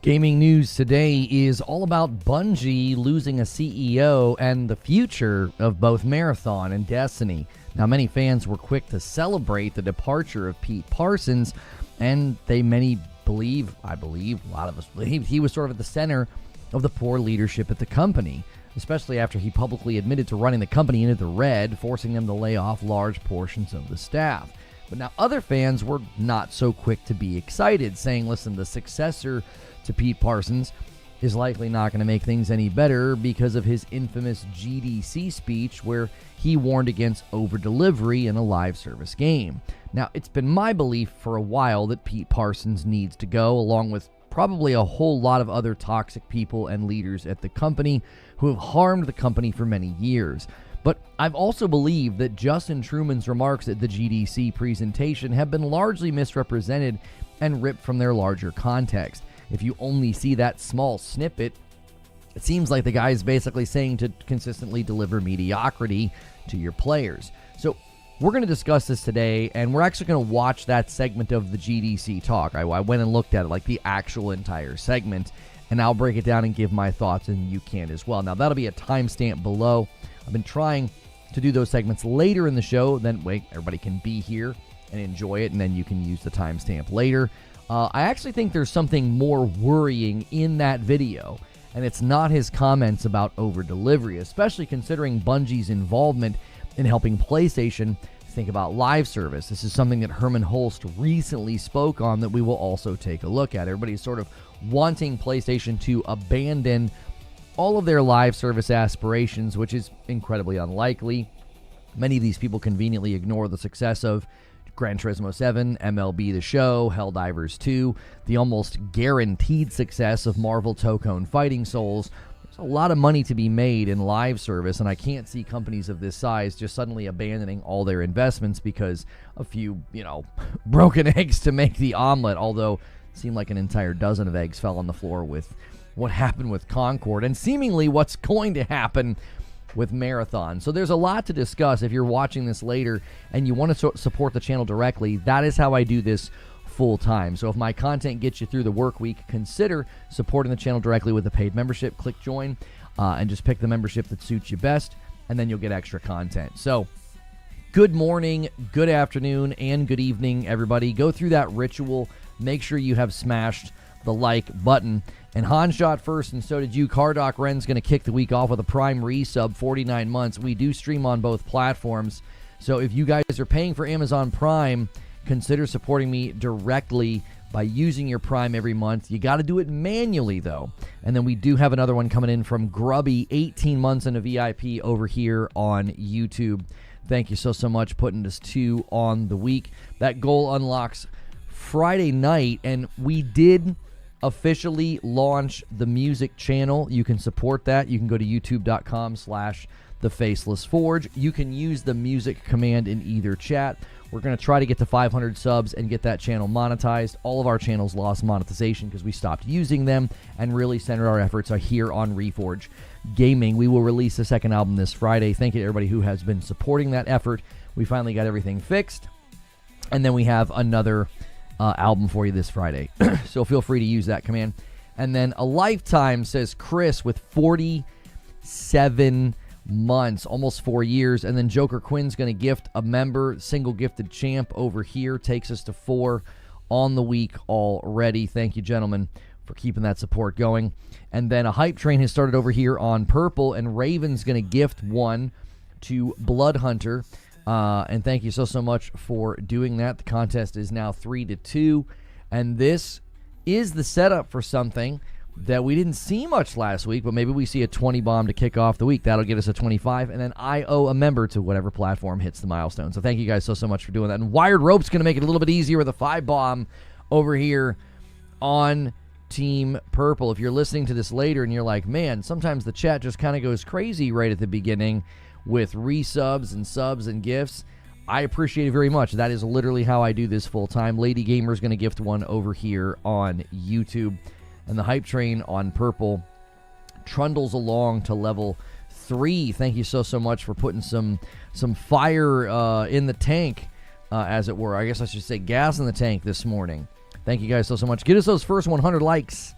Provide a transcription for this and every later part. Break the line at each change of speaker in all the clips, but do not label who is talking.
Gaming news today is all about Bungie losing a CEO and the future of both Marathon and Destiny. Now, many fans were quick to celebrate the departure of Pete Parsons, and many believe, a lot of us believe, he was sort of at the center of the poor leadership at the company, especially after he publicly admitted to running the company into the red, forcing them to lay off large portions of the staff. But now other fans were not so quick to be excited, saying, listen, the successor to Pete Parsons is likely not going to make things any better because of his infamous GDC speech where he warned against overdelivery in a live service game. Now, it's been my belief for a while that Pete Parsons needs to go, along with probably a whole lot of other toxic people and leaders at the company who have harmed the company for many years. But I've also believed that Justin Truman's remarks at the GDC presentation have been largely misrepresented and ripped from their larger context. If you only see that small snippet, it seems like the guy is basically saying to consistently deliver mediocrity to your players. So we're going to discuss this today, and we're actually going to watch that segment of the GDC talk. I went and looked at it, like the actual entire segment, and I'll break it down and give my thoughts, and you can as well. Now, that'll be a timestamp below. I've been trying to do those segments later in the show, then everybody can be here and enjoy it, and then you can use the timestamp later. I actually think there's something more worrying in that video, and it's not his comments about overdelivery, especially considering Bungie's involvement in helping PlayStation think about live service. This is something that Herman Holst recently spoke on that we will also take a look at. Everybody's sort of wanting PlayStation to abandon all of their live service aspirations, which is incredibly unlikely. Many of these people conveniently ignore the success of Gran Turismo 7, MLB The Show, Helldivers 2, the almost guaranteed success of Marvel Tokone Fighting Souls. There's a lot of money to be made in live service, and I can't see companies of this size just suddenly abandoning all their investments because a few, broken eggs to make the omelet, although it seemed like an entire dozen of eggs fell on the floor with what happened with Concord, and seemingly what's going to happen with Marathon. So there's a lot to discuss. If you're watching this later and you want to support the channel directly, that is how I do this full time. So if my content gets you through the work week, consider supporting the channel directly with a paid membership. Click join and just pick the membership that suits you best, and then you'll get extra content. So good morning, good afternoon, and good evening, everybody. Go through that ritual. Make sure you have smashed the like button. And Han shot first, and so did you. Cardoc Ren's going to kick the week off with a Prime resub, 49 months. We do stream on both platforms. So if you guys are paying for Amazon Prime, consider supporting me directly by using your Prime every month. You got to do it manually, though. And then we do have another one coming in from Grubby, 18 months in a VIP over here on YouTube. Thank you so much, putting us 2 on the week. That goal unlocks Friday night, and we did officially launch the music channel. You can support that. You can go to youtube.com/thefacelessforge. You can use the music command in either chat. We're going to try to get to 500 subs and get that channel monetized. All of our channels lost monetization because we stopped using them and really centered our efforts here on Reforge Gaming. We will release the second album this Friday. Thank you to everybody who has been supporting that effort. We finally got everything fixed. And then we have another album for you this Friday. So feel free to use that command. And then a lifetime, says Chris, with 47 months, almost 4 years. And then Joker Quinn's going to gift a member, single gifted champ over here. Takes us to 4 on the week already. Thank you, gentlemen, for keeping that support going. And then a hype train has started over here on Purple, and Raven's going to gift one to Blood Hunter. And thank you so much for doing that. The contest is now 3-2, and this is the setup for something that we didn't see much last week, but maybe we see a 20 bomb to kick off the week. That'll get us a 25, and then I owe a member to whatever platform hits the milestone. So thank you guys so much for doing that. And Wired Rope's going to make it a little bit easier with a 5 bomb over here on Team Purple. If you're listening to this later and you're like, man, sometimes the chat just kind of goes crazy right at the beginning with resubs and subs and gifts, I appreciate it very much. That is literally how I do this full time. Lady Gamer's going to gift one over here on YouTube. And the hype train on Purple trundles along to level 3. Thank you so much for putting some fire in the tank, as it were. I guess I should say gas in the tank this morning. Thank you guys so much. Get us those first 100 likes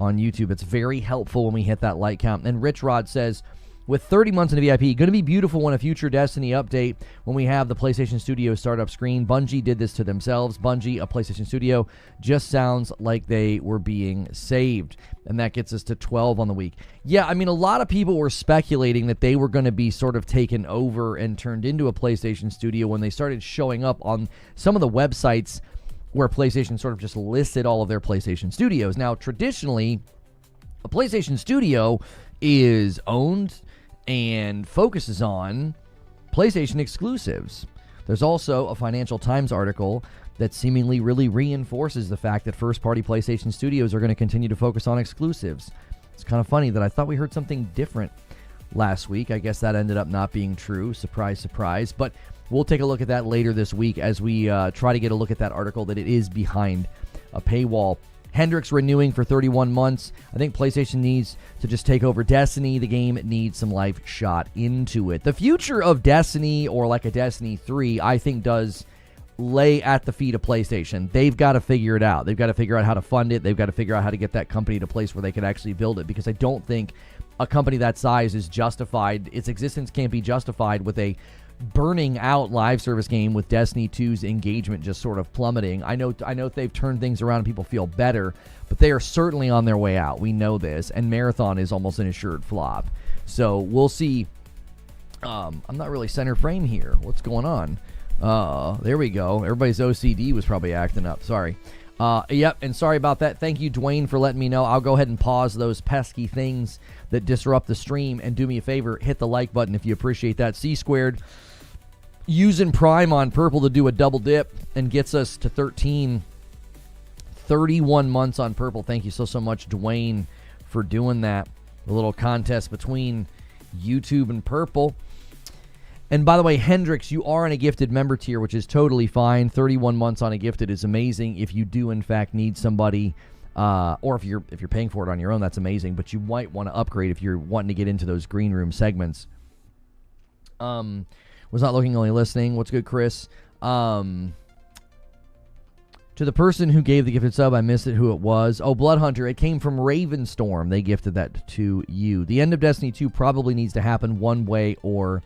on YouTube. It's very helpful when we hit that like count. And Rich Rod says, with 30 months in the VIP, going to be beautiful when a future Destiny update, when we have the PlayStation Studio startup screen. Bungie did this to themselves. Bungie, a PlayStation Studio, just sounds like they were being saved. And that gets us to 12 on the week. Yeah, I mean, a lot of people were speculating that they were going to be sort of taken over and turned into a PlayStation Studio when they started showing up on some of the websites where PlayStation sort of just listed all of their PlayStation Studios. Now, traditionally, a PlayStation Studio is owned and focuses on PlayStation exclusives. There's also a Financial Times article that seemingly really reinforces the fact that first-party PlayStation studios are going to continue to focus on exclusives. It's kind of funny that I thought we heard something different last week. I guess that ended up not being true. Surprise, surprise. But we'll take a look at that later this week as we try to get a look at that article that it is behind a paywall. Hendrix renewing for 31 months. I think PlayStation needs to just take over Destiny. The game needs some life shot into it. The future of Destiny, or like a Destiny 3, I think does lay at the feet of PlayStation. They've got to figure it out. They've got to figure out how to fund it. They've got to figure out how to get that company to a place where they can actually build it, because I don't think a company that size is justified. Its existence can't be justified with a burning out live service game with Destiny 2's engagement just sort of plummeting. I know they've turned things around and people feel better, but they are certainly on their way out. We know this, and Marathon is almost an assured flop. So we'll see. I'm not really center frame here. What's going on? There we go. Everybody's OCD was probably acting up. Sorry. Yep, and sorry about that. Thank you, Dwayne, for letting me know. I'll go ahead and pause those pesky things that disrupt the stream, and do me a favor, hit the like button if you appreciate that. C Squared using Prime on Purple to do a double dip and gets us to 31 months on Purple. Thank you so much, Dwayne, for doing that. A little contest between YouTube and Purple. And by the way, Hendrix, you are in a gifted member tier, which is totally fine. 31 months on a gifted is amazing. If you do, in fact, need somebody, or if you're paying for it on your own, that's amazing. But you might want to upgrade if you're wanting to get into those green room segments. Was not looking, only listening. What's good, Chris? To the person who gave the gifted sub, I missed it, who it was. Oh, Bloodhunter. It came from Ravenstorm. They gifted that to you. The end of Destiny 2 probably needs to happen one way or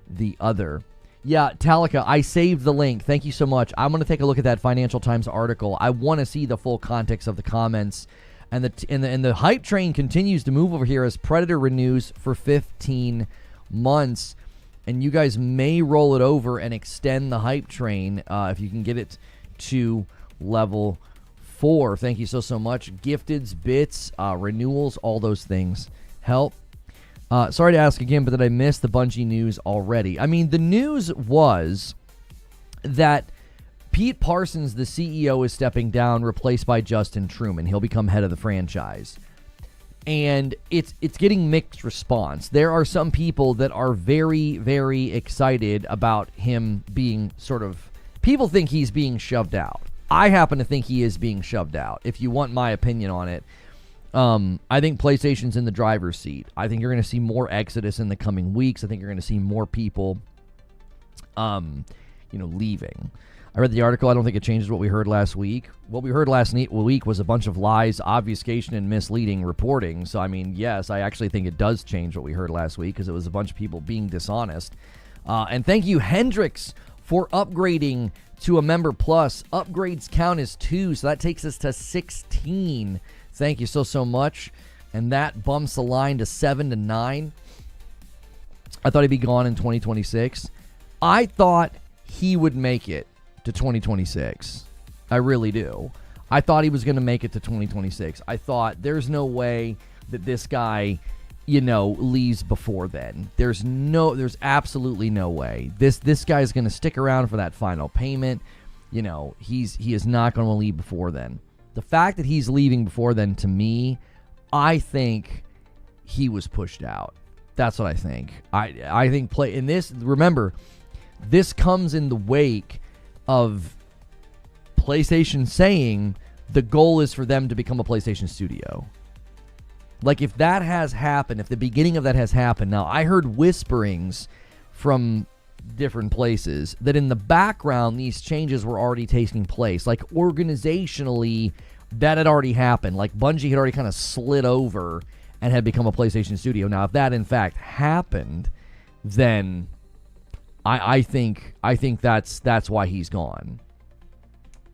the other. Yeah, Talika, I saved the link. Thank you so much. I'm going to take a look at that Financial Times article. I want to see the full context of the comments. And the hype train continues to move over here as Predator renews for 15 months. And you guys may roll it over and extend the hype train if you can get it to level 4. Thank you so much. Gifteds, bits, renewals, all those things help. Sorry to ask again, but did I miss the Bungie news already? I mean, the news was that Pete Parsons, the CEO, is stepping down, replaced by Justin Truman. He'll become head of the franchise. And it's getting mixed response. There are some people that are very, very excited about him being sort of... People think he's being shoved out. I happen to think he is being shoved out, if you want my opinion on it. I think PlayStation's in the driver's seat. I think you're going to see more exodus in the coming weeks. I think you're going to see more people, leaving. I read the article. I don't think it changes what we heard last week. What we heard last week was a bunch of lies, obfuscation, and misleading reporting. So, I mean, yes, I actually think it does change what we heard last week, because it was a bunch of people being dishonest. And thank you, Hendrix, for upgrading to a Member Plus. Upgrades count as 2, so that takes us to 16. Thank you so much. And that bumps the line to 7 to 9. I thought he'd be gone in 2026. I thought he would make it to 2026. I really do. I thought he was going to make it to 2026. I thought there's no way that this guy, leaves before then. There's absolutely no way. This guy's going to stick around for that final payment. He is not going to leave before then. The fact that he's leaving before then, to me, I think he was pushed out. That's what I think. I think remember, this comes in the wake of PlayStation saying the goal is for them to become a PlayStation studio. Like, if that has happened, if the beginning of that has happened, now I heard whisperings from different places that in the background these changes were already taking place. Like, organizationally, that had already happened. Like, Bungie had already kind of slid over and had become a PlayStation studio. Now, if that in fact happened, then I think that's why he's gone.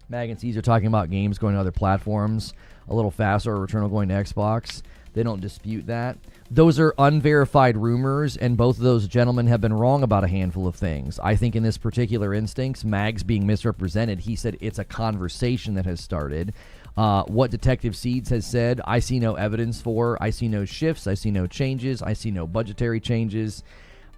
Mag and C's are talking about games going to other platforms a little faster, or Returnal going to Xbox. They don't dispute that. Those are unverified rumors, and both of those gentlemen have been wrong about a handful of things. I think in this particular instance, Mag's being misrepresented. He said it's a conversation that has started. What Detective Seeds has said, I see no evidence for. I see no shifts. I see no changes. I see no budgetary changes.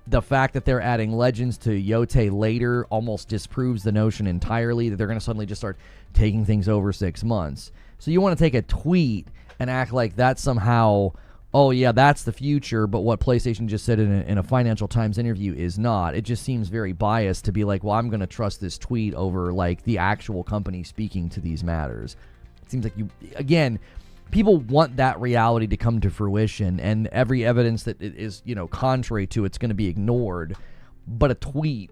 The fact that they're adding Legends to Yote later almost disproves the notion entirely that they're going to suddenly just start taking things over 6 months. So you want to take a tweet and act like that's somehow, oh yeah, that's the future, but what PlayStation just said in a Financial Times interview is not. It just seems very biased to be like, well, I'm going to trust this tweet over like the actual company speaking to these matters. It seems like people want that reality to come to fruition, and every evidence that it is, contrary to it's going to be ignored, but a tweet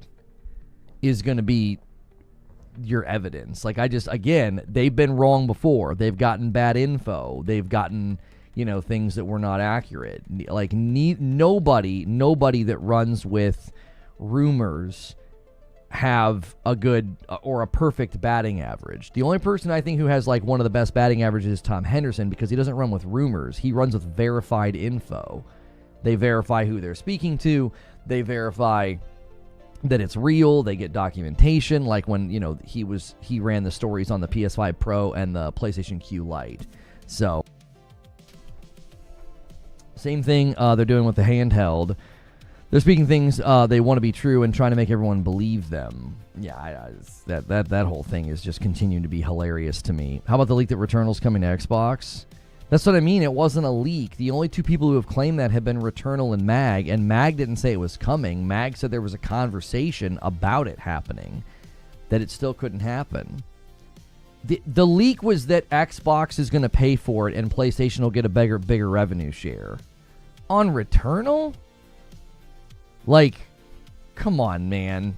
is going to be your evidence. Like, they've been wrong before. They've gotten bad info. They've gotten, things that were not accurate. Like, nobody that runs with rumors have a good or a perfect batting average. The only person I think who has like one of the best batting averages is Tom Henderson, because he doesn't run with rumors. He runs with verified info. They verify who they're speaking to. They verify that it's real. They get documentation, like when he ran the stories on the PS5 Pro and the PlayStation Q Lite. So same thing they're doing with the handheld. They're speaking things they want to be true and trying to make everyone believe them. Yeah, that whole thing is just continuing to be hilarious to me. How about the leak that Returnal's coming to Xbox? That's what I mean. It wasn't a leak. The only two people who have claimed that have been Returnal and Mag didn't say it was coming. Mag said there was a conversation about it happening, that it still couldn't happen. The leak was that Xbox is going to pay for it and PlayStation will get a bigger revenue share. On Returnal? Like, come on, man.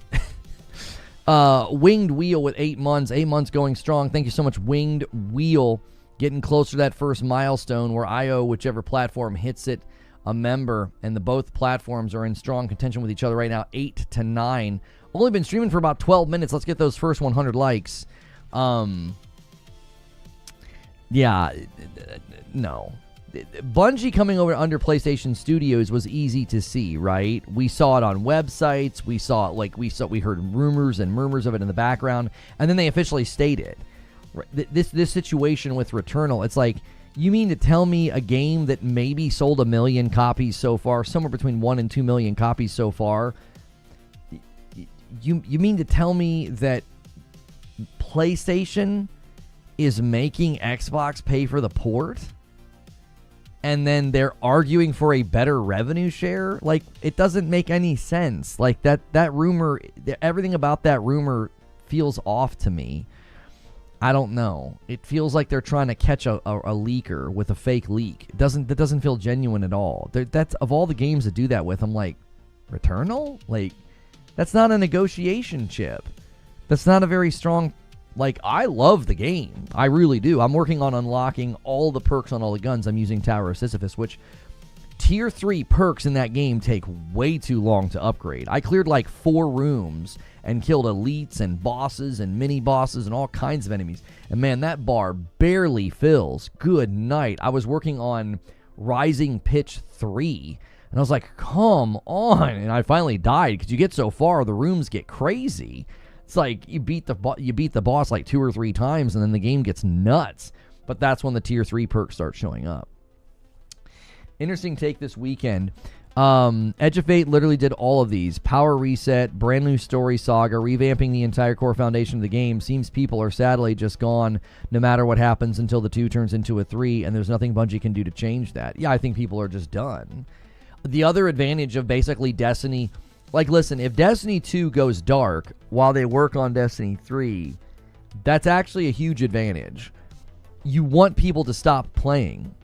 Winged Wheel with 8 months. 8 months going strong. Thank you so much, Winged Wheel. Getting closer to that first milestone where I owe whichever platform hits it a member. And both platforms are in strong contention with each other right now. 8 to 9. Only been streaming for about 12 minutes. Let's get those first 100 likes. Yeah. No. Bungie coming over under PlayStation Studios was easy to see, right? We saw it on websites. We heard rumors and murmurs of it in the background, and then they officially stated this situation with Returnal. It's like, you mean to tell me a game that maybe sold 1 million copies so far, somewhere between 1 and 2 million copies so far? You mean to tell me that PlayStation is making Xbox pay for the port? And then they're arguing for a better revenue share? Like, it doesn't make any sense. Like, that rumor, everything about that rumor feels off to me. I don't know. It feels like they're trying to catch a leaker with a fake leak. That doesn't feel genuine at all. That's, of all the games to do that with, I'm like, Returnal? Like, that's not a negotiation chip. That's not a very strong... Like, I love the game. I really do. I'm working on unlocking all the perks on all the guns. I'm using Tower of Sisyphus, which tier 3 perks in that game take way too long to upgrade. I cleared like 4 rooms and killed elites and bosses and mini bosses and all kinds of enemies. And man, that bar barely fills. Good night. I was working on Rising Pitch 3, and I was like, come on. And I finally died because you get so far, the rooms get crazy. It's like you beat the boss like 2 or 3 times, and then the game gets nuts. But that's when the tier 3 perks start showing up. Interesting take this weekend. Edge of Fate literally did all of these. Power reset, brand new story saga, revamping the entire core foundation of the game. Seems people are sadly just gone no matter what happens until the 2 turns into a 3, and there's nothing Bungie can do to change that. Yeah, I think people are just done. The other advantage of basically Destiny... Like, listen, if Destiny 2 goes dark while they work on Destiny 3, that's actually a huge advantage. You want people to stop playing.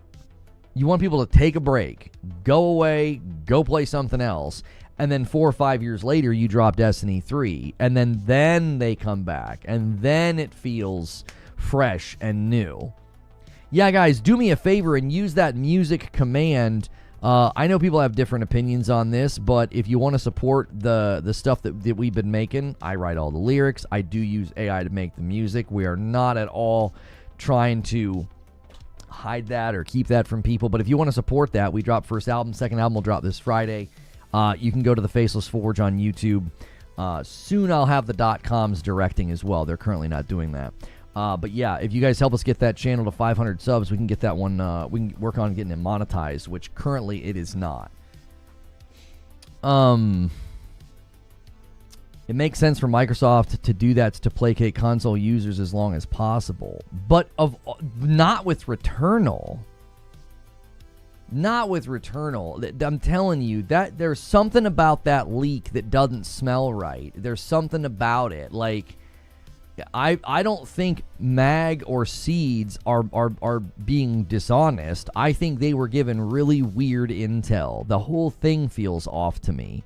You want people to take a break, go away, go play something else, and then 4 or 5 years later, you drop Destiny 3, and then they come back, and then it feels fresh and new. Yeah, guys, do me a favor and use that music command. I know people have different opinions on this, but if you want to support the stuff that we've been making, I write all the lyrics. I do use AI to make the music. We are not at all trying to hide that or keep that from people. But if you want to support that, we drop first album. Second album will drop this Friday. You can go to the Faceless Forge on YouTube. Soon I'll have the .coms directing as well. They're currently not doing that. But yeah, if you guys help us get that channel to 500 subs, we can get that one, we can work on getting it monetized, which currently it is not. It makes sense for Microsoft to do that, to placate console users as long as possible. But not with Returnal. Not with Returnal. I'm telling you, that there's something about that leak that doesn't smell right. There's something about it. Like, I don't think MAG or Seeds are being dishonest. I think they were given really weird intel. The whole thing feels off to me.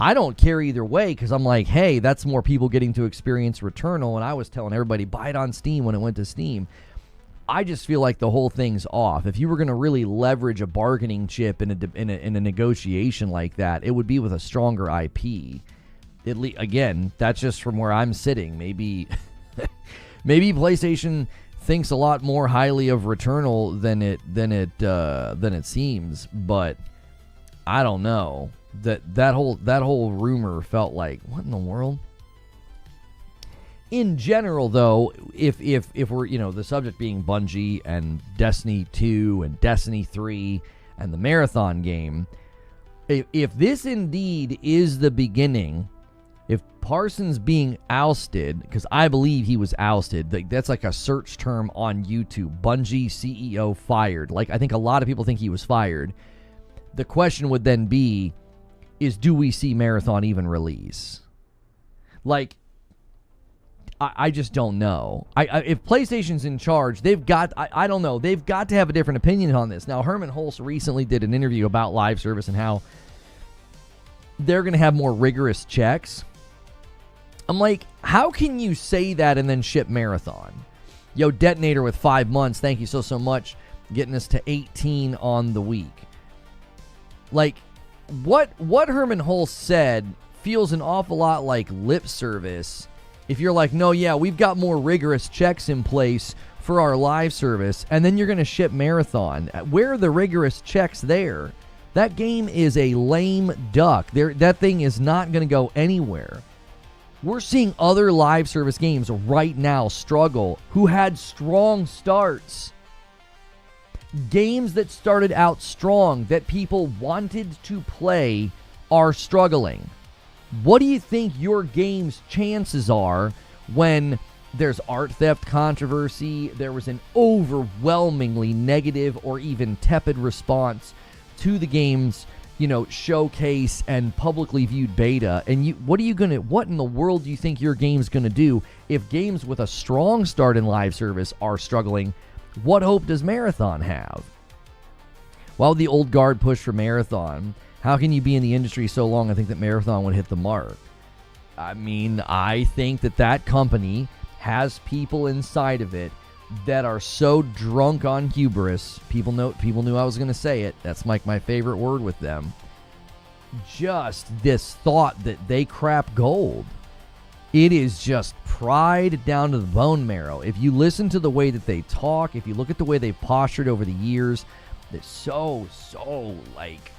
I don't care either way, because I'm like, hey, that's more people getting to experience Returnal, and I was telling everybody, buy it on Steam when it went to Steam. I just feel like the whole thing's off. If you were going to really leverage a bargaining chip in a negotiation like that, it would be with a stronger IP. Again, that's just from where I'm sitting. Maybe PlayStation thinks a lot more highly of Returnal than it seems, but I don't know. That whole rumor felt like, what in the world? In general, though, if we're, the subject being Bungie and Destiny 2 and Destiny 3 and the Marathon game, if this indeed is the beginning, if Parsons being ousted, because I believe he was ousted, that's like a search term on YouTube, Bungie CEO fired. Like, I think a lot of people think he was fired. The question would then be, do we see Marathon even release? Like, I just don't know. If PlayStation's in charge, they've got, I don't know, they've got to have a different opinion on this. Now, Herman Hulse recently did an interview about live service and how they're going to have more rigorous checks. I'm like, how can you say that and then ship Marathon? Yo, Detonator with 5 months, thank you so much, getting us to 18 on the week. Like, what Herman Hulse said feels an awful lot like lip service. If you're like, no, yeah, we've got more rigorous checks in place for our live service, and then you're going to ship Marathon. Where are the rigorous checks there? That game is a lame duck. That thing is not going to go anywhere. We're seeing other live service games right now struggle who had strong starts. Games that started out strong, that people wanted to play, are struggling. What do you think your game's chances are when there's art theft controversy, there was an overwhelmingly negative or even tepid response to the game's, showcase and publicly viewed beta, and what in the world do you think your game's gonna do if games with a strong start in live service are struggling? What hope does Marathon have? While the old guard push for Marathon, how can you be in the industry so long and think that Marathon would hit the mark? I mean, I think that company has people inside of it that are so drunk on hubris. People knew I was going to say it. That's like my favorite word with them. Just this thought that they crap gold. It is just pride down to the bone marrow. If you listen to the way that they talk, if you look at the way they've postured over the years, they're so like,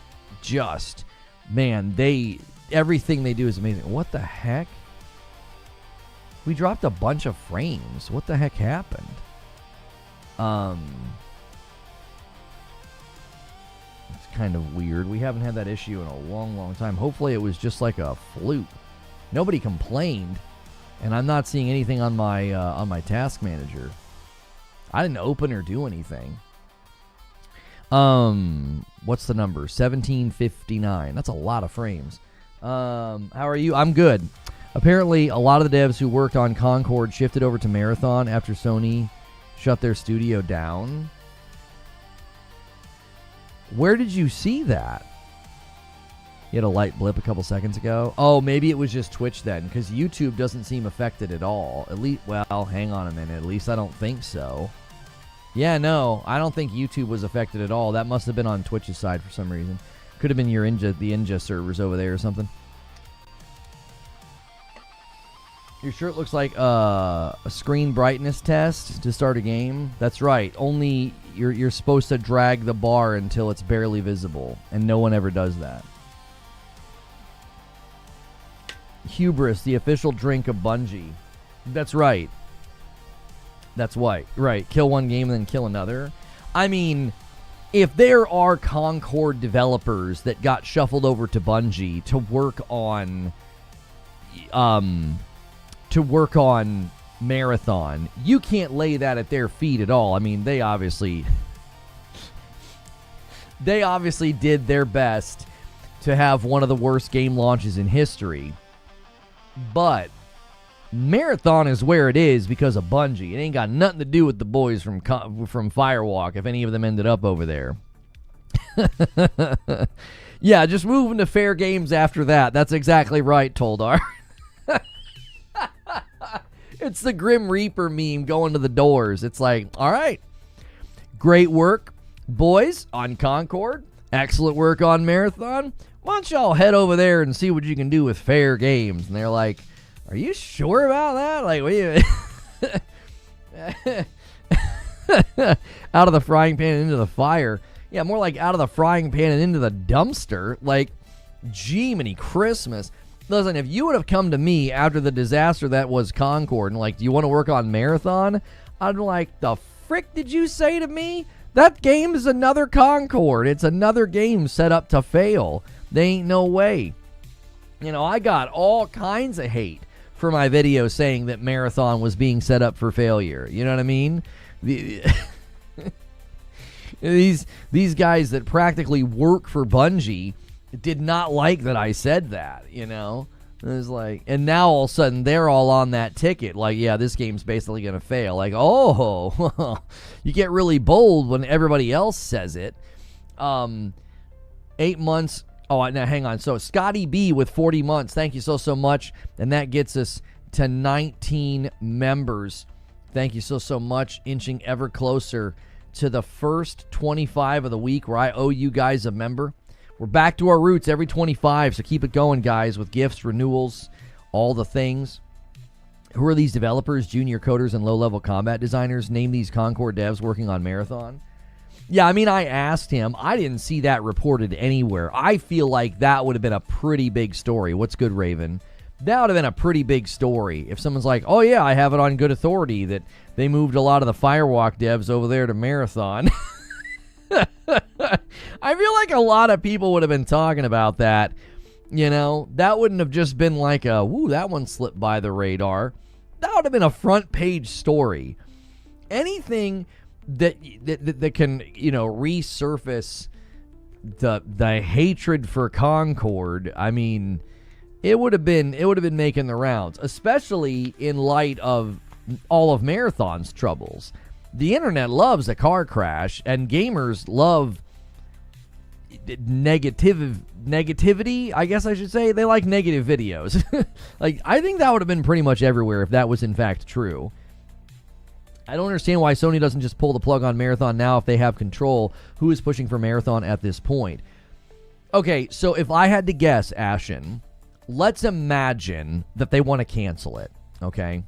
just, man, everything they do is amazing. What the heck? We dropped a bunch of frames. What the heck happened? It's kind of weird. We haven't had that issue in a long time. Hopefully it was just like a fluke. Nobody complained, and I'm not seeing anything on my task manager. I didn't open or do anything. What's the number? 1759. That's a lot of frames. How are you? I'm good. Apparently, a lot of the devs who worked on Concord shifted over to Marathon after Sony shut their studio down. Where did you see that? You had a light blip a couple seconds ago. Oh, maybe it was just Twitch then, because YouTube doesn't seem affected at all. At least, well, hang on a minute. At least I don't think so. Yeah, no, I don't think YouTube was affected at all. That must have been on Twitch's side for some reason. Could have been your the Ninja servers over there or something. Your shirt looks like a screen brightness test to start a game. That's right. Only you're supposed to drag the bar until it's barely visible, and no one ever does that. Hubris, the official drink of Bungie. That's right. That's white. Right. Kill one game and then kill another. I mean, if there are Concord developers that got shuffled over to Bungie to work on Marathon, you can't lay that at their feet at all. I mean, they obviously did their best to have one of the worst game launches in history. But Marathon is where it is because of Bungie. It ain't got nothing to do with the boys from Firewalk, if any of them ended up over there. Yeah, just moving to fair games after that. That's exactly right, Toldar. It's the Grim Reaper meme going to the doors. It's like, all right, great work, boys, on Concord. Excellent work on Marathon. Why don't y'all head over there and see what you can do with fair games? And they're like, are you sure about that? Like, out of the frying pan and into the fire. Yeah, more like out of the frying pan and into the dumpster. Like, Jiminy Christmas. Listen, if you would have come to me after the disaster that was Concord and like, do you want to work on Marathon? I'd be like, the frick did you say to me? That game is another Concord. It's another game set up to fail. There ain't no way. You know, I got all kinds of hate for my video saying that Marathon was being set up for failure. You know what I mean? These guys that practically work for Bungie did not like that I said that, you know? It was like, and now all of a sudden they're all on that ticket. Like, yeah, this game's basically going to fail. Like, oh, you get really bold when everybody else says it. 8 months. Oh, now hang on. So Scotty B with 40 months. Thank you so much. And that gets us to 19 members. Thank you so much. Inching ever closer to the first 25 of the week where I owe you guys a member. We're back to our roots every 25, so keep it going, guys, with gifts, renewals, all the things. Who are these developers, junior coders, and low-level combat designers? Name these Concord devs working on Marathon. Yeah, I mean, I asked him. I didn't see that reported anywhere. I feel like that would have been a pretty big story. What's good, Raven? That would have been a pretty big story if someone's like, oh, yeah, I have it on good authority that they moved a lot of the Firewalk devs over there to Marathon. I feel like a lot of people would have been talking about that. You know, that wouldn't have just been like a, woo, that one slipped by the radar. That would have been a front page story. Anything that can, you know, resurface the hatred for Concord. I mean, it would have been making the rounds, especially in light of all of Marathon's troubles. The internet loves a car crash, and gamers love negativity, I guess I should say. They like negative videos. Like, I think that would have been pretty much everywhere if that was in fact true. I don't understand why Sony doesn't just pull the plug on Marathon now if they have control. Who is pushing for Marathon at this point? Okay, so if I had to guess, Ashen, let's imagine that they want to cancel it, okay?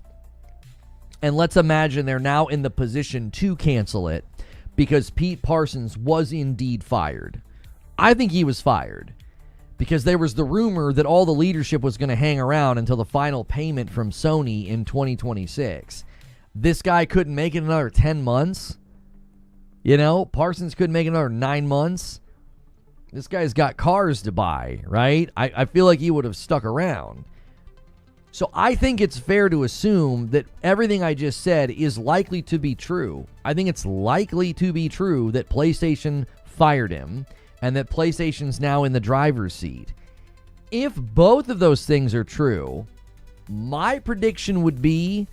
And let's imagine they're now in the position to cancel it because Pete Parsons was indeed fired. I think he was fired because there was the rumor that all the leadership was going to hang around until the final payment from Sony in 2026. This guy couldn't make it another 10 months. You know, Parsons couldn't make it another 9 months. This guy's got cars to buy, right? I feel like he would have stuck around. So I think it's fair to assume that everything I just said is likely to be true. I think it's likely to be true that PlayStation fired him and that PlayStation's now in the driver's seat. If both of those things are true, my prediction would be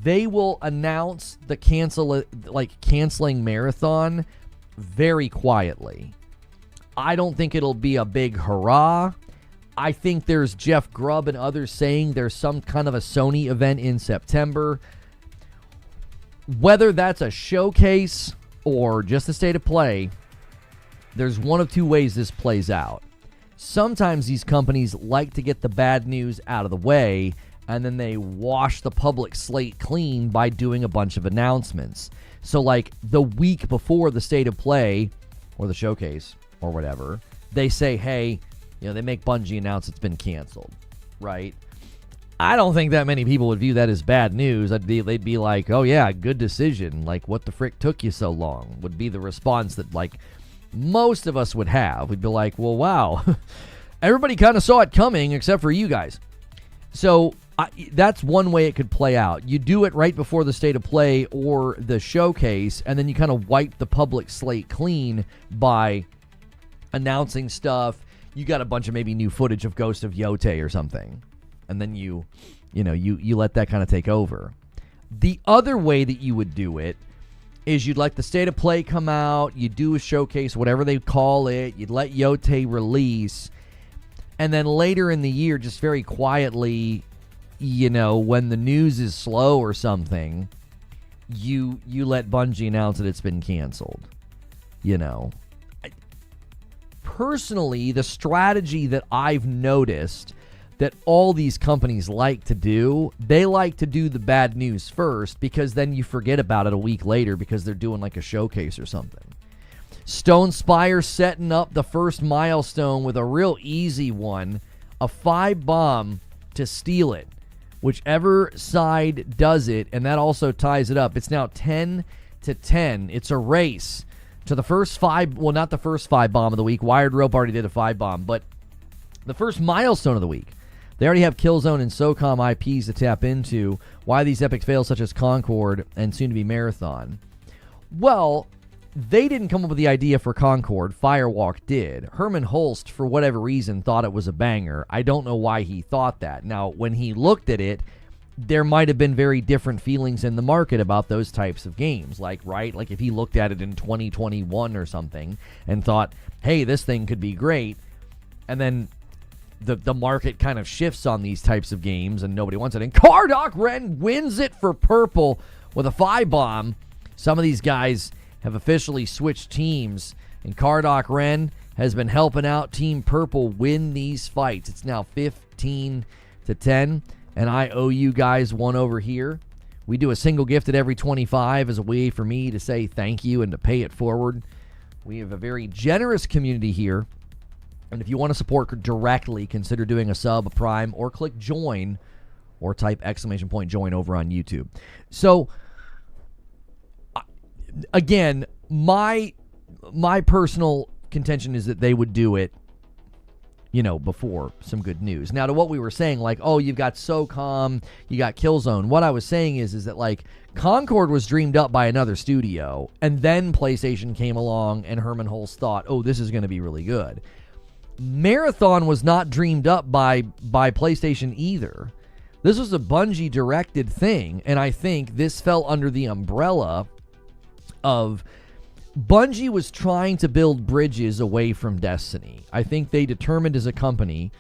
they will announce the canceling Marathon very quietly. I don't think it'll be a big hurrah. I think there's Jeff Grubb and others saying there's some kind of a Sony event in September. whether that's a showcase or just a state of play, there's one of two ways this plays out. Sometimes these companies like to get the bad news out of the way, and then they wash the public slate clean by doing a bunch of announcements. So like the week before the state of play or the showcase or whatever, they say, hey, they make Bungie announce it's been canceled, right? I don't think that many people would view that as bad news. They'd be like, oh yeah, good decision. Like, what the frick took you so long? Would be the response that like most of us would have. We'd be like, well, wow, everybody kind of saw it coming except for you guys. So that's one way it could play out. You do it right before the state of play or the showcase, and then you kind of wipe the public slate clean by announcing stuff. You got a bunch of maybe new footage of Ghost of Yotei or something, and then you let that kind of take over. The other way that you would do it is you'd let the state of play come out, you do a showcase, whatever they call it, you'd let Yotei release, and then later in the year, just very quietly, when the news is slow or something, you let Bungie announce that it's been canceled. Personally, the strategy that I've noticed that all these companies like to do, they like to do the bad news first, because then you forget about it a week later because they're doing like a showcase or something. Stone Spire setting up the first milestone with a real easy one, a 5-bomb to steal it. Whichever side does it, and that also ties it up. It's now 10-10. It's a race to the first 5, well, not the first 5-bomb of the week. Wired Rope already did a 5-bomb, but the first milestone of the week. They already have Killzone and SOCOM IPs to tap into. Why these epic fails such as Concord and soon-to-be Marathon? Well, they didn't come up with the idea for Concord. Firewalk did. Herman Holst, for whatever reason, thought it was a banger. I don't know why he thought that. Now, when he looked at it, there might have been very different feelings in the market about those types of games. Like if he looked at it in 2021 or something and thought, hey, this thing could be great, and then the market kind of shifts on these types of games and nobody wants it, and Kardoc Ren wins it for Purple with a 5-bomb. Some of these guys have officially switched teams, and Kardoc Ren has been helping out Team Purple win these fights. It's now 15-10, and I owe you guys one over here. We do a single gift at every 25 as a way for me to say thank you and to pay it forward. We have a very generous community here, and if you want to support directly, consider doing a sub, a prime, or click join, or type !join over on YouTube. So, again, my personal contention is that they would do it, before some good news. Now, to what we were saying, like, oh, you've got SOCOM, you got Killzone. What I was saying is that, like, Concord was dreamed up by another studio, and then PlayStation came along, and Herman Holst thought, oh, this is going to be really good. Marathon was not dreamed up by PlayStation either. This was a Bungie-directed thing, and I think this fell under the umbrella of Bungie was trying to build bridges away from Destiny. I think they determined as a company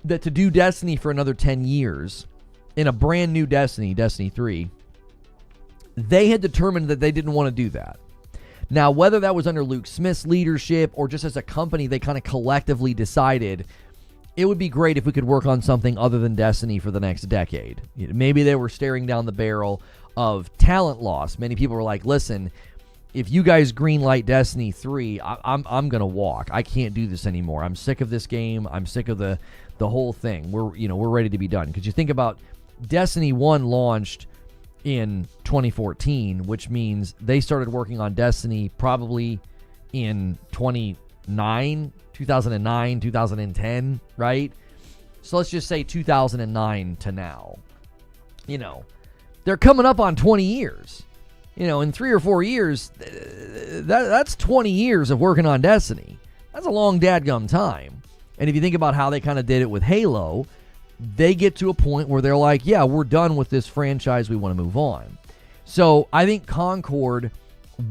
that to do Destiny for another 10 years in a brand new Destiny 3, they had determined that they didn't want to do that. Now, whether that was under Luke Smith's leadership or just as a company, they kind of collectively decided it would be great if we could work on something other than Destiny for the next decade. Maybe they were staring down the barrel of talent loss. Many people were like, listen, if you guys greenlight Destiny 3, I'm going to walk. I can't do this anymore. I'm sick of this game. I'm sick of the whole thing. We're ready to be done. Because you think about Destiny 1 launched in 2014, which means they started working on Destiny probably in 2009, 2010, right? So let's just say 2009 to now. They're coming up on 20 years. In 3 or 4 years, that's 20 years of working on Destiny. That's a long dadgum time. And if you think about how they kind of did it with Halo, they get to a point where they're like, yeah, we're done with this franchise. We want to move on. So I think Concord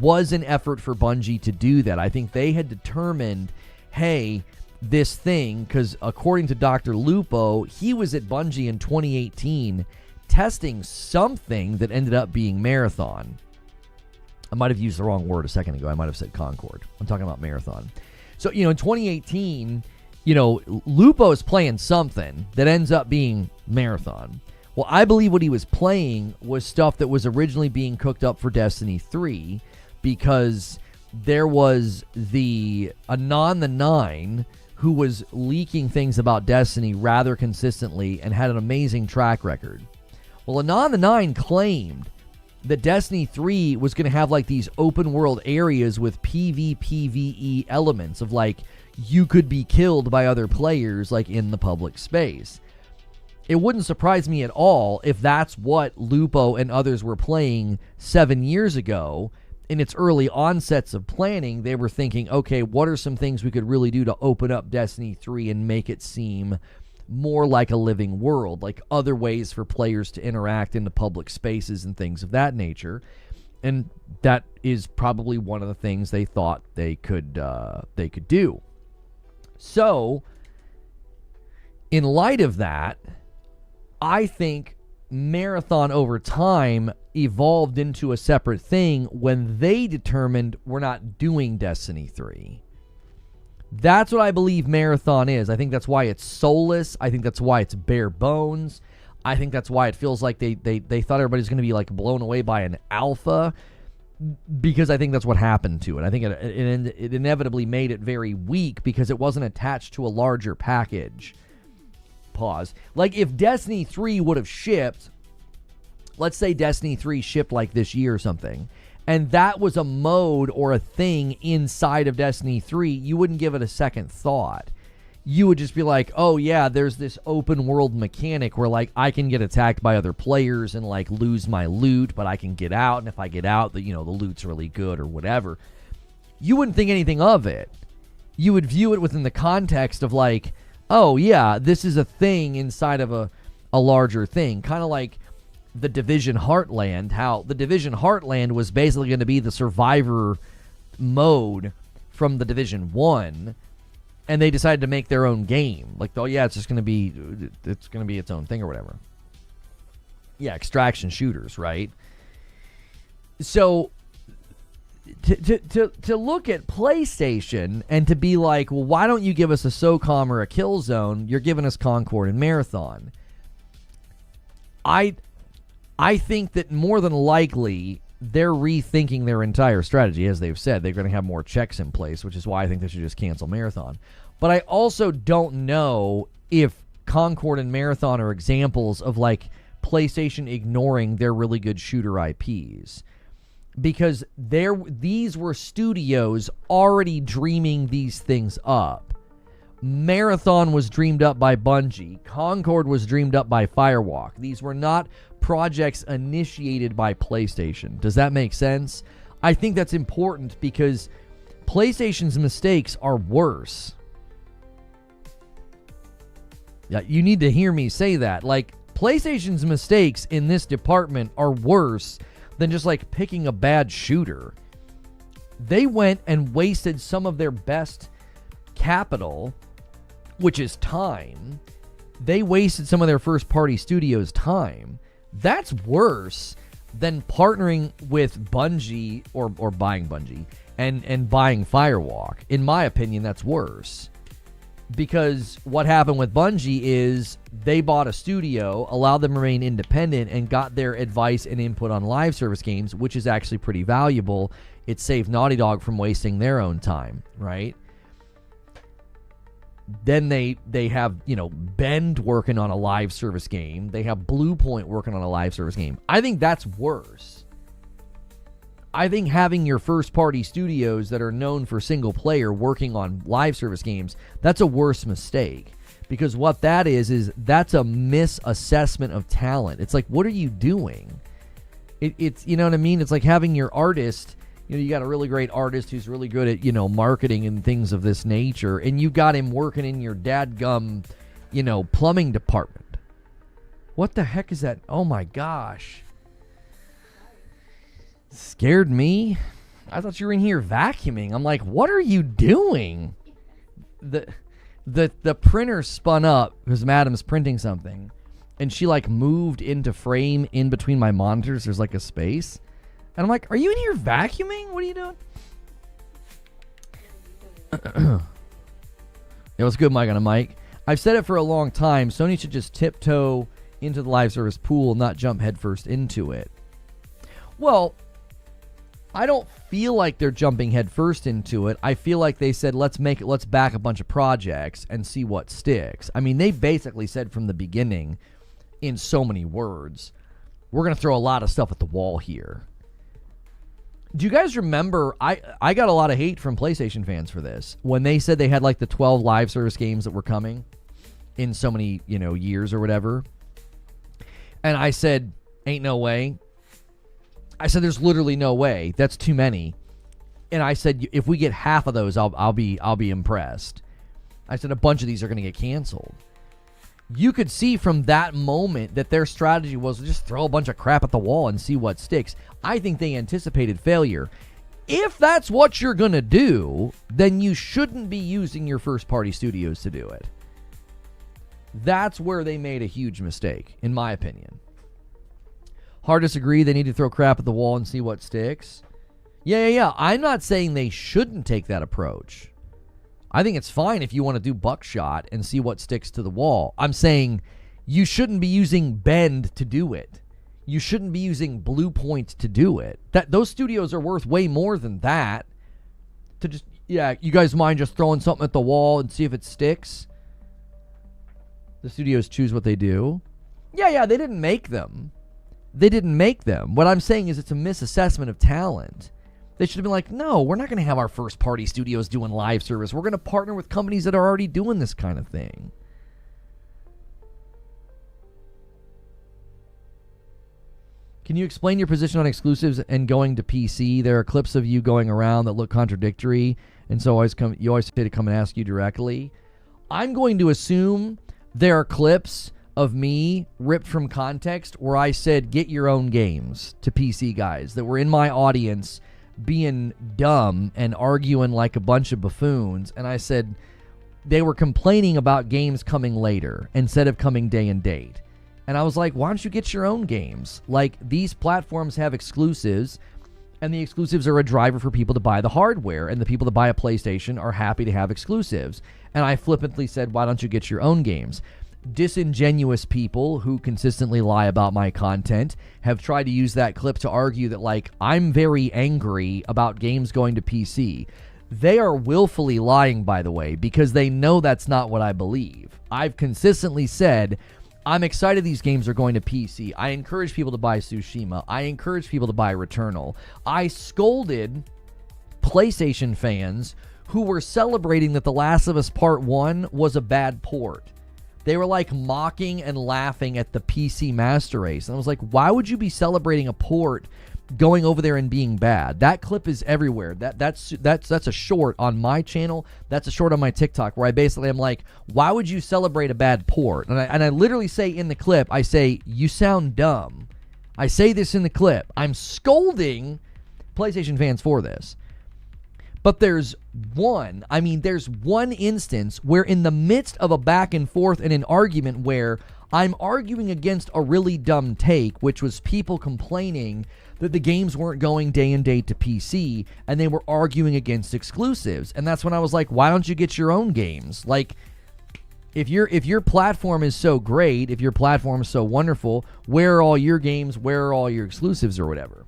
was an effort for Bungie to do that. I think they had determined, hey, this thing, because according to Dr. Lupo, he was at Bungie in 2018 testing something that ended up being Marathon. I might have used the wrong word a second ago. I might have said Concord. I'm talking about Marathon. So, in 2018, Lupo is playing something that ends up being Marathon. Well, I believe what he was playing was stuff that was originally being cooked up for Destiny 3, because there was Anon the 9 who was leaking things about Destiny rather consistently and had an amazing track record. Well, Anon the 9 claimed that Destiny 3 was going to have like these open world areas with PvPvE elements of like you could be killed by other players like in the public space. It wouldn't surprise me at all if that's what Lupo and others were playing 7 years ago. In its early onsets of planning, they were thinking, okay, what are some things we could really do to open up Destiny 3 and make it seem more like a living world, like other ways for players to interact in the public spaces and things of that nature. And that is probably one of the things they thought they could do. So, in light of that, I think Marathon over time evolved into a separate thing when they determined we're not doing Destiny 3. That's what I believe Marathon is. I think that's why it's soulless. I think that's why it's bare bones. I think that's why it feels like they thought everybody's going to be like blown away by an alpha, because I think that's what happened to it. I think it inevitably made it very weak because it wasn't attached to a larger package. Pause. Like if Destiny 3 would have shipped, let's say Destiny 3 shipped like this year or something, and that was a mode or a thing inside of Destiny 3, you wouldn't give it a second thought. You would just be like, oh yeah, there's this open world mechanic where like I can get attacked by other players and like lose my loot, but I can get out, and if I get out, the loot's really good or whatever. You wouldn't think anything of it. You would view it within the context of like, oh yeah, this is a thing inside of a larger thing. Kind of like the Division Heartland, how the Division Heartland was basically going to be the survivor mode from the Division 1, and they decided to make their own game. Like, oh yeah, it's going to be its own thing or whatever. Yeah, extraction shooters, right? So to look at PlayStation and to be like, well, why don't you give us a SOCOM or a Killzone? You're giving us Concord and Marathon. I think that more than likely they're rethinking their entire strategy. As they've said, they're going to have more checks in place, which is why I think they should just cancel Marathon. But I also don't know if Concord and Marathon are examples of like PlayStation ignoring their really good shooter IPs. Because these were studios already dreaming these things up. Marathon was dreamed up by Bungie. Concord was dreamed up by Firewalk. These were not projects initiated by PlayStation. Does that make sense? I think that's important because PlayStation's mistakes are worse. Yeah, you need to hear me say that. Like, PlayStation's mistakes in this department are worse than just like picking a bad shooter. They went and wasted some of their best capital, which is time. They wasted some of their first party studios' time. That's worse than partnering with Bungie or buying Bungie and buying Firewalk. In my opinion, that's worse. Because what happened with Bungie is they bought a studio, allowed them to remain independent, and got their advice and input on live service games, which is actually pretty valuable. It saved Naughty Dog from wasting their own time, right? Then they have, Bend working on a live service game. They have Blue Point working on a live service game. I think that's worse. I think having your first-party studios that are known for single-player working on live service games, that's a worse mistake. Because what that is that's a misassessment of talent. It's like, what are you doing? It's, you know what I mean? It's like having your artist, you got a really great artist who's really good at, marketing and things of this nature, and you got him working in your dadgum, plumbing department. What the heck is that? Oh, my gosh. Scared me. I thought you were in here vacuuming. I'm like, what are you doing? The printer spun up because Madam's printing something, and she like moved into frame in between my monitors. There's like a space. And I'm like, are you in here vacuuming? What are you doing? It was good, Mike on a mic. I've said it for a long time. Sony should just tiptoe into the live service pool, not jump headfirst into it. Well, I don't feel like they're jumping headfirst into it. I feel like they said, let's back a bunch of projects and see what sticks. I mean, they basically said from the beginning, in so many words, we're going to throw a lot of stuff at the wall here. Do you guys remember, I got a lot of hate from PlayStation fans for this, when they said they had like the 12 live service games that were coming in so many, years or whatever. And I said, ain't no way. I said, there's literally no way. That's too many. And I said, if we get half of those, I'll be impressed. I said, a bunch of these are going to get canceled. You could see from that moment that their strategy was just throw a bunch of crap at the wall and see what sticks. I think they anticipated failure. If that's what you're going to do, then you shouldn't be using your first-party studios to do it. That's where they made a huge mistake, in my opinion. Hard disagree. They need to throw crap at the wall and see what sticks. Yeah. I'm not saying they shouldn't take that approach. I think it's fine if you want to do buckshot and see what sticks to the wall. I'm saying you shouldn't be using Bend to do it. You shouldn't be using Blue Point to do it. Those studios are worth way more than that. To just, you guys mind just throwing something at the wall and see if it sticks? The studios choose what they do. Yeah, they didn't make them. What I'm saying is it's a misassessment of talent. They should have been like, no, we're not going to have our first-party studios doing live service. We're going to partner with companies that are already doing this kind of thing. Can you explain your position on exclusives and going to PC? There are clips of you going around that look contradictory, and so you always say to come and ask you directly. I'm going to assume there are clips of me ripped from context where I said, get your own games to PC guys that were in my audience being dumb and arguing like a bunch of buffoons. And I said they were complaining about games coming later instead of coming day and date. And I was like, why don't you get your own games? Like, these platforms have exclusives, and the exclusives are a driver for people to buy the hardware, and the people that buy a PlayStation are happy to have exclusives. And I flippantly said, why don't you get your own games? Disingenuous people who consistently lie about my content have tried to use that clip to argue that, like, I'm very angry about games going to PC. They are willfully lying, by the way, because they know that's not what I believe. I've consistently said, I'm excited these games are going to PC. I encourage people to buy Tsushima. I encourage people to buy Returnal. I scolded PlayStation fans who were celebrating that The Last of Us Part 1 was a bad port. They were like mocking and laughing at the PC Master Race. And I was like, why would you be celebrating a port going over there and being bad? That clip is everywhere. That's a short on my channel. That's a short on my TikTok where I basically am like, why would you celebrate a bad port? And I literally say in the clip, I say, you sound dumb. I say this in the clip. I'm scolding PlayStation fans for this. But there's one instance where in the midst of a back and forth and an argument where I'm arguing against a really dumb take, which was people complaining that the games weren't going day and date to PC, and they were arguing against exclusives. And that's when I was like, why don't you get your own games? Like, if your platform is so great, if your platform is so wonderful, where are all your games? Where are all your exclusives or whatever?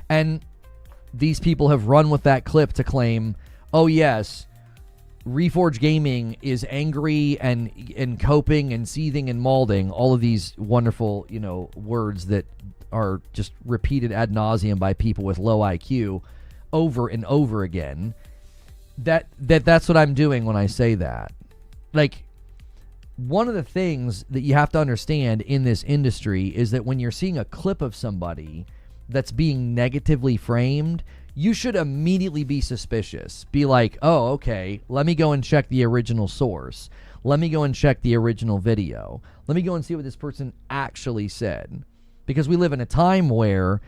And these people have run with that clip to claim, oh yes, Reforge Gaming is angry and coping and seething and malding, all of these wonderful, words that are just repeated ad nauseum by people with low IQ over and over again. That's what I'm doing when I say that. Like, one of the things that you have to understand in this industry is that when you're seeing a clip of somebody that's being negatively framed, you should immediately be suspicious. Be like, oh, okay, let me go and check the original source. Let me go and check the original video. Let me go and see what this person actually said. Because we live in a time where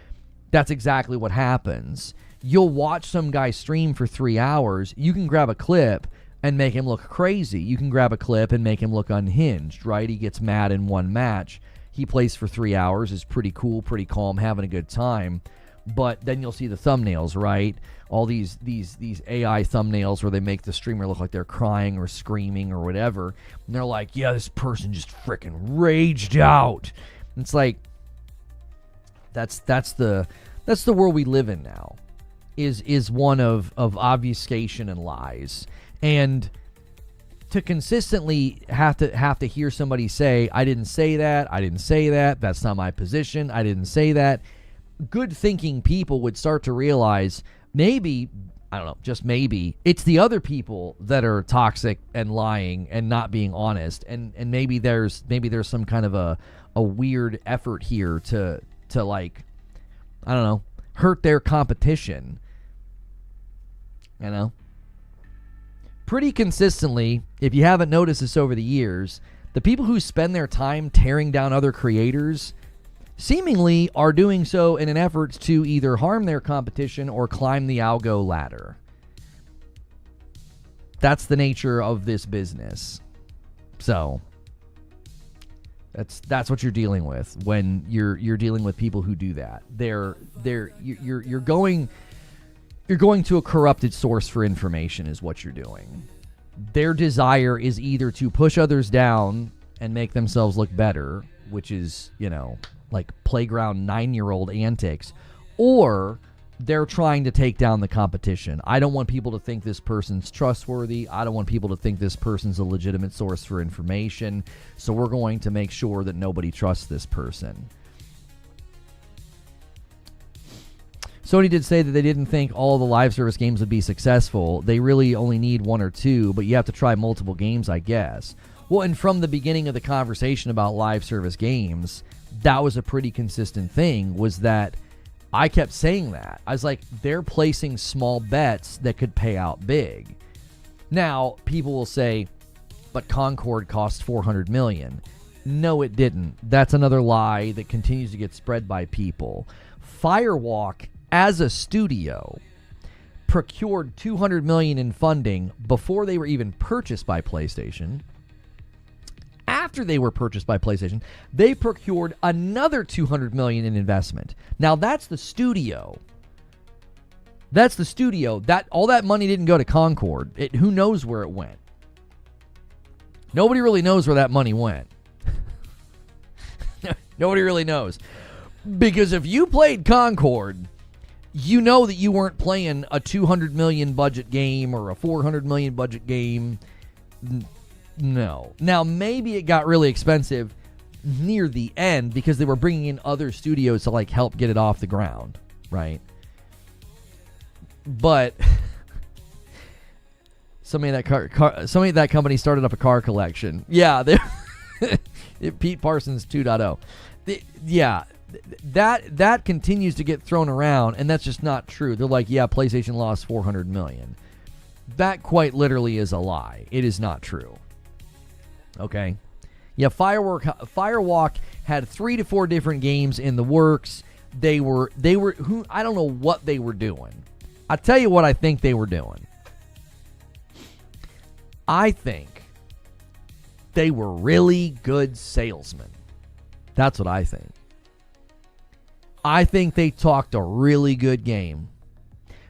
that's exactly what happens. You'll watch some guy stream for 3 hours. You can grab a clip and make him look crazy. You can grab a clip and make him look unhinged, right? He gets mad in one match. He plays for 3 hours, is pretty cool, pretty calm, having a good time. But then you'll see the thumbnails, right? All these AI thumbnails where they make the streamer look like they're crying or screaming or whatever. And they're like, yeah, this person just freaking raged out. It's like, that's the world we live in now. Is one of obfuscation and lies. And to consistently have to hear somebody say, I didn't say that, that's not my position, I didn't say that. Good thinking people would start to realize maybe, I don't know, just maybe, it's the other people that are toxic and lying and not being honest. And maybe there's some kind of a weird effort here to like, I don't know, hurt their competition. You know? Pretty consistently, if you haven't noticed this over the years, the people who spend their time tearing down other creators seemingly are doing so in an effort to either harm their competition or climb the algo ladder. That's the nature of this business. So that's what you're dealing with when you're dealing with people who do that. You're going to a corrupted source for information is what you're doing. Their desire is either to push others down and make themselves look better, which is, like playground 9-year-old antics, or they're trying to take down the competition. I don't want people to think this person's trustworthy. I don't want people to think this person's a legitimate source for information. So we're going to make sure that nobody trusts this person. Sony did say that they didn't think all the live service games would be successful. They really only need 1 or 2, but you have to try multiple games, I guess. Well, and from the beginning of the conversation about live service games, that was a pretty consistent thing, was that I kept saying that. I was like, they're placing small bets that could pay out big. Now, people will say, but Concord cost $400 million. No, it didn't. That's another lie that continues to get spread by people. Firewalk, as a studio, procured $200 million in funding before they were even purchased by PlayStation. After they were purchased by PlayStation, they procured another $200 million in investment. Now that's the studio. That all that money didn't go to Concord. Who knows where it went? Nobody really knows where that money went. Nobody really knows. Because if you played Concord, you know that you weren't playing a $200 million budget game or a $400 million budget game. No. Now, maybe it got really expensive near the end because they were bringing in other studios to like help get it off the ground, right? But somebody at that company started up a car collection. Yeah, Pete Parsons 2.0. Yeah, that continues to get thrown around, and that's just not true. They're like, yeah, PlayStation lost $400 million. That quite literally is a lie. It is not true. Okay. Yeah, Firewalk had 3 to 4 different games in the works. They were I don't know what they were doing. I'll tell you what I think they were doing. I think they were really good salesmen. That's what I think. I think they talked a really good game.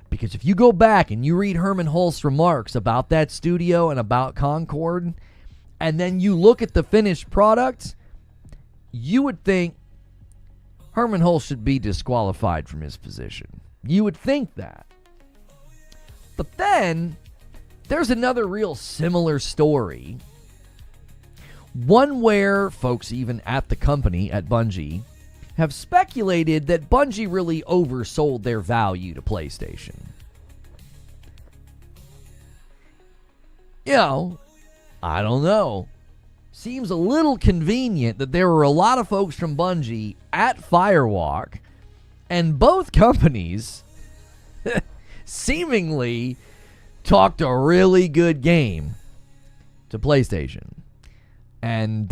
Because if you go back and you read Herman Hulst's remarks about that studio and about Concord, and then you look at the finished product, you would think Herman Hulst should be disqualified from his position. You would think that. But then, there's another real similar story. One where folks even at the company, at Bungie, have speculated that Bungie really oversold their value to PlayStation. I don't know. Seems a little convenient that there were a lot of folks from Bungie at Firewalk, and both companies seemingly talked a really good game to PlayStation. And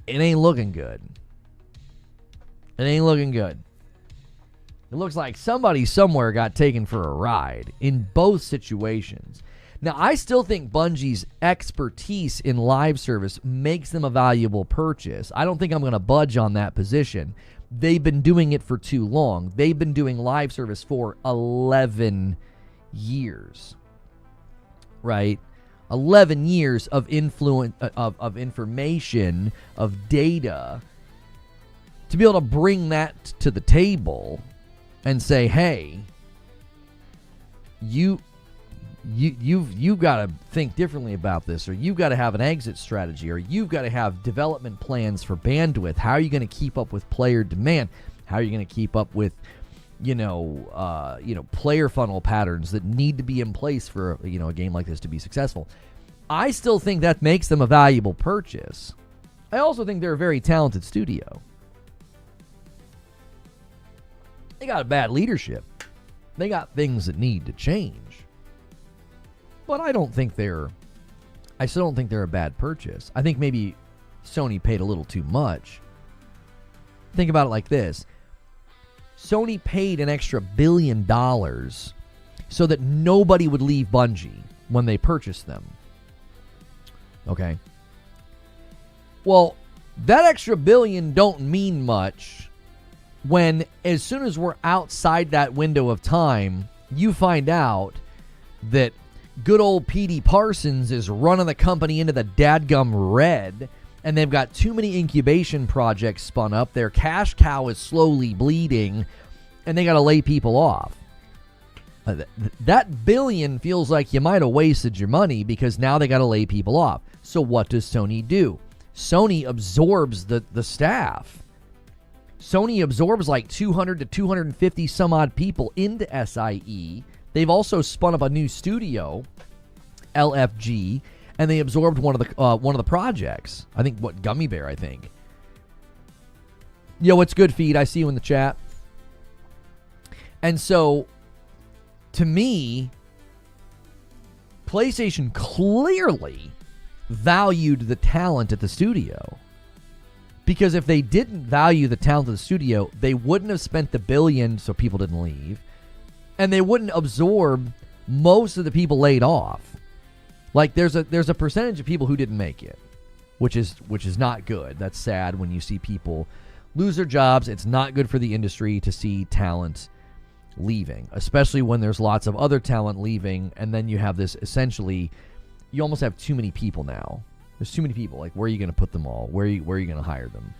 it ain't looking good. It ain't looking good. It looks like somebody somewhere got taken for a ride in both situations. Now, I still think Bungie's expertise in live service makes them a valuable purchase. I don't think I'm going to budge on that position. They've been doing it for too long. They've been doing live service for 11 years, right? 11 years of influence, of information, of data, to be able to bring that to the table and say, hey, you've got to think differently about this, or you've got to have an exit strategy, or you've got to have development plans for bandwidth. How are you going to keep up with player demand? How are you going to keep up with, player funnel patterns that need to be in place for, a game like this to be successful? I still think that makes them a valuable purchase. I also think they're a very talented studio. They got a bad leadership. They got things that need to change. But I still don't think they're a bad purchase. I think maybe Sony paid a little too much. Think about it like this. Sony paid an extra $1 billion so that nobody would leave Bungie when they purchased them. Okay? Well, that extra $1 billion don't mean much when, as soon as we're outside that window of time, you find out that good old P.D. Parsons is running the company into the dadgum red, and they've got too many incubation projects spun up. Their cash cow is slowly bleeding, and they got to lay people off. That $1 billion feels like you might have wasted your money because now they got to lay people off. So what does Sony do? Sony absorbs the staff. Sony absorbs like 200 to 250 some odd people into SIE. They've also spun up a new studio, LFG, and they absorbed one of the projects. I think Gummy Bear, I think. Yo, what's good, Feed? I see you in the chat. And so, to me, PlayStation clearly valued the talent at the studio. Because if they didn't value the talent of the studio, they wouldn't have spent the $1 billion so people didn't leave. And they wouldn't absorb most of the people laid off. Like there's a percentage of people who didn't make it, which is not good. That's sad when you see people lose their jobs. It's not good for the industry to see talent leaving, especially when there's lots of other talent leaving, and then you have this essentially, you almost have too many people now. There's too many people. Like, where are you going to put them all? Where are you going to hire them?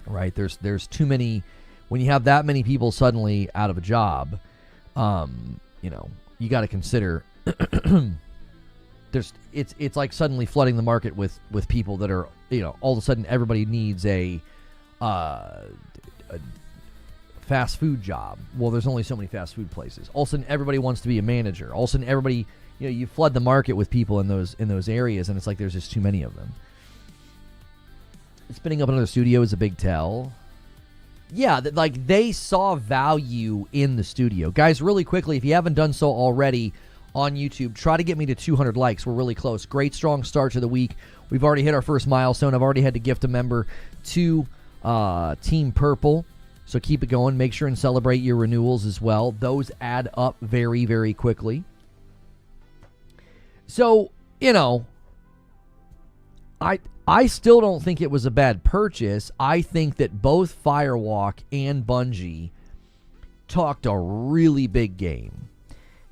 Right? There's too many. When you have that many people suddenly out of a job, you got to consider. It's like suddenly flooding the market with people that are, all of a sudden everybody needs a fast food job. Well, there's only so many fast food places. All of a sudden everybody wants to be a manager. All of a sudden everybody, you flood the market with people in those areas, and it's like there's just too many of them. Spinning up another studio is a big tell. Yeah, they saw value in the studio. Guys, really quickly, if you haven't done so already on YouTube, try to get me to 200 likes. We're really close. Great, strong start to the week. We've already hit our first milestone. I've already had to gift a member to Team Purple. So keep it going. Make sure and celebrate your renewals as well. Those add up very, very quickly. So, I still don't think it was a bad purchase. I think that both Firewalk and Bungie talked a really big game.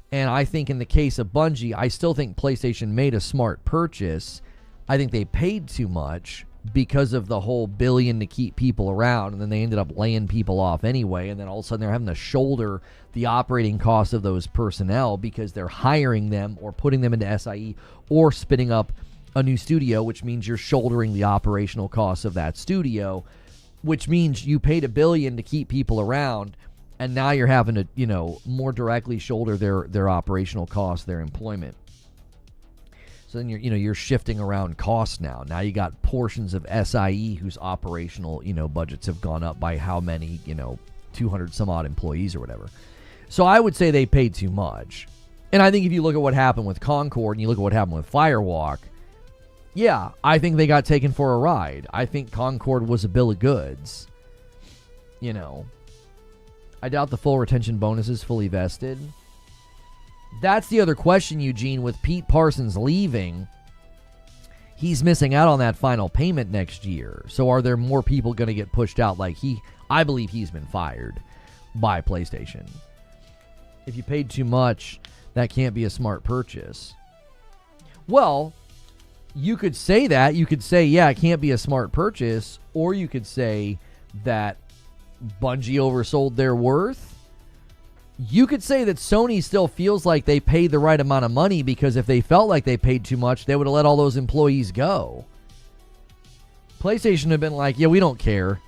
And I think in the case of Bungie, I still think PlayStation made a smart purchase. I think they paid too much because of the whole $1 billion to keep people around, and then they ended up laying people off anyway, and then all of a sudden they're having to shoulder the operating costs of those personnel because they're hiring them or putting them into SIE or spinning up a new studio, which means you're shouldering the operational costs of that studio, which means you paid $1 billion to keep people around, and now you're having to, more directly shoulder their operational costs, their employment. So then you're shifting around costs now. Now you got portions of SIE whose operational, budgets have gone up by how many, 200 some odd employees or whatever. So I would say they paid too much. And I think if you look at what happened with Concord and you look at what happened with Firewalk, yeah, I think they got taken for a ride. I think Concord was a bill of goods. I doubt the full retention bonus is fully vested. That's the other question, Eugene. With Pete Parsons leaving, he's missing out on that final payment next year. So are there more people going to get pushed out? I believe he's been fired by PlayStation. If you paid too much, that can't be a smart purchase. Well, you could say that. You could say, yeah, it can't be a smart purchase. Or you could say that Bungie oversold their worth. You could say that Sony still feels like they paid the right amount of money, because if they felt like they paid too much, they would have let all those employees go. PlayStation have been like, yeah, we don't care.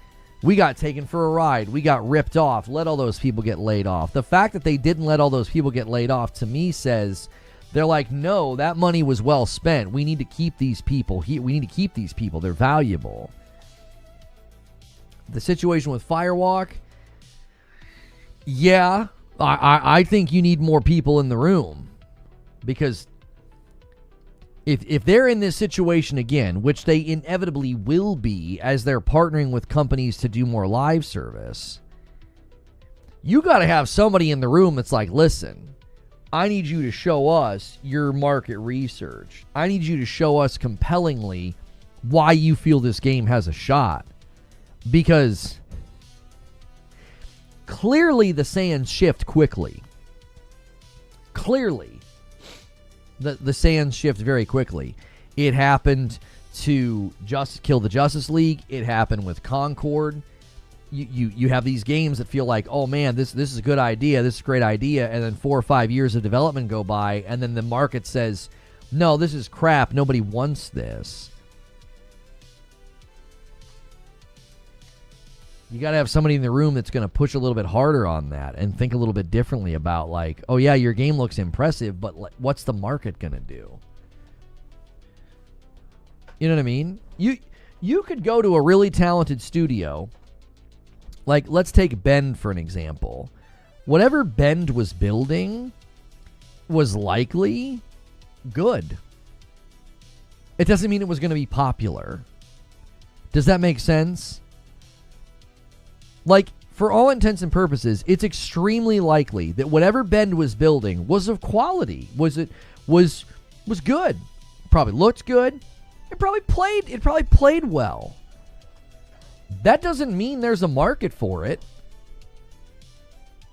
We got taken for a ride. We got ripped off. Let all those people get laid off. The fact that they didn't let all those people get laid off, to me, says they're like, no, that money was well spent. We need to keep these people here. We need to keep these people. They're valuable. The situation with Firewalk, yeah, I think you need more people in the room, because if they're in this situation again, which they inevitably will be as they're partnering with companies to do more live service, you got to have somebody in the room that's like, listen, I need you to show us your market research. I need you to show us compellingly why you feel this game has a shot. Because clearly the sands shift quickly. Clearly. The sands shift very quickly. It happened to Kill the Justice League. It happened with Concord. You have these games that feel like, oh man, this is a good idea, this is a great idea, and then 4 or 5 years of development go by, and then the market says, no, this is crap, nobody wants this. You got to have somebody in the room that's going to push a little bit harder on that and think a little bit differently about, like, oh yeah, your game looks impressive, but what's the market going to do? You know what I mean? You could go to a really talented studio. Like, let's take Bend for an example. Whatever Bend was building was likely good. It doesn't mean it was going to be popular. Does that make sense? Like, for all intents and purposes, it's extremely likely that whatever Bend was building was of quality. Was good. Probably looked good. It probably played well. That doesn't mean there's a market for it.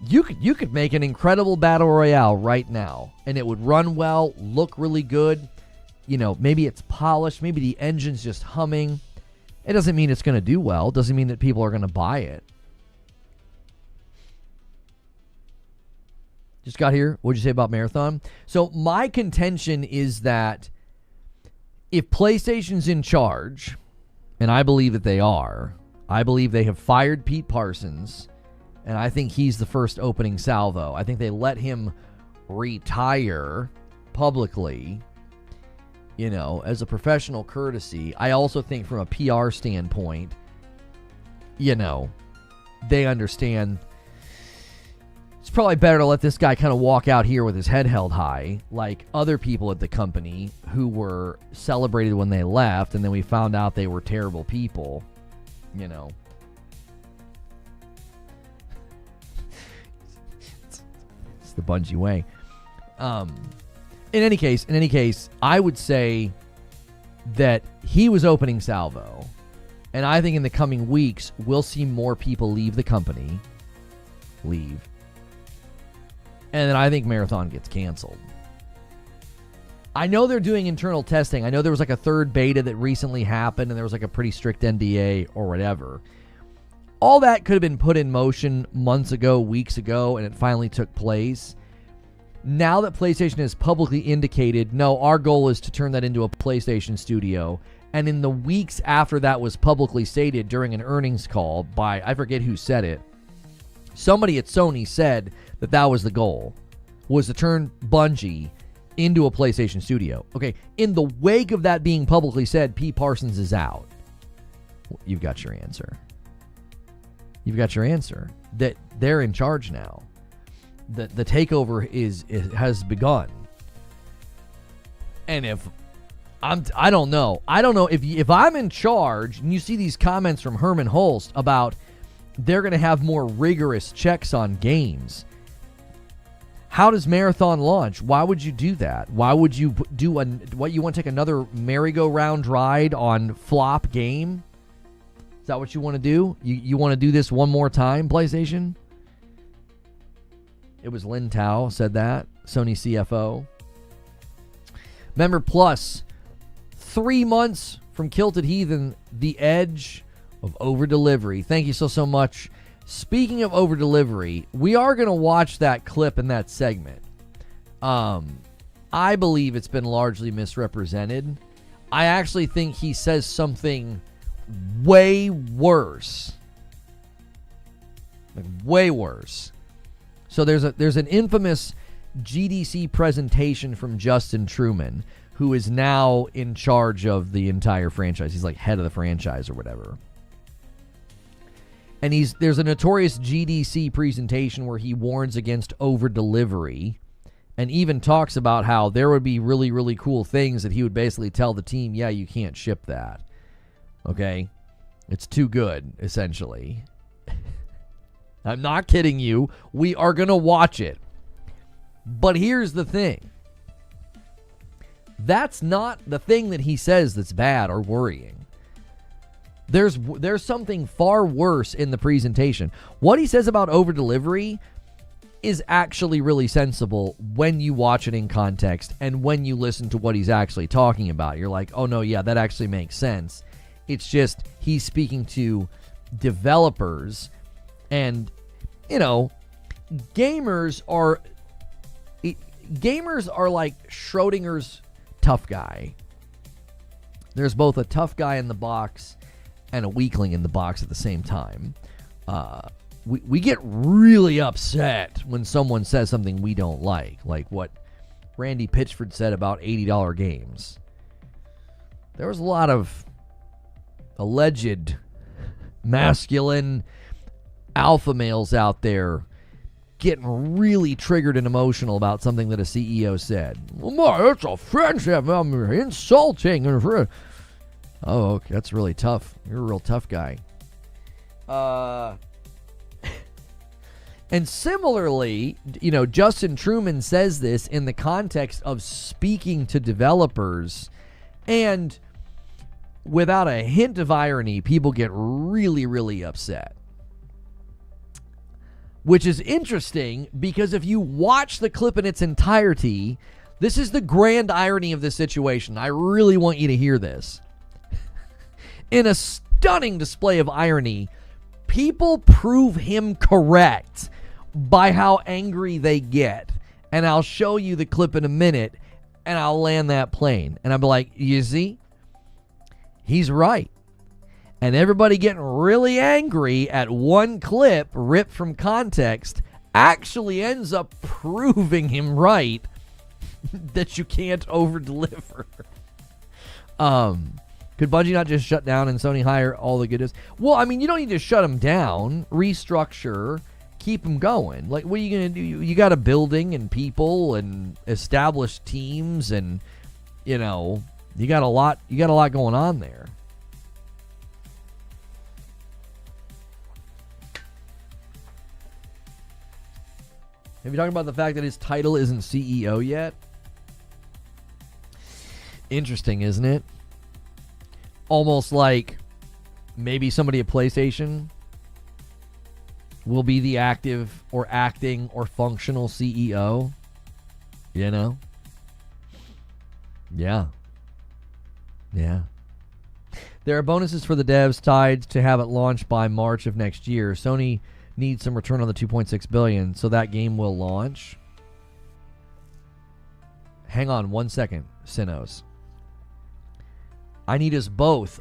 You could make an incredible battle royale right now, and it would run well, look really good. You know, maybe it's polished, maybe the engine's just humming. It doesn't mean it's going to do well. It doesn't mean that people are going to buy it. Just got here. What'd you say about Marathon? So my contention is that if PlayStation's in charge, and I believe that they are, I believe they have fired Pete Parsons, and I think he's the first opening salvo. I think they let him retire publicly, you know, as a professional courtesy. I also think from a PR standpoint, you know, they understand it's probably better to let this guy kind of walk out here with his head held high, like other people at the company who were celebrated when they left, and then we found out they were terrible people, you know. It's the Bungie way. In any case, I would say that he was opening salvo, and I think in the coming weeks we'll see more people leave the company. And then I think Marathon gets canceled. I know they're doing internal testing. I know there was like a third beta that recently happened, and there was like a pretty strict NDA or whatever. All that could have been put in motion months ago, weeks ago, and it finally took place. Now that PlayStation has publicly indicated, no, our goal is to turn that into a PlayStation studio, and in the weeks after that was publicly stated during an earnings call by, I forget who said it, somebody at Sony said that was the goal, was to turn Bungie into a PlayStation studio. Okay, in the wake of that being publicly said, Pete Parsons is out. You've got your answer. You've got your answer. That they're in charge now. The takeover has begun. And if I don't know if I'm in charge and you see these comments from Herman Holst about they're going to have more rigorous checks on games. How does Marathon launch? Why would you do that? Why would you do what? You want to take another merry-go-round ride on flop game? Is that what you want to do? You want to do this one more time, PlayStation? It was Lin Tao said that, Sony CFO. Member Plus, 3 months from Kilted Heathen, the edge of Overdelivery. Thank you so much. Speaking of Overdelivery, we are going to watch that clip in that segment. I believe it's been largely misrepresented. I actually think he says something way worse. Like way worse. So there's an infamous GDC presentation from Justin Truman, who is now in charge of the entire franchise. He's like head of the franchise or whatever. And there's a notorious GDC presentation where he warns against over-delivery and even talks about how there would be really, really cool things that he would basically tell the team, yeah, you can't ship that. Okay? It's too good, essentially. I'm not kidding you. We are going to watch it. But here's the thing. That's not the thing that he says that's bad or worrying. There's something far worse in the presentation. What he says about over-delivery is actually really sensible when you watch it in context and when you listen to what he's actually talking about. You're like, oh no, yeah, that actually makes sense. It's just he's speaking to developers, and, you know, gamers are like Schrodinger's tough guy. There's both a tough guy in the box and a weakling in the box at the same time. We get really upset when someone says something we don't like what Randy Pitchford said about $80 games. There was a lot of alleged masculine alpha males out there getting really triggered and emotional about something that a CEO said. Well, it's offensive. I'm insulting. Oh, okay, that's really tough. You're a real tough guy. And similarly, you know, Justin Truman says this in the context of speaking to developers, and without a hint of irony, people get really, really upset. Which is interesting, because if you watch the clip in its entirety, this is the grand irony of this situation. I really want you to hear this. In a stunning display of irony, people prove him correct by how angry they get. And I'll show you the clip in a minute, and I'll land that plane. And I'll be like, you see? He's right. And everybody getting really angry at one clip ripped from context actually ends up proving him right that you can't over-deliver. Could Bungie not just shut down and Sony hire all the goodness? Well, I mean, you don't need to shut them down, restructure, keep them going. Like, what are you going to do? You got a building and people and established teams, and, you know, you got a lot going on there. Have you talked about the fact that his title isn't CEO yet? Interesting, isn't it? Almost like maybe somebody at PlayStation will be the active or acting or functional CEO. You know? Yeah. Yeah. There are bonuses for the devs tied to have it launched by March of next year. Sony needs some return on the $2.6 billion, so that game will launch. Hang on 1 second, Sinos. I need us both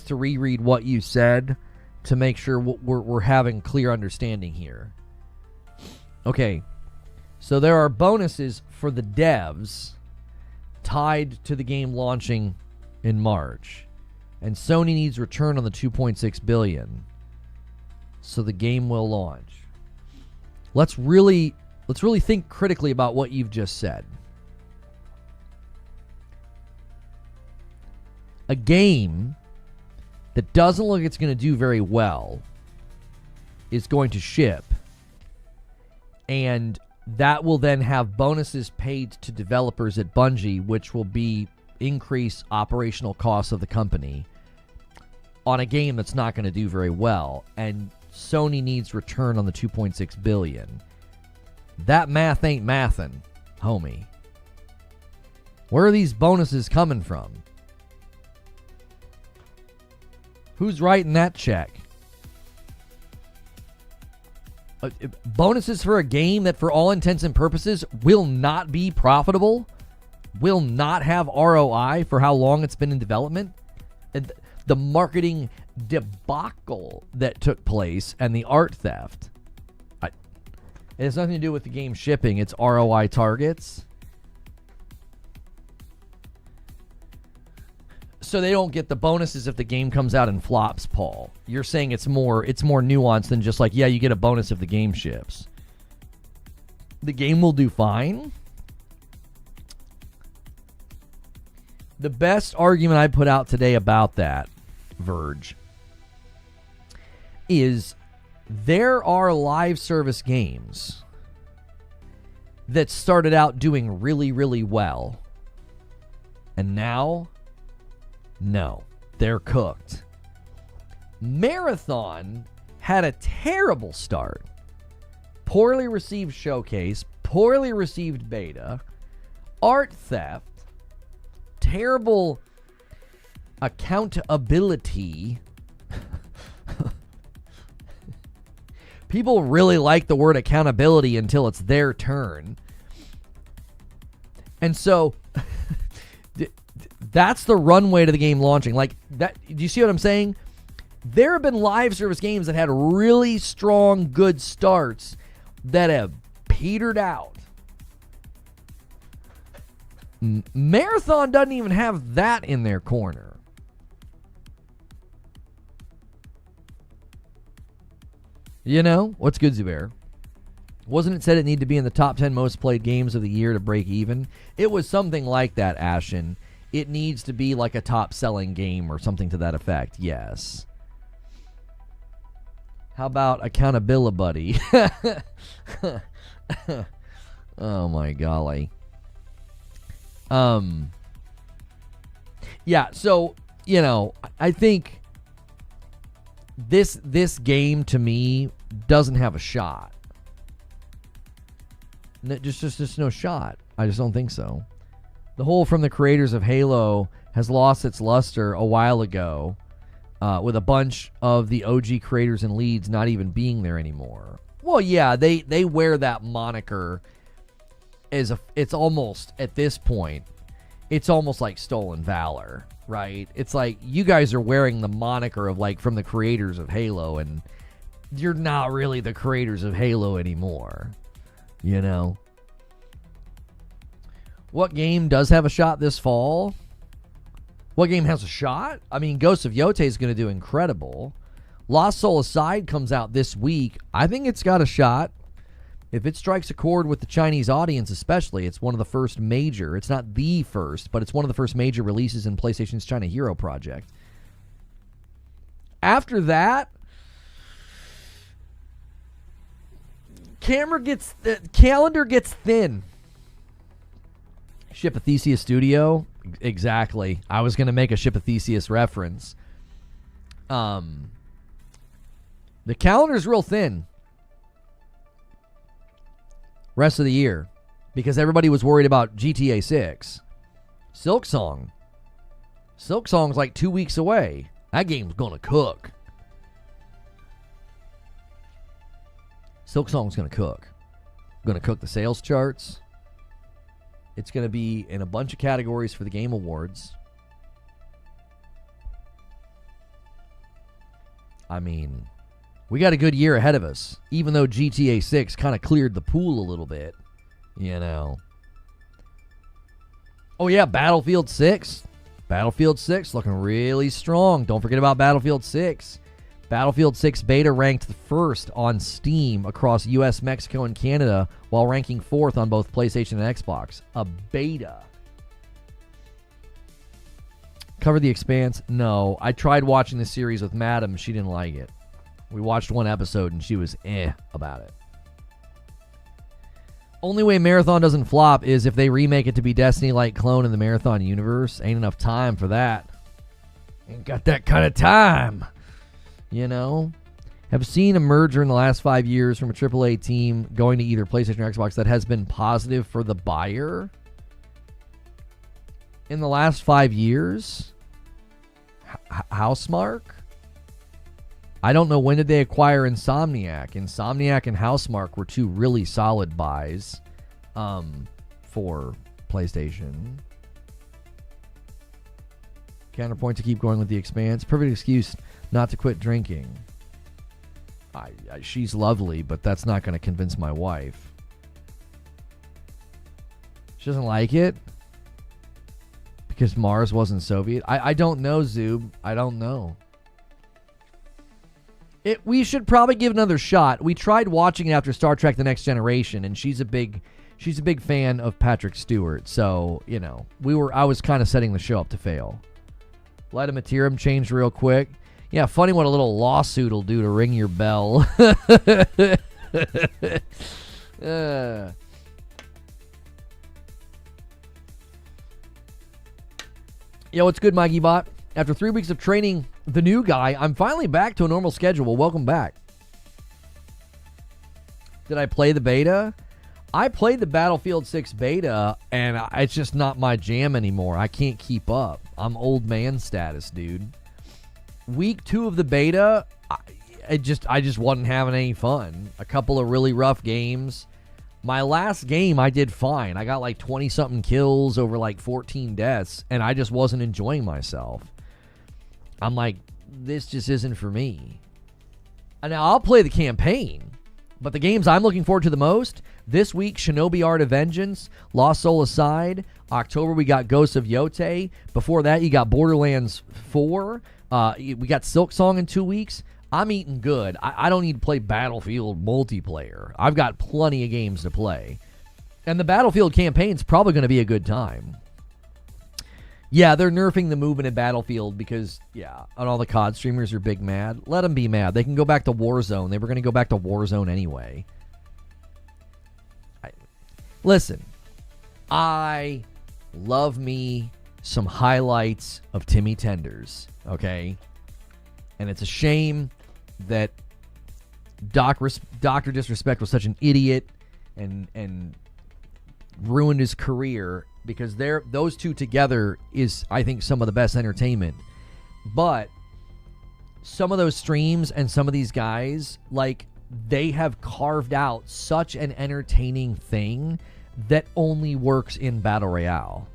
to reread what you said to make sure we're having clear understanding here. Okay, so there are bonuses for the devs tied to the game launching in March, and Sony needs return on the $2.6 billion, so the game will launch. Let's really think critically about what you've just said. A game that doesn't look like it's going to do very well is going to ship, and that will then have bonuses paid to developers at Bungie, which will be increase operational costs of the company on a game that's not going to do very well, and Sony needs return on the $2.6 billion. That math ain't mathin', homie. Where are these bonuses coming from? Who's writing that check? Bonuses for a game that, for all intents and purposes, will not be profitable, will not have ROI for how long it's been in development. And the marketing debacle that took place and the art theft. It has nothing to do with the game shipping. It's ROI targets. So they don't get the bonuses if the game comes out and flops, Paul. You're saying it's more nuanced than just like, yeah, you get a bonus if the game ships. The game will do fine. The best argument I put out today about that, Verge, is there are live service games that started out doing really, really well, and now, no, they're cooked. Marathon had a terrible start. Poorly received showcase, poorly received beta, art theft, terrible accountability. People really like the word accountability until it's their turn. And so that's the runway to the game launching. Like that, do you see what I'm saying? There have been live service games that had really strong, good starts that have petered out. Marathon doesn't even have that in their corner. You know? What's good, Zubair? Wasn't it said it needed to be in the top 10 most played games of the year to break even? It was something like that, Ashen. It needs to be like a top-selling game or something to that effect. Yes. How about accountability, buddy? Oh, my golly. Yeah, so, you know, I think this game, to me, doesn't have a shot. Just no shot. I just don't think so. The whole from the creators of Halo has lost its luster a while ago, with a bunch of the OG creators and leads not even being there anymore. Well, yeah, they wear that moniker as it's almost, at this point, it's almost like stolen valor, right? It's like you guys are wearing the moniker of like from the creators of Halo, and you're not really the creators of Halo anymore, you know? What game does have a shot this fall? What game has a shot? I mean, Ghost of Yote is going to do incredible. Lost Soul Aside comes out this week. I think it's got a shot. If it strikes a chord with the Chinese audience especially, it's one of the first major, it's not the first, but it's one of the first major releases in PlayStation's China Hero Project. After that, calendar gets thin. Ship of Theseus Studio, exactly. I was going to make a Ship of Theseus reference. The calendar's real thin rest of the year because everybody was worried about GTA 6. Silksong's like 2 weeks away. That game's going to cook. Silksong's going to cook. Going to cook the sales charts. It's going to be in a bunch of categories for the Game Awards. I mean, we got a good year ahead of us, even though GTA 6 kind of cleared the pool a little bit, you know. Oh, yeah, Battlefield 6. Battlefield 6 looking really strong. Don't forget about Battlefield 6. Battlefield 6 beta ranked first on Steam across US, Mexico, and Canada, while ranking fourth on both PlayStation and Xbox. A beta. Cover The Expanse? No. I tried watching the series with Madam. She didn't like it. We watched one episode and she was about it. Only way Marathon doesn't flop is if they remake it to be Destiny-like clone in the Marathon universe. Ain't enough time for that. Ain't got that kind of time. You know? Have seen a merger in the last 5 years from a AAA team going to either PlayStation or Xbox that has been positive for the buyer? In the last 5 years? Housemarque? I don't know, when did they acquire Insomniac? Insomniac and Housemarque were two really solid buys for PlayStation. Counterpoint to keep going with The Expanse. Perfect excuse not to quit drinking. She's lovely, but that's not going to convince my wife. She doesn't like it because Mars wasn't Soviet. I don't know, Zoob. I don't know. We should probably give it another shot. We tried watching it after Star Trek: The Next Generation, and she's a big fan of Patrick Stewart. So, you know, I was kind of setting the show up to fail. Let a Materum change real quick. Yeah, funny what a little lawsuit will do to ring your bell. Yo, what's good, Mikey Bot? After 3 weeks of training the new guy, I'm finally back to a normal schedule. Well, welcome back. Did I play the beta? I played the Battlefield 6 beta, and it's just not my jam anymore. I can't keep up. I'm old man status, dude. Week 2 of the beta, I just wasn't having any fun. A couple of really rough games. My last game, I did fine. I got like 20-something kills over like 14 deaths, and I just wasn't enjoying myself. I'm like, this just isn't for me. And now I'll play the campaign, but the games I'm looking forward to the most, this week, Shinobi Art of Vengeance, Lost Soul Aside. October, we got Ghosts of Yote. Before that, you got Borderlands 4. We got Silk Song in 2 weeks. I'm eating good. I don't need to play Battlefield multiplayer. I've got plenty of games to play. And the Battlefield campaign's probably going to be a good time. Yeah, they're nerfing the movement in Battlefield because, yeah, and all the COD streamers are big mad. Let them be mad. They can go back to Warzone. They were going to go back to Warzone anyway. Listen, I love me some highlights of Timmy Tenders, okay? And it's a shame that Dr. Disrespect was such an idiot and ruined his career, because those two together is, I think, some of the best entertainment. But some of those streams and some of these guys, like, they have carved out such an entertaining thing that only works in Battle Royale.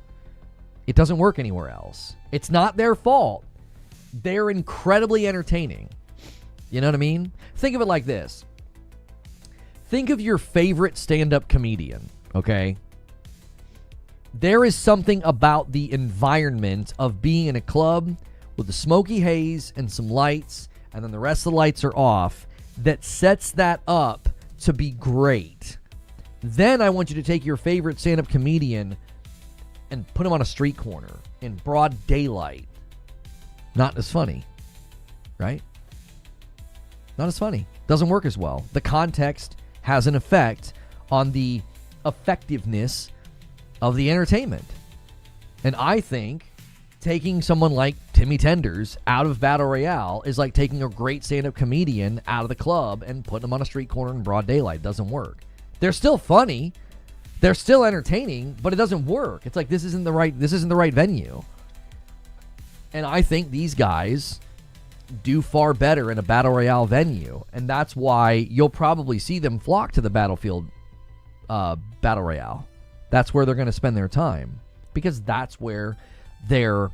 It doesn't work anywhere else. It's not their fault. They're incredibly entertaining. You know what I mean? Think of it like this. Think of your favorite stand-up comedian, okay? There is something about the environment of being in a club with a smoky haze and some lights, and then the rest of the lights are off, that sets that up to be great. Then I want you to take your favorite stand-up comedian and put him on a street corner in broad daylight. Not as funny, right? Not as funny. Doesn't work as well. The context has an effect on the effectiveness of the entertainment. And I think taking someone like Timmy Tenders out of Battle Royale is like taking a great stand-up comedian out of the club and putting them on a street corner in broad daylight. It doesn't work. They're still funny. They're still entertaining, but it doesn't work. It's like this isn't the right venue. And I think these guys do far better in a Battle Royale venue. And that's why you'll probably see them flock to the Battlefield Battle Royale. That's where they're going to spend their time, because that's where their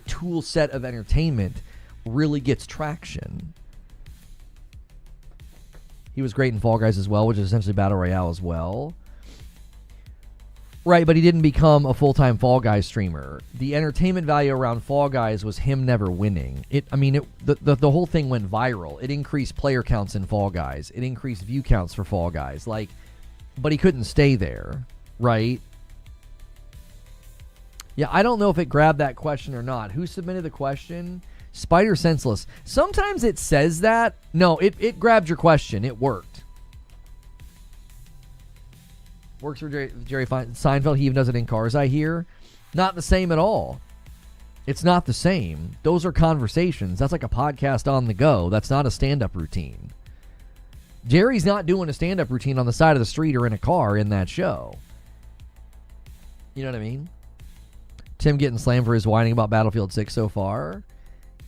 tool set of entertainment really gets traction. He was great in Fall Guys as well, which is essentially Battle Royale as well. Right, but he didn't become a full-time Fall Guys streamer. The entertainment value around Fall Guys was him never winning. The whole thing went viral. It increased player counts in Fall Guys. It increased view counts for Fall Guys. But he couldn't stay there, right? Yeah, I don't know if it grabbed that question or not. Who submitted the question? Spider senseless. Sometimes it says that. No, it grabbed your question. It worked. Works for Jerry Seinfeld. He even does it in Cars, I hear. Not the same at all. It's not the same. Those are conversations. That's like a podcast on the go. That's not a stand-up routine. Jerry's not doing a stand-up routine on the side of the street or in a car in that show. You know what I mean? Tim getting slammed for his whining about Battlefield 6 so far.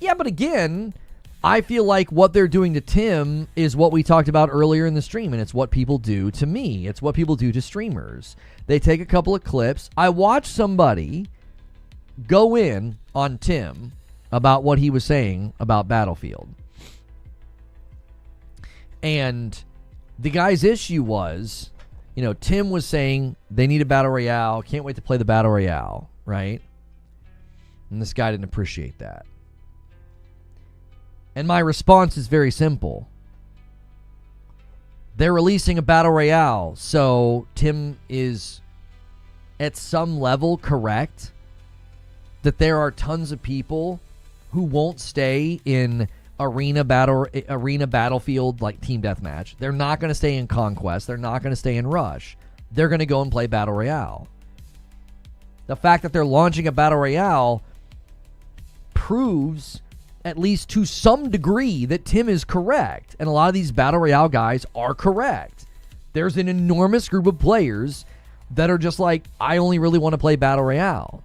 Yeah, but again, I feel like what they're doing to Tim is what we talked about earlier in the stream, and it's what people do to me. It's what people do to streamers. They take a couple of clips. I watched somebody go in on Tim about what he was saying about Battlefield. And the guy's issue was, Tim was saying they need a battle royale. Can't wait to play the battle royale, right? And this guy didn't appreciate that. And my response is very simple. They're releasing a battle royale, so Tim is at some level correct that there are tons of people who won't stay in arena battlefield like team deathmatch. They're not going to stay in Conquest. They're not going to stay in Rush. They're going to go and play battle royale. The fact that they're launching a battle royale proves, at least to some degree, that Tim is correct. And a lot of these battle royale guys are correct. There's an enormous group of players that are just like, I only really want to play battle royale.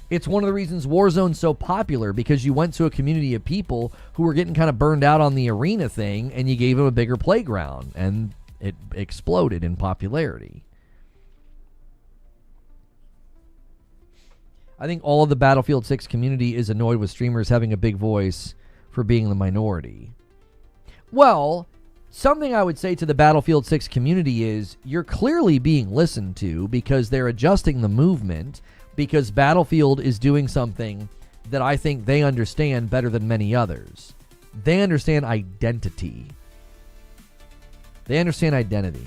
It's one of the reasons Warzone's so popular, because you went to a community of people who were getting kind of burned out on the arena thing, and you gave them a bigger playground, and it exploded in popularity. I think all of the Battlefield 6 community is annoyed with streamers having a big voice for being the minority. Well, something I would say to the Battlefield 6 community is you're clearly being listened to, because they're adjusting the movement, because Battlefield is doing something that I think they understand better than many others. They understand identity. They understand identity.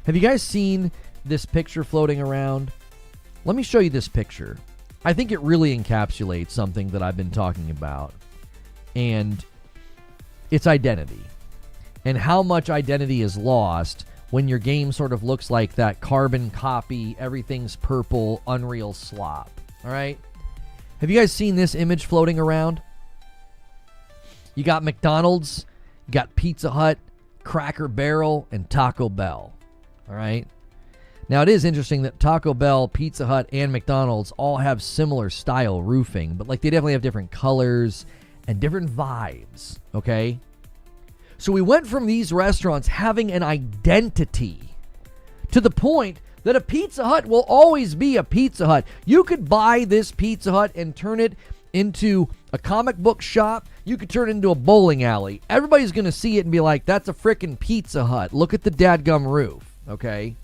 Have you guys seen this picture floating around? Let me show you this picture. I think it really encapsulates something that I've been talking about. And it's identity. And how much identity is lost when your game sort of looks like that carbon copy, everything's purple, Unreal slop. All right? Have you guys seen this image floating around? You got McDonald's, you got Pizza Hut, Cracker Barrel, and Taco Bell. All right? Now, it is interesting that Taco Bell, Pizza Hut, and McDonald's all have similar style roofing, but they definitely have different colors and different vibes, okay? So we went from these restaurants having an identity to the point that a Pizza Hut will always be a Pizza Hut. You could buy this Pizza Hut and turn it into a comic book shop. You could turn it into a bowling alley. Everybody's going to see it and be like, that's a frickin' Pizza Hut. Look at the dadgum roof, okay?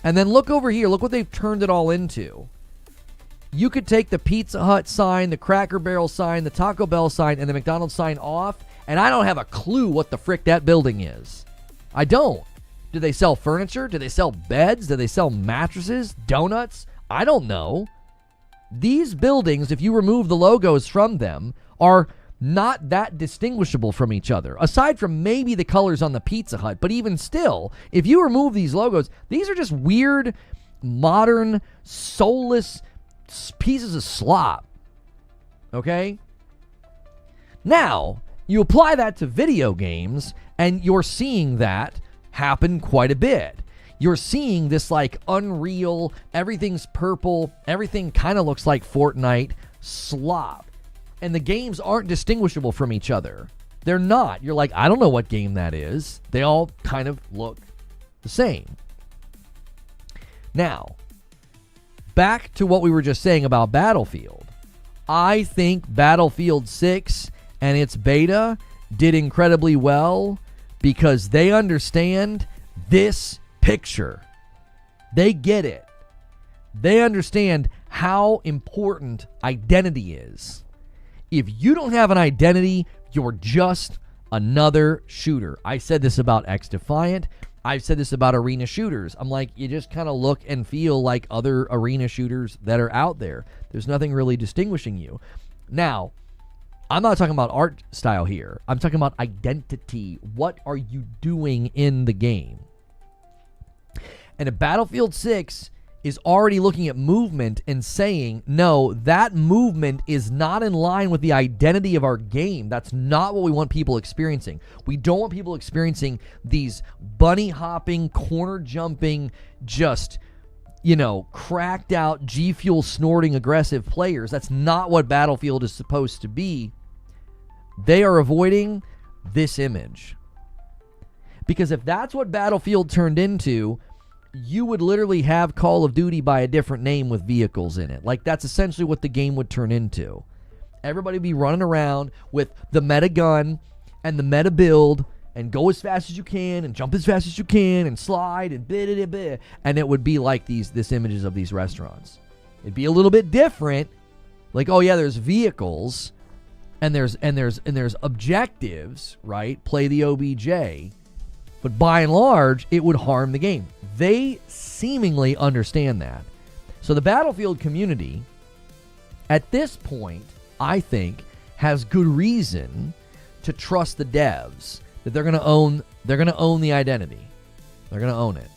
And then look over here. Look what they've turned it all into. You could take the Pizza Hut sign, the Cracker Barrel sign, the Taco Bell sign, and the McDonald's sign off, and I don't have a clue what the frick that building is. I don't. Do they sell furniture? Do they sell beds? Do they sell mattresses? Donuts? I don't know. These buildings, if you remove the logos from them, are not that distinguishable from each other, aside from maybe the colors on the Pizza Hut. But even still, if you remove these logos, these are just weird, modern, soulless pieces of slop. Okay? Now, you apply that to video games, and you're seeing that happen quite a bit. You're seeing this Unreal, everything's purple, everything kind of looks like Fortnite slop. And the games aren't distinguishable from each other. They're not. You're like, I don't know what game that is. They all kind of look the same. Now, back to what we were just saying about Battlefield. I think Battlefield 6 and its beta did incredibly well because they understand this picture. They get it. They understand how important identity is. If you don't have an identity, you're just another shooter. I said this about X Defiant. I've said this about arena shooters. I'm like, you just kind of look and feel like other arena shooters that are out there. There's nothing really distinguishing you. Now, I'm not talking about art style here. I'm talking about identity. What are you doing in the game? And if Battlefield 6 is already looking at movement and saying, no, that movement is not in line with the identity of our game. That's not what we want people experiencing. We don't want people experiencing these bunny hopping, corner jumping, just, cracked out G Fuel snorting aggressive players. That's not what Battlefield is supposed to be. They are avoiding this image. Because if that's what Battlefield turned into, you would literally have Call of Duty by a different name with vehicles in it. Like, that's essentially what the game would turn into. Everybody would be running around with the meta gun and the meta build and go as fast as you can and jump as fast as you can and slide and blah. And it would be like this images of these restaurants. It'd be a little bit different. Like, oh yeah, there's vehicles and there's objectives, right? Play the OBJ. But by and large, it would harm the game. They seemingly understand that. So the Battlefield community, at this point, I think, has good reason to trust the devs that they're going to own the identity. They're going to own it.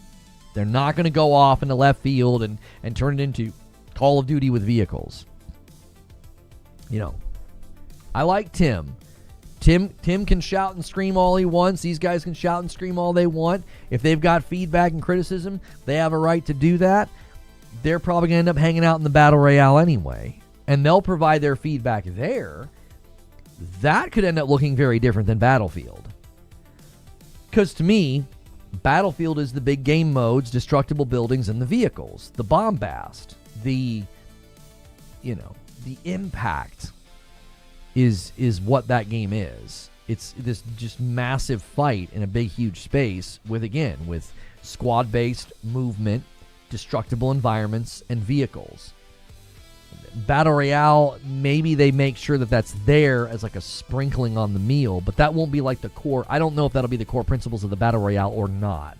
They're not going to go off into left field and turn it into Call of Duty with vehicles. I like Tim. Tim can shout and scream all he wants. These guys can shout and scream all they want. If they've got feedback and criticism, they have a right to do that. They're probably going to end up hanging out in the Battle Royale anyway. And they'll provide their feedback there. That could end up looking very different than Battlefield. Because to me, Battlefield is the big game modes, destructible buildings, and the vehicles. The bombast. The impact is what that game is. It's this just massive fight in a big, huge space with squad-based movement, destructible environments, and vehicles. Battle Royale, maybe they make sure that that's there as like a sprinkling on the meal, but that won't be like the core. I don't know if that'll be the core principles of the Battle Royale or not.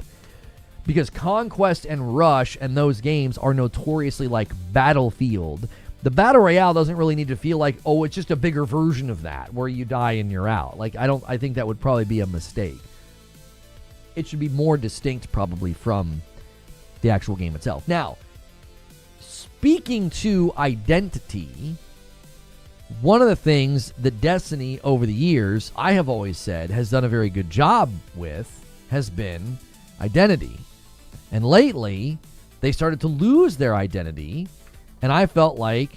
Because Conquest and Rush and those games are notoriously like Battlefield. The Battle Royale doesn't really need to feel like, oh, it's just a bigger version of that where you die and you're out. Like, I think that would probably be a mistake. It should be more distinct probably from the actual game itself. Now, speaking to identity, one of the things that Destiny over the years, I have always said, has done a very good job with has been identity. And lately, they started to lose their identity. And I felt like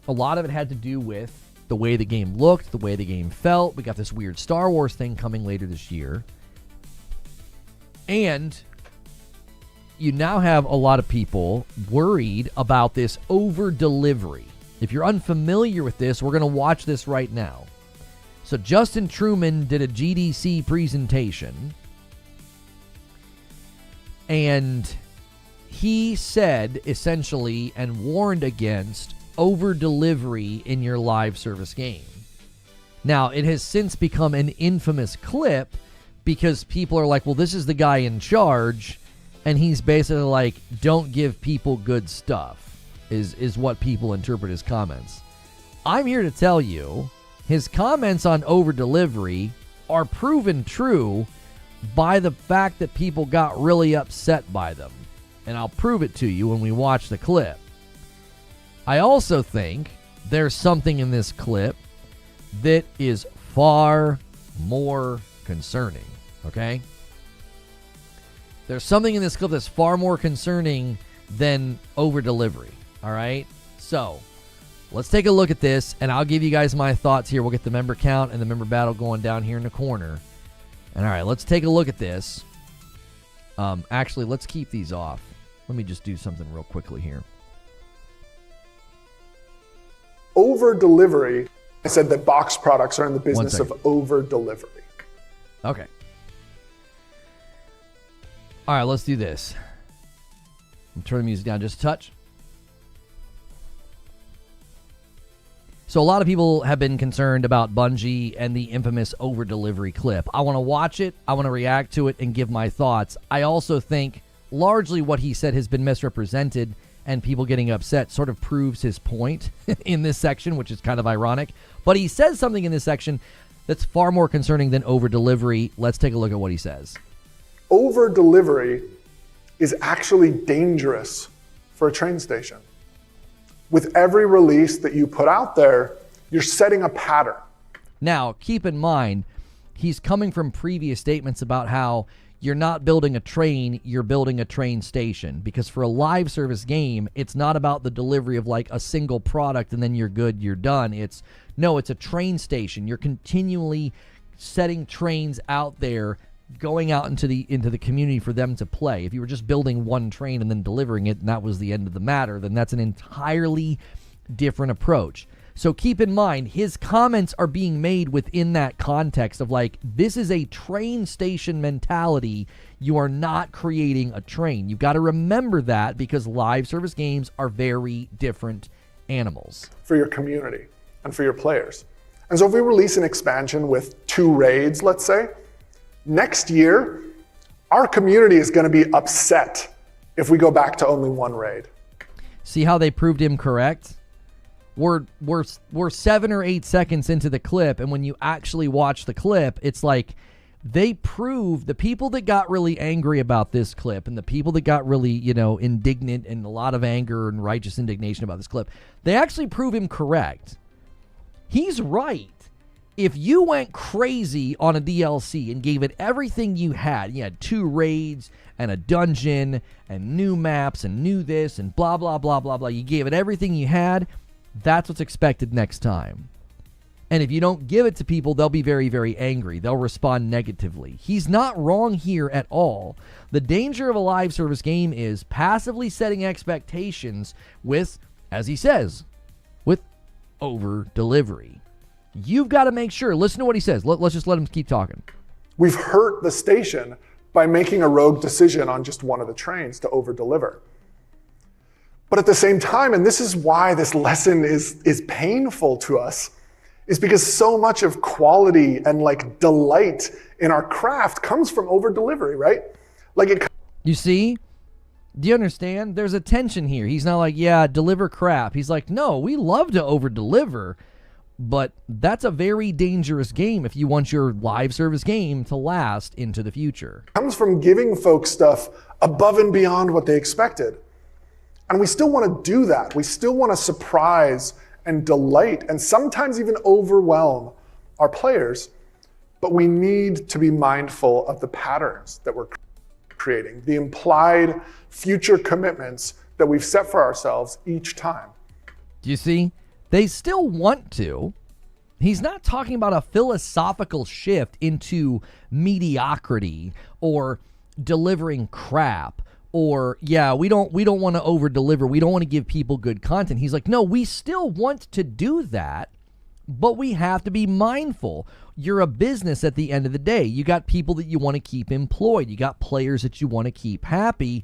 a lot of it had to do with the way the game looked, the way the game felt. We got this weird Star Wars thing coming later this year. And you now have a lot of people worried about this over-delivery. If you're unfamiliar with this, we're going to watch this right now. So Justin Truman did a GDC presentation. And he said, essentially, and warned against over-delivery in your live service game. Now, it has since become an infamous clip because people are like, well, this is the guy in charge, and he's basically like, don't give people good stuff, is what people interpret his comments. I'm here to tell you, his comments on over-delivery are proven true by the fact that people got really upset by them. And I'll prove it to you when we watch the clip. I also think there's something in this clip that is far more concerning, okay? There's something in this clip that's far more concerning than over-delivery, all right? So, let's take a look at this, and I'll give you guys my thoughts here. We'll get the member count and the member battle going down here in the corner. And all right, let's take a look at this. Actually, let's keep these off. Let me just do something real quickly here.
Over-delivery. I said that box products are in the business of over-delivery.
Okay. All right, let's do this. Turn the music down just a touch. So a lot of people have been concerned about Bungie and the infamous over-delivery clip. I want to watch it. I want to react to it and give my thoughts. I also think largely what he said has been misrepresented and people getting upset sort of proves his point in this section, which is kind of ironic. But he says something in this section that's far more concerning than over-delivery. Let's take a look at what he says.
Over-delivery is actually dangerous for a train station. With every release that you put out there, you're setting a pattern.
Now, keep in mind, he's coming from previous statements about how you're not building a train, you're building a train station. Because for a live service game, it's not about the delivery of like a single product and then you're good, you're done. It's a train station. You're continually setting trains out there, going out into the community for them to play. If you were just building one train and then delivering it and that was the end of the matter, then that's an entirely different approach. So keep in mind, his comments are being made within that context of like, this is a train station mentality. You are not creating a train. You've got to remember that because live service games are very different animals.
For your community and for your players. And so if we release an expansion with 2 raids, let's say, next year, our community is going to be upset if we go back to only 1 raid.
See how they proved him correct? We're 7 or 8 seconds into the clip, and when you actually watch the clip, it's like they prove the people that got really angry about this clip and the people that got really, indignant and a lot of anger and righteous indignation about this clip, they actually prove him correct. He's right. If you went crazy on a DLC and gave it everything you had 2 raids and a dungeon and new maps and new this and blah, blah, blah, blah, blah, you gave it everything you had, that's what's expected next time. And if you don't give it to people, they'll be very, very angry. They'll respond negatively. He's not wrong here at all. The danger of a live service game is passively setting expectations with, as he says, with over-delivery. You've got to make sure. Listen to what he says. Let's just let him keep talking.
We've hurt the station by making a rogue decision on just one of the trains to over-deliver. But at the same time, and this is why this lesson is painful to us, is because so much of quality and like delight in our craft comes from over-delivery, right?
You see? Do you understand? There's a tension here. He's not like, deliver crap. He's like, no, we love to over-deliver, but that's a very dangerous game if you want your live service game to last into the future.
It comes from giving folks stuff above and beyond what they expected. And we still want to do that. We still want to surprise and delight and sometimes even overwhelm our players. But we need to be mindful of the patterns that we're creating, the implied future commitments that we've set for ourselves each time.
Do you see? They still want to. He's not talking about a philosophical shift into mediocrity or delivering crap. Or, we don't want to over-deliver. We don't want to give people good content. He's like, no, we still want to do that, but we have to be mindful. You're a business at the end of the day. You got people that you want to keep employed. You got players that you want to keep happy.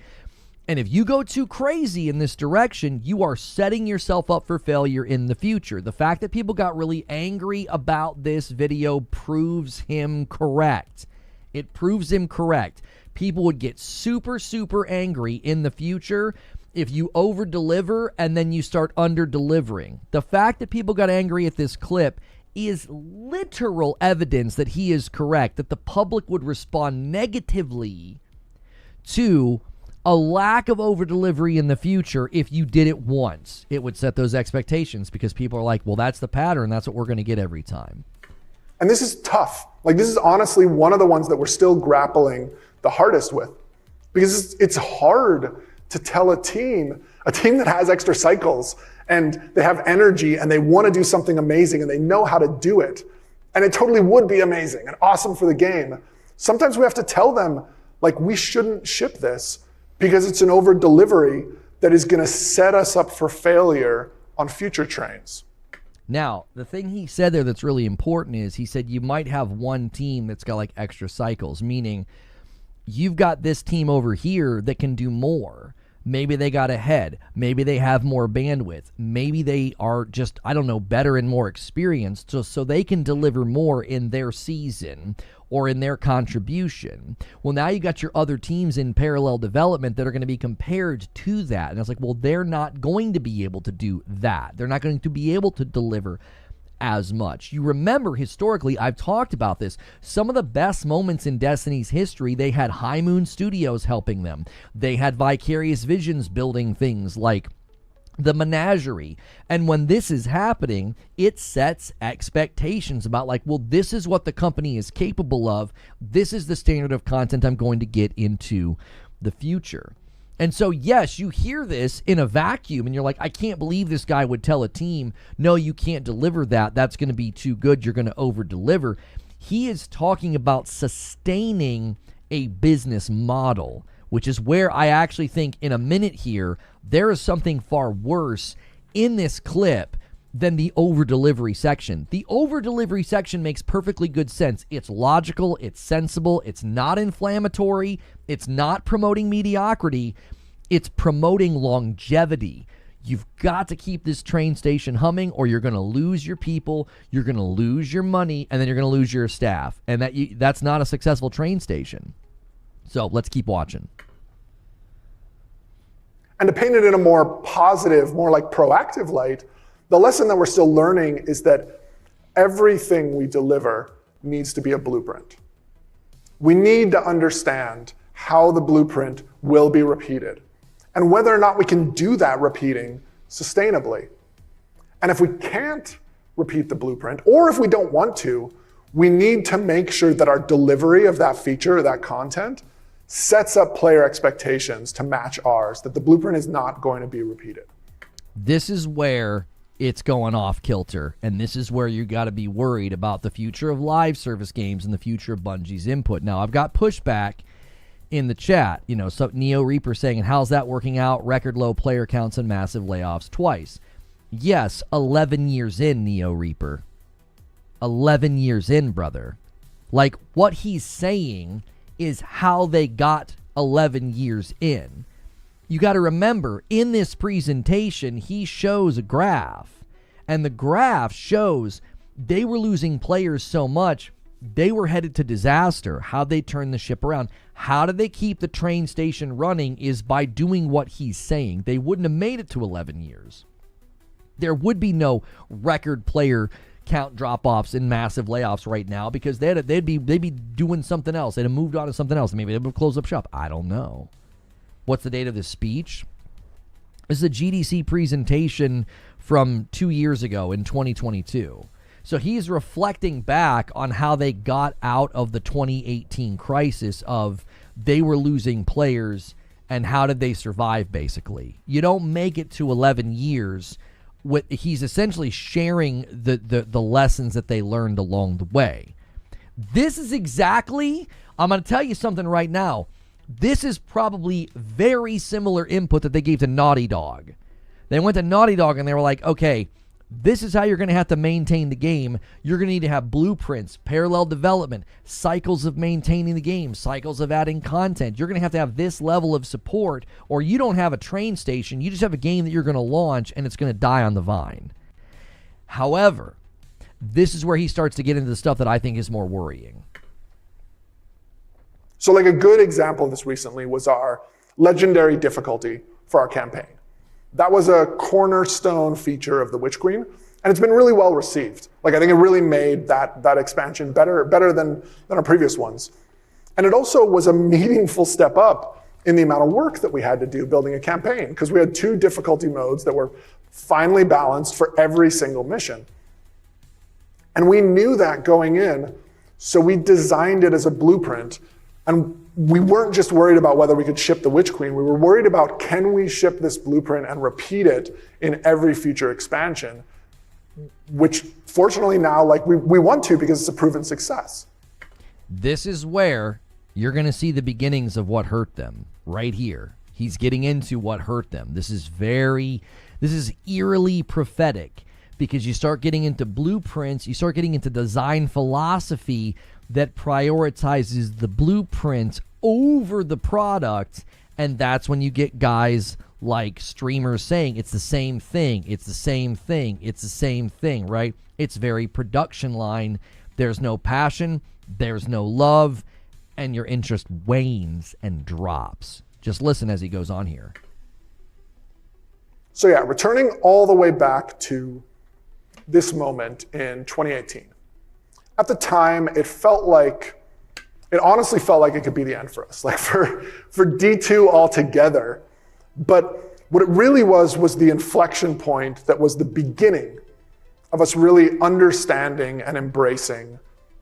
And if you go too crazy in this direction, you are setting yourself up for failure in the future. The fact that people got really angry about this video proves him correct. It proves him correct. People would get super, super angry in the future if you over-deliver and then you start under-delivering. The fact that people got angry at this clip is literal evidence that he is correct, that the public would respond negatively to a lack of over-delivery in the future if you did it once. It would set those expectations because people are like, well, that's the pattern. That's what we're going to get every time.
And this is tough. This is honestly one of the ones that we're still grappling the hardest with, because it's hard to tell a team that has extra cycles and they have energy and they want to do something amazing and they know how to do it, and it totally would be amazing and awesome for the game. Sometimes we have to tell them, we shouldn't ship this because it's an over delivery that is going to set us up for failure on future trains.
Now, the thing he said there that's really important is he said you might have one team that's got extra cycles, meaning you've got this team over here that can do more. Maybe they got ahead. Maybe they have more bandwidth. Maybe they are just, I don't know, better and more experienced so they can deliver more in their season or in their contribution. Well, now you got your other teams in parallel development that are going to be compared to that. And it's like, well, they're not going to be able to do that. They're not going to be able to deliver as much. You remember historically, I've talked about this, some of the best moments in Destiny's history, they had High Moon Studios helping them. They had Vicarious Visions building things like the Menagerie. And when this is happening, it sets expectations about like, well, this is what the company is capable of. This is the standard of content I'm going to get into the future. And so, yes, you hear this in a vacuum and you're like, I can't believe this guy would tell a team, no, you can't deliver that. That's going to be too good. You're going to over deliver. He is talking about sustaining a business model, which is where I actually think in a minute here, there is something far worse in this clip than the over-delivery section. The over-delivery section makes perfectly good sense. It's logical, it's sensible, it's not inflammatory, it's not promoting mediocrity, it's promoting longevity. You've got to keep this train station humming or you're going to lose your people, you're going to lose your money, and then you're going to lose your staff. And that's not a successful train station. So let's keep watching.
And to paint it in a more positive, more like proactive light, the lesson that we're still learning is that everything we deliver needs to be a blueprint. We need to understand how the blueprint will be repeated and whether or not we can do that repeating sustainably. And if we can't repeat the blueprint, or if we don't want to, we need to make sure that our delivery of that feature or that content sets up player expectations to match ours, that the blueprint is not going to be repeated.
This is where it's going off kilter, and this is where you got to be worried about the future of live service games and the future of Bungie's input. Now, I've got pushback in the chat, so Neo Reaper saying, and how's that working out? Record low player counts and massive layoffs twice. Yes, 11 years in, Neo Reaper. 11 years in, brother. Like, what he's saying is how they got 11 years in. You got to remember, in this presentation, he shows a graph, and the graph shows they were losing players so much, they were headed to disaster. How they turn the ship around, how did they keep the train station running is by doing what he's saying. They wouldn't have made it to 11 years. There would be no record player count drop-offs and massive layoffs right now because they'd be doing something else. They'd have moved on to something else. Maybe they'd have closed up shop. I don't know. What's the date of this speech? This is a GDC presentation from 2 years ago in 2022. So he's reflecting back on how they got out of the 2018 crisis of they were losing players and how did they survive, basically. You don't make it to 11 years. He's essentially sharing the lessons that they learned along the way. This is exactly, I'm going to tell you something right now. This is probably very similar input that they gave to Naughty Dog. They went to Naughty Dog and they were like, okay, this is how you're going to have to maintain the game. You're going to need to have blueprints, parallel development, cycles of maintaining the game, cycles of adding content. You're going to have this level of support, or you don't have a train station. You just have a game that you're going to launch and it's going to die on the vine. However, this is where he starts to get into the stuff that I think is more worrying.
So like a good example of this recently was our legendary difficulty for our campaign. That was a cornerstone feature of the Witch Queen, and it's been really well received. Like I think it really made that expansion better than our previous ones. And it also was a meaningful step up in the amount of work that we had to do building a campaign, because we had 2 difficulty modes that were finely balanced for every single mission. And we knew that going in, so we designed it as a blueprint. And we weren't just worried about whether we could ship the Witch Queen. We were worried about, can we ship this blueprint and repeat it in every future expansion? Which fortunately now, like we want to, because it's a proven success.
This is where you're going to see the beginnings of what hurt them right here. He's getting into what hurt them. This is eerily prophetic, because you start getting into blueprints, you start getting into design philosophy that prioritizes the blueprint over the product, And that's when you get guys like streamers saying it's the same thing, it's the same thing, it's the same thing, right? It's very production line. There's no passion, there's no love, and your interest wanes and drops. Just listen as he goes on here.
So yeah, returning all the way back to this moment in 2018. At the time, it honestly felt like it could be the end for us, like for D2 altogether. But what it really was the inflection point that was the beginning of us really understanding and embracing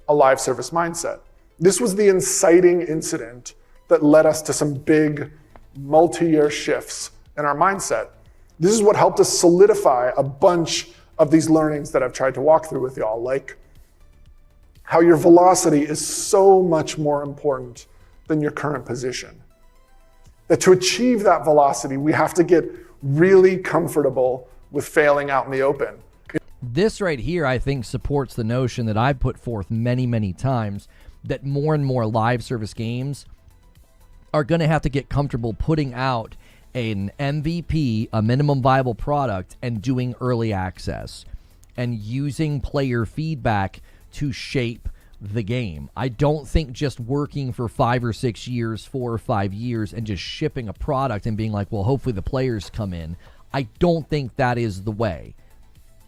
a live service mindset. This was the inciting incident that led us to some big multi-year shifts in our mindset. This is what helped us solidify a bunch of these learnings that I've tried to walk through with y'all, like how your velocity is so much more important than your current position. That to achieve that velocity, we have to get really comfortable with failing out in the open.
This right here, I think, supports the notion that I've put forth many, many times that more and more live service games are going to have to get comfortable putting out an MVP, a minimum viable product, and doing early access and using player feedback to shape the game. I don't think just working for 5 or 6 years, 4 or 5 years, and just shipping a product and being like, well, hopefully the players come in. I don't think that is the way.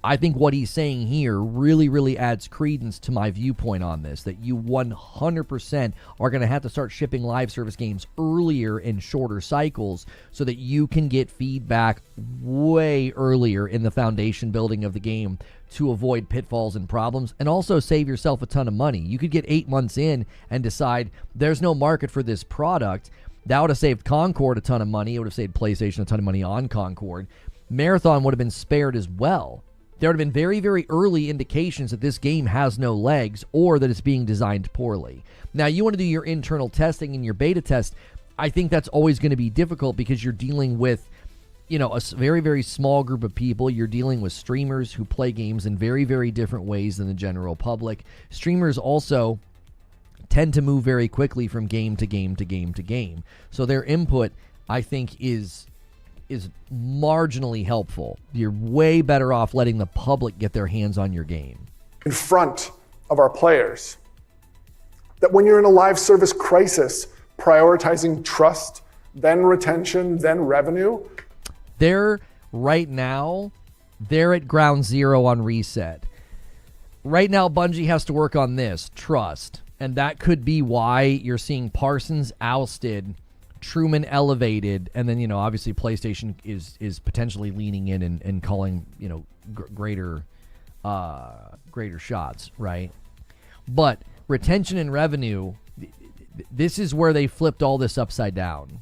I think what he's saying here really, really adds credence to my viewpoint on this, that you 100% are going to have to start shipping live service games earlier in shorter cycles so that you can get feedback way earlier in the foundation building of the game to avoid pitfalls and problems, and also save yourself a ton of money. You could get 8 months in and decide there's no market for this product. That would have saved Concord a ton of money. It would have saved PlayStation a ton of money on Concord. Marathon would have been spared as well. There would have been very, very early indications that this game has no legs or that it's being designed poorly. Now, you want to do your internal testing and your beta test. I think that's always going to be difficult because you're dealing with, a very, very small group of people. You're dealing with streamers who play games in very, very different ways than the general public. Streamers also tend to move very quickly from game to game to game to game. So their input, I think, is marginally helpful. You're way better off letting the public get their hands on your game.
In front of our players. That when you're in a live service crisis, prioritizing trust, then retention, then revenue.
Right now, they're at ground zero on reset. Right now, Bungie has to work on this, trust. And that could be why you're seeing Parsons ousted, Truman elevated, and then, obviously PlayStation is potentially leaning in and calling, greater shots, right? But retention and revenue, this is where they flipped all this upside down.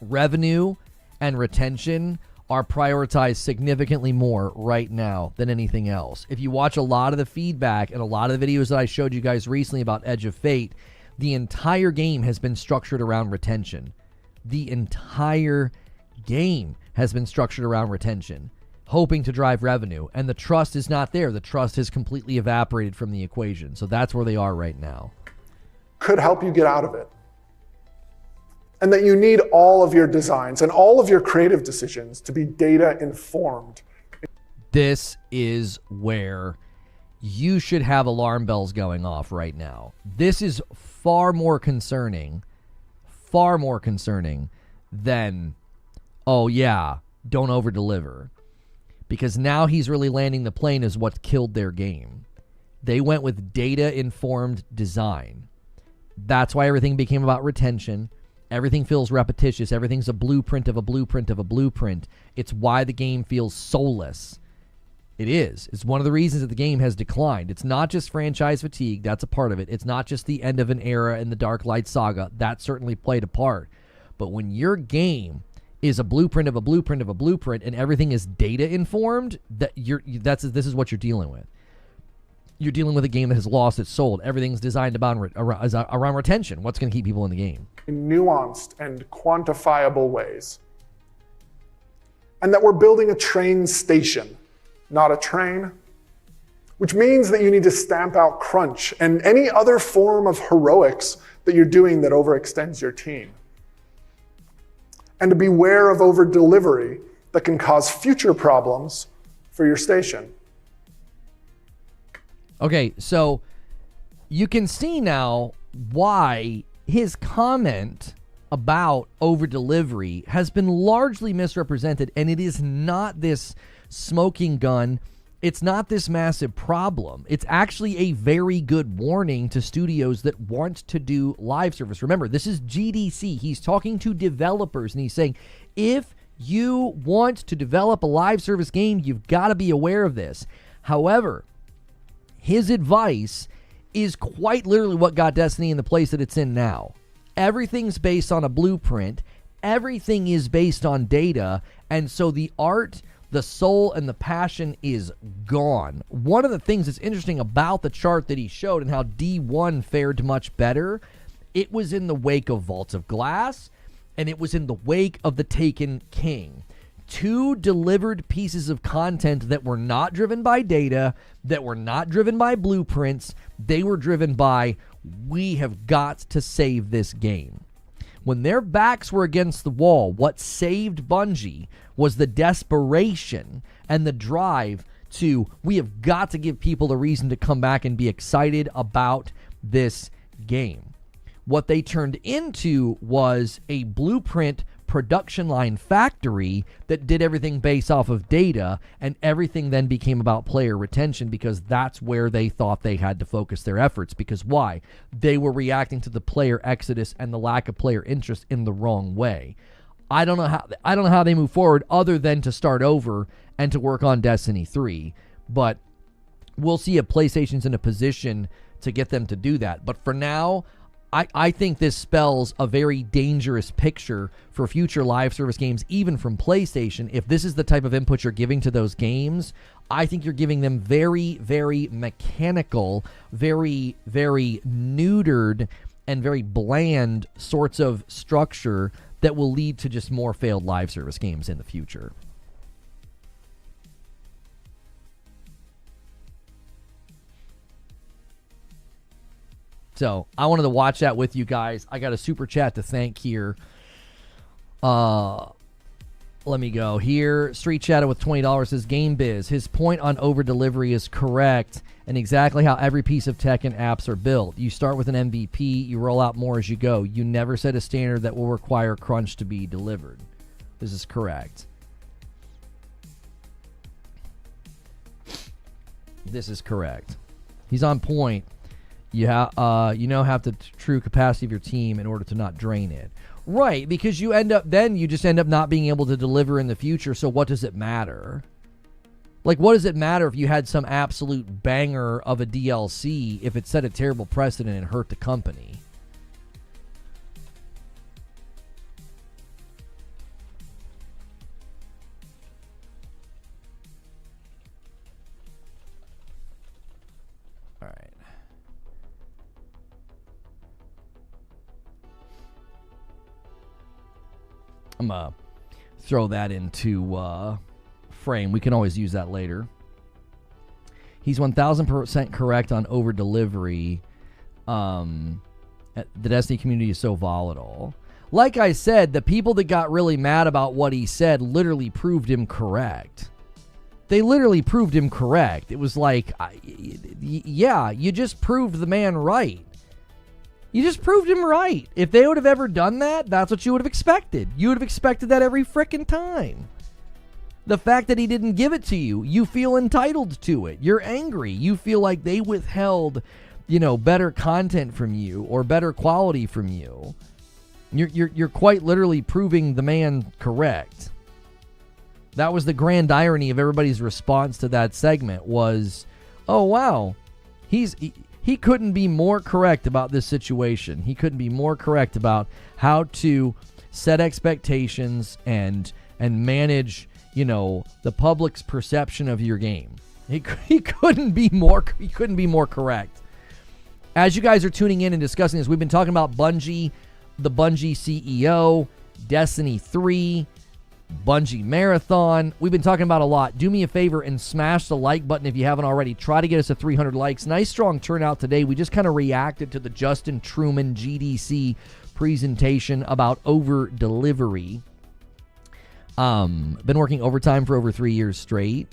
Revenue and retention are prioritized significantly more right now than anything else. If you watch a lot of the feedback and a lot of the videos that I showed you guys recently about Edge of Fate, the entire game has been structured around retention. The entire game has been structured around retention, hoping to drive revenue. And the trust is not there. The trust has completely evaporated from the equation. So that's where they are right now.
Could help you get out of it. And that you need all of your designs and all of your creative decisions to be data informed.
This is where you should have alarm bells going off right now. This is far more concerning than, oh yeah, don't over-deliver. Because now he's really landing the plane as what killed their game. They went with data-informed design. That's why everything became about retention. Everything feels repetitious. Everything's a blueprint of a blueprint of a blueprint. It's why the game feels soulless. It is. It's one of the reasons that the game has declined. It's not just franchise fatigue. That's a part of it. It's not just the end of an era in the Dark Light saga. That certainly played a part. But when your game is a blueprint of a blueprint of a blueprint and everything is data informed, this is what you're dealing with. You're dealing with a game that has lost its soul. Everything's designed around retention. What's going to keep people in the game?
In nuanced and quantifiable ways. And that we're building a train station, not a train, which means that you need to stamp out crunch and any other form of heroics that you're doing that overextends your team. and to beware of over-delivery that can cause future problems for your station.
Okay, so you can see now why his comment about over-delivery has been largely misrepresented, and it is not this smoking gun. It's not this massive problem. It's actually a very good warning to studios that want to do live service. Remember, this is GDC. He's talking to developers, and he's saying, if you want to develop a live service game, you've got to be aware of this. However, his advice is quite literally what got Destiny in the place that it's in now. Everything's based on a blueprint. Everything is based on data. And so the art, the soul, and the passion is gone. One of the things that's interesting about the chart that he showed and how D1 fared much better, it was in the wake of Vaults of Glass, and it was in the wake of The Taken King. Two delivered pieces of content that were not driven by data, that were not driven by blueprints. They were driven by, we have got to save this game. When their backs were against the wall, what saved Bungie was the desperation and the drive to, we have got to give people a reason to come back and be excited about this game. What they turned into was a blueprint production line factory that did everything based off of data, and everything then became about player retention, because that's where they thought they had to focus their efforts. Because why? They were reacting to the player exodus and the lack of player interest in the wrong way. I don't know how they move forward other than to start over and to work on Destiny 3, but we'll see if PlayStation's in a position to get them to do that. But for now, I think this spells a very dangerous picture for future live service games, even from PlayStation. If this is the type of input you're giving to those games, I think you're giving them very, very mechanical, very, very neutered, and very bland sorts of structure that will lead to just more failed live service games in the future. So I wanted to watch that with you guys. I got a super chat to thank here. Let me go here. Street Shadow with $20 says, Game Biz, his point on over delivery is correct, and exactly how every piece of tech and apps are built. You start with an MVP, you roll out more as you go. You never set a standard that will require crunch to be delivered. This is correct. This is correct. He's on point. You have the true capacity of your team in order to not drain it. Right, because you just end up not being able to deliver in the future, so what does it matter? Like, what does it matter if you had some absolute banger of a DLC if it set a terrible precedent and hurt the company? All right. I'm going to throw that into frame. We can always use that later. He's 1,000% correct on over delivery. The Destiny community is so volatile. Like I said, the people that got really mad about what he said literally proved him correct. They literally proved him correct. It was like, yeah, you just proved the man right. You just proved him right. If they would have ever done that, that's what you would have expected. You would have expected that every frickin' time. The fact that he didn't give it to you, you feel entitled to it. You're angry. You feel like they withheld, better content from you or better quality from you. You're quite literally proving the man correct. That was the grand irony of everybody's response to that segment was, oh wow, he couldn't be more correct about this situation. He couldn't be more correct about how to set expectations and manage, the public's perception of your game. He couldn't be more correct. As you guys are tuning in and discussing this, we've been talking about Bungie, the Bungie CEO, Destiny 3, Bungie Marathon. We've been talking about a lot. Do me a favor and smash the like button if you haven't already. Try to get us to 300 likes. Nice strong turnout today. We just kind of reacted to the Justin Truman GDC presentation about over delivery. Been working overtime for over 3 years straight.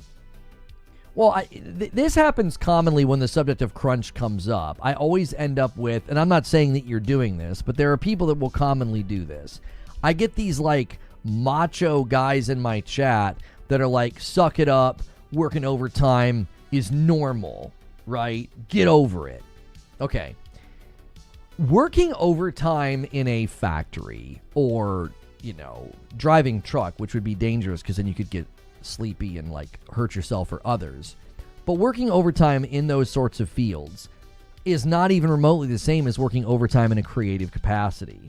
Well, this happens commonly when the subject of crunch comes up. I always end up with, and I'm not saying that you're doing this, but there are people that will commonly do this. I get these like macho guys in my chat that are like, suck it up, working overtime is normal, right? Get over it. Okay. Working overtime in a factory or, driving truck, which would be dangerous because then you could get sleepy and like hurt yourself or others. But working overtime in those sorts of fields is not even remotely the same as working overtime in a creative capacity.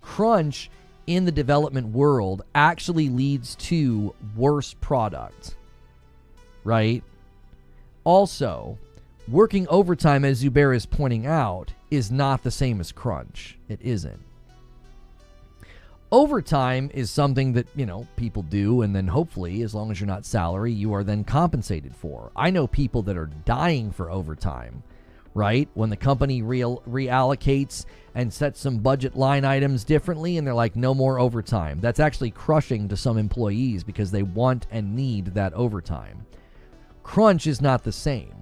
Crunch in the development world actually leads to worse product, right? Also, working overtime, as Zubair is pointing out, is not the same as crunch. It isn't. Overtime is something that, people do, and then hopefully, as long as you're not salary, you are then compensated for. I know people that are dying for overtime, right? When the company reallocates and sets some budget line items differently, and they're like, no more overtime. That's actually crushing to some employees because they want and need that overtime. Crunch is not the same.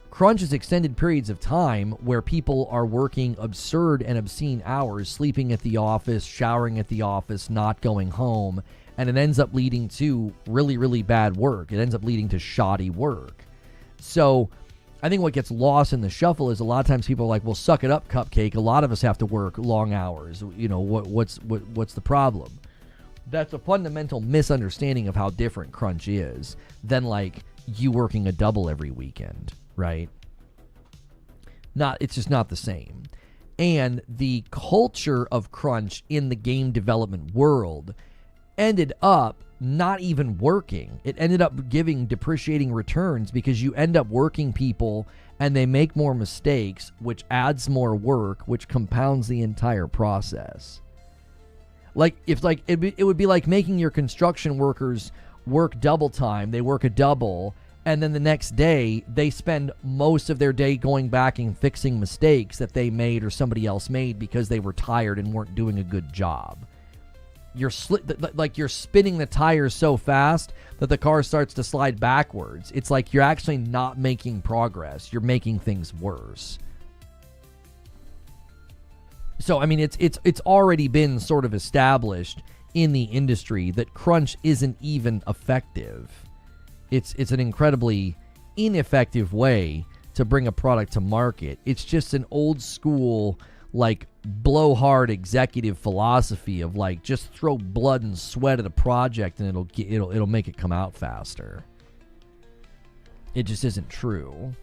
Crunch is extended periods of time where people are working absurd and obscene hours, sleeping at the office, showering at the office, not going home, and it ends up leading to really, really bad work. It ends up leading to shoddy work. So I think what gets lost in the shuffle is a lot of times people are like, well, suck it up, Cupcake. A lot of us have to work long hours. What's the problem? That's a fundamental misunderstanding of how different crunch is than like you working a double every weekend. Right? It's just not the same. And the culture of crunch in the game development world ended up not even working. It ended up giving depreciating returns because you end up working people and they make more mistakes, which adds more work, which compounds the entire process. It would be like making your construction workers work double time. They work a double, and then the next day, they spend most of their day going back and fixing mistakes that they made or somebody else made because they were tired and weren't doing a good job. You're spinning the tires so fast that the car starts to slide backwards. It's like you're actually not making progress. You're making things worse. So, I mean, it's already been sort of established in the industry that crunch isn't even effective. It's an incredibly ineffective way to bring a product to market. It's just an old school, like, blowhard executive philosophy of like just throw blood and sweat at a project and it'll make it come out faster. It just isn't true.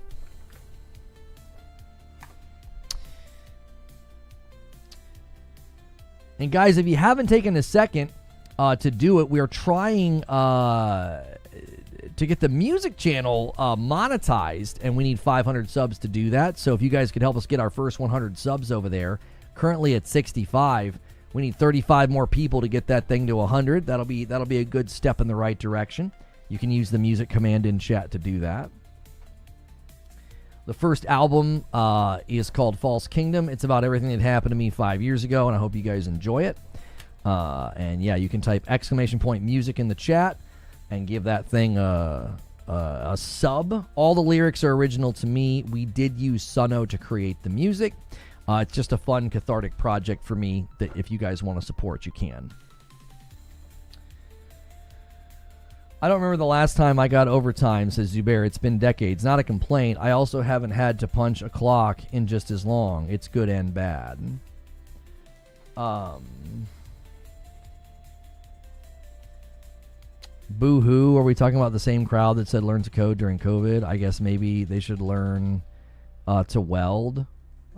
And guys, if you haven't taken a second to do it, we are trying to get the music channel monetized, and we need 500 subs to do that. So if you guys could help us get our first 100 subs over there, currently at 65, we need 35 more people to get that thing to 100. That'll be a good step in the right direction. You can use the music command in chat to do that. The first album is called False Kingdom. It's about everything that happened to me 5 years ago, and I hope you guys enjoy it. And yeah, you can type !music in the chat and give that thing a sub. All the lyrics are original to me. We did use Suno to create the music. It's just a fun, cathartic project for me that if you guys want to support, you can. I don't remember the last time I got overtime, says Zubair. It's been decades. Not a complaint. I also haven't had to punch a clock in just as long. It's good and bad. Boo-hoo. Are we talking about the same crowd that said learn to code during COVID? I guess maybe they should learn to weld.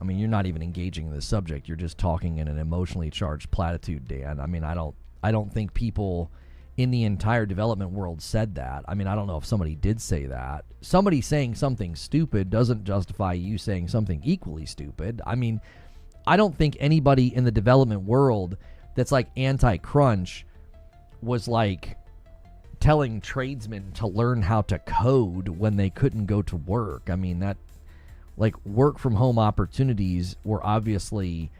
I mean, you're not even engaging in the subject. You're just talking in an emotionally charged platitude, Dan. I mean, I don't think people in the entire development world said that. I mean, I don't know if somebody did say that. Somebody saying something stupid doesn't justify you saying something equally stupid. I mean, I don't think anybody in the development world that's like anti-crunch was like telling tradesmen to learn how to code when they couldn't go to work. I mean, that like work from home opportunities were obviously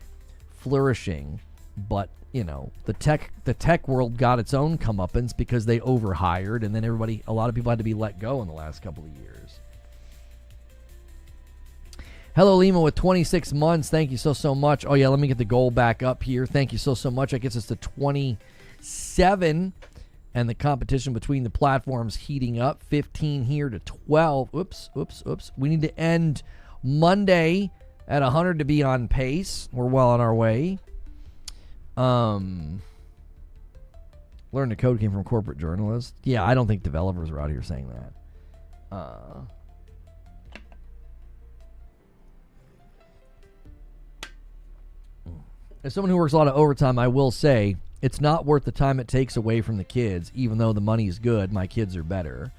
flourishing But, you know, the tech world got its own comeuppance because they overhired, and then a lot of people had to be let go in the last couple of years. Hello, Lima with 26 months. Thank you so much. Oh, yeah, let me get the goal back up here. Thank you so much. That gets us to 27, and the competition between the platforms heating up. 15 here to 12. Oops. We need to end Monday at 100 to be on pace. We're well on our way. Learn to code came from corporate journalists. Yeah, I don't think developers are out here saying that. As someone who works a lot of overtime, I will say it's not worth the time it takes away from the kids, even though the money's good. My kids are better.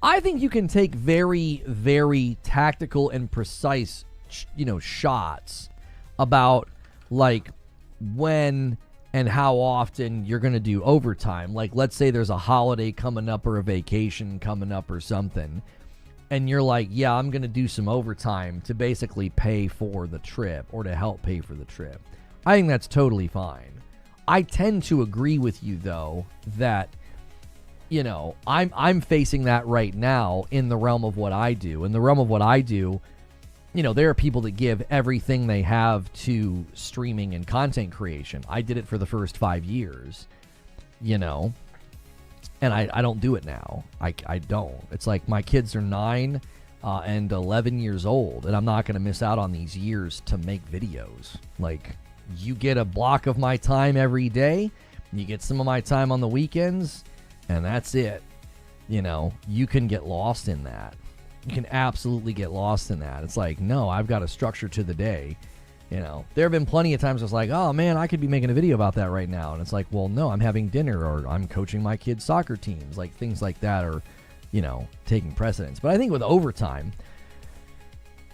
I think you can take very, very tactical and precise, shots about like when and how often you're going to do overtime. Like, let's say there's a holiday coming up or a vacation coming up or something, and you're like, yeah, I'm going to do some overtime to basically pay for the trip or to help pay for the trip. I think that's totally fine. I tend to agree with you, though, that, I'm facing that right now in the realm of what I do. In the realm of what I do, there are people that give everything they have to streaming and content creation. I did it for the first 5 years, and I don't do it now. I don't. It's like my kids are 9 and 11 years old, and I'm not going to miss out on these years to make videos. Like, you get a block of my time every day, you get some of my time on the weekends, and that's it. You can get lost in that. You can absolutely get lost in that. It's like, no, I've got a structure to the day. There have been plenty of times it's like, oh man, I could be making a video about that right now. And it's like, well, no, I'm having dinner or I'm coaching my kids' soccer teams. Like, things like that are, taking precedence. But I think with overtime,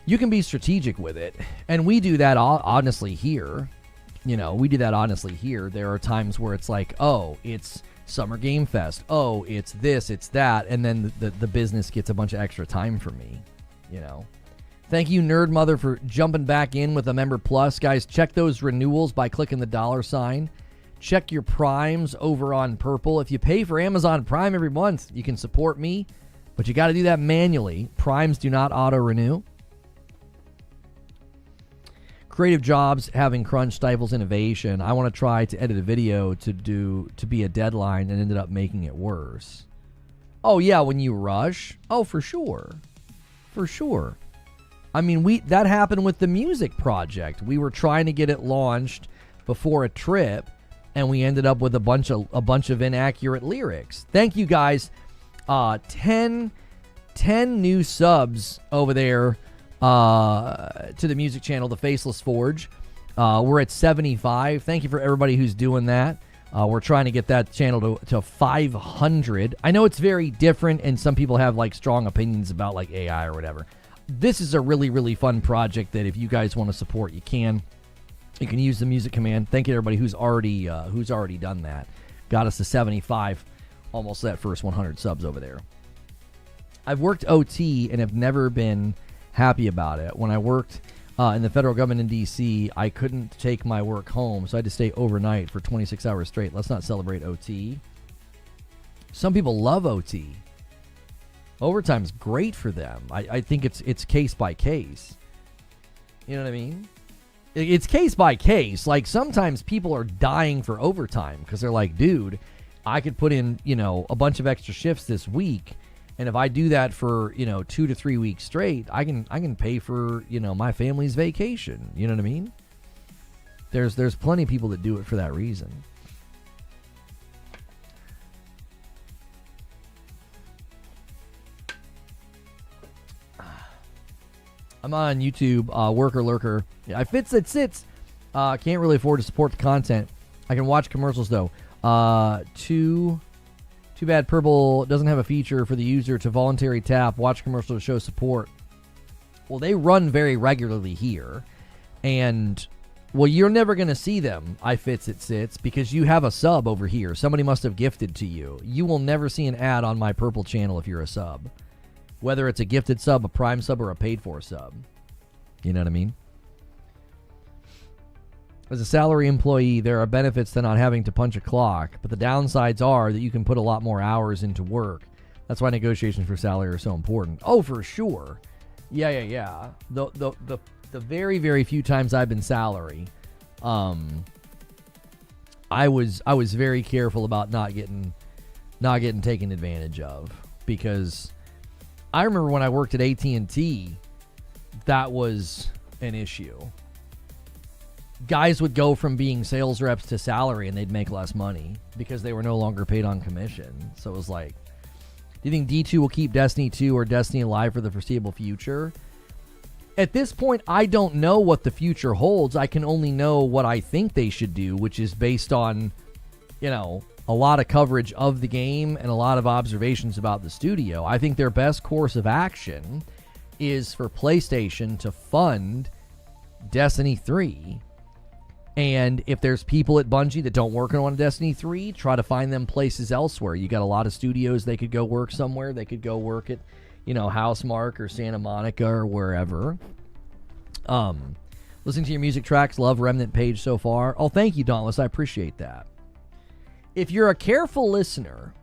you can be strategic with it. And we do that honestly here. There are times where it's like, oh, it's Summer Game Fest. Oh, it's this, it's that. And then the business gets a bunch of extra time for me, Thank you, Nerd Mother, for jumping back in with a Member Plus. Guys, check those renewals by clicking the $. Check your primes over on Purple. If you pay for Amazon Prime every month, you can support me, but you got to do that manually. Primes do not auto-renew. Creative jobs having crunch stifles innovation. I want to try to edit a video to be a deadline and ended up making it worse. Oh, yeah, when you rush. Oh, for sure. For sure. I mean, that happened with the music project. We were trying to get it launched before a trip, and we ended up with a bunch of inaccurate lyrics. Thank you guys. 10 new subs over there to the music channel, The Faceless Forge. We're at 75. Thank you for everybody who's doing that. We're trying to get that channel to 500. I know it's very different, and some people have like strong opinions about like AI or whatever. This is a really, really fun project that if you guys want to support, you can. You can use the music command. Thank you to everybody who's already done that. Got us to 75, almost that first 100 subs over there. I've worked OT and have never been happy about it. When I worked in the federal government in D.C., I couldn't take my work home, so I had to stay overnight for 26 hours straight. Let's not celebrate OT. Some people love OT. Overtime's great for them. I think it's case by case. You know what I mean? It's case by case. Like, sometimes people are dying for overtime because they're like, dude, I could put in, a bunch of extra shifts this week, and if I do that for, 2 to 3 weeks straight, I can pay for, my family's vacation. You know what I mean? There's plenty of people that do it for that reason. I'm on YouTube, Worker Lurker. Yeah, I fits it sits. Can't really afford to support the content. I can watch commercials though. Too bad Purple doesn't have a feature for the user to voluntary tap watch commercial to show support. Well, they run very regularly here, and well, you're never gonna see them. I fits it sits because you have a sub over here. Somebody must have gifted to you. You will never see an ad on my Purple channel if you're a sub. Whether it's a gifted sub, a prime sub, or a paid for sub. You know what I mean? As a salary employee, there are benefits to not having to punch a clock, but the downsides are that you can put a lot more hours into work. That's why negotiations for salary are so important. Oh, for sure. Yeah. The very, very few times I've been salary, I was very careful about not getting taken advantage of, because I remember when I worked at AT&T, that was an issue. Guys would go from being sales reps to salary and they'd make less money because they were no longer paid on commission. So it was like, do you think D2 will keep Destiny 2 or Destiny alive for the foreseeable future? At this point, I don't know what the future holds. I can only know what I think they should do, which is based on, a lot of coverage of the game and a lot of observations about the studio. I think their best course of action is for PlayStation to fund Destiny 3. And if there's people at Bungie that don't work on Destiny 3, try to find them places elsewhere. You got a lot of studios they could go work somewhere. They could go work at, Housemarque or Santa Monica or wherever. Listening to your music tracks, love Remnant page so far. Oh, thank you, Dauntless. I appreciate that. If you're a careful listener,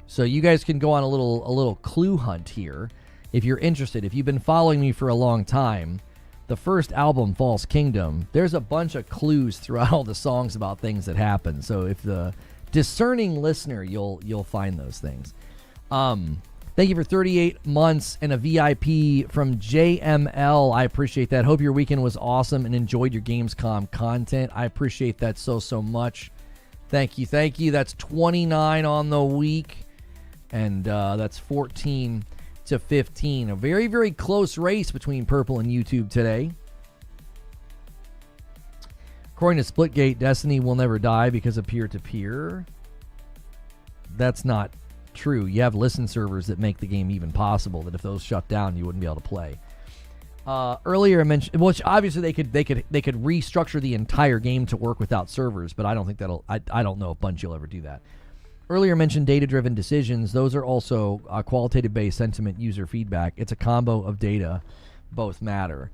so you guys can go on a little clue hunt here. If you're interested, if you've been following me for a long time, the first album, False Kingdom, there's a bunch of clues throughout all the songs about things that happen. So if the discerning listener, you'll find those things. Thank you for 38 months and a VIP from JML. I appreciate that. Hope your weekend was awesome and enjoyed your Gamescom content. I appreciate that so much. Thank you. That's 29 on the week, and that's 14 to 15. A very, very close race between Purple and YouTube today. According to Splitgate, Destiny will never die because of peer-to-peer. That's not true. You have listen servers that make the game even possible, that if those shut down, you wouldn't be able to play. Earlier I mentioned, which obviously they could restructure the entire game to work without servers, but I don't think I don't know if Bungie will ever do that. Earlier mentioned data-driven decisions. Those are also qualitative-based sentiment user feedback. It's a combo of data. Both matter.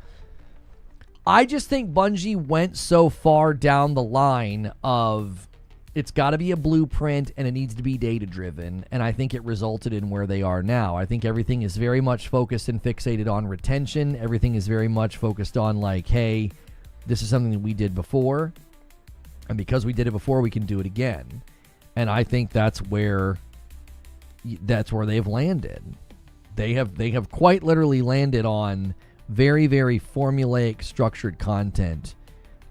I just think Bungie went so far down the line of it's got to be a blueprint and it needs to be data-driven, and I think it resulted in where they are now. I think everything is very much focused and fixated on retention. Everything is very much focused on like, hey, this is something that we did before, and because we did it before, we can do it again. And I think that's where they've landed. They have quite literally landed on very, very formulaic, structured content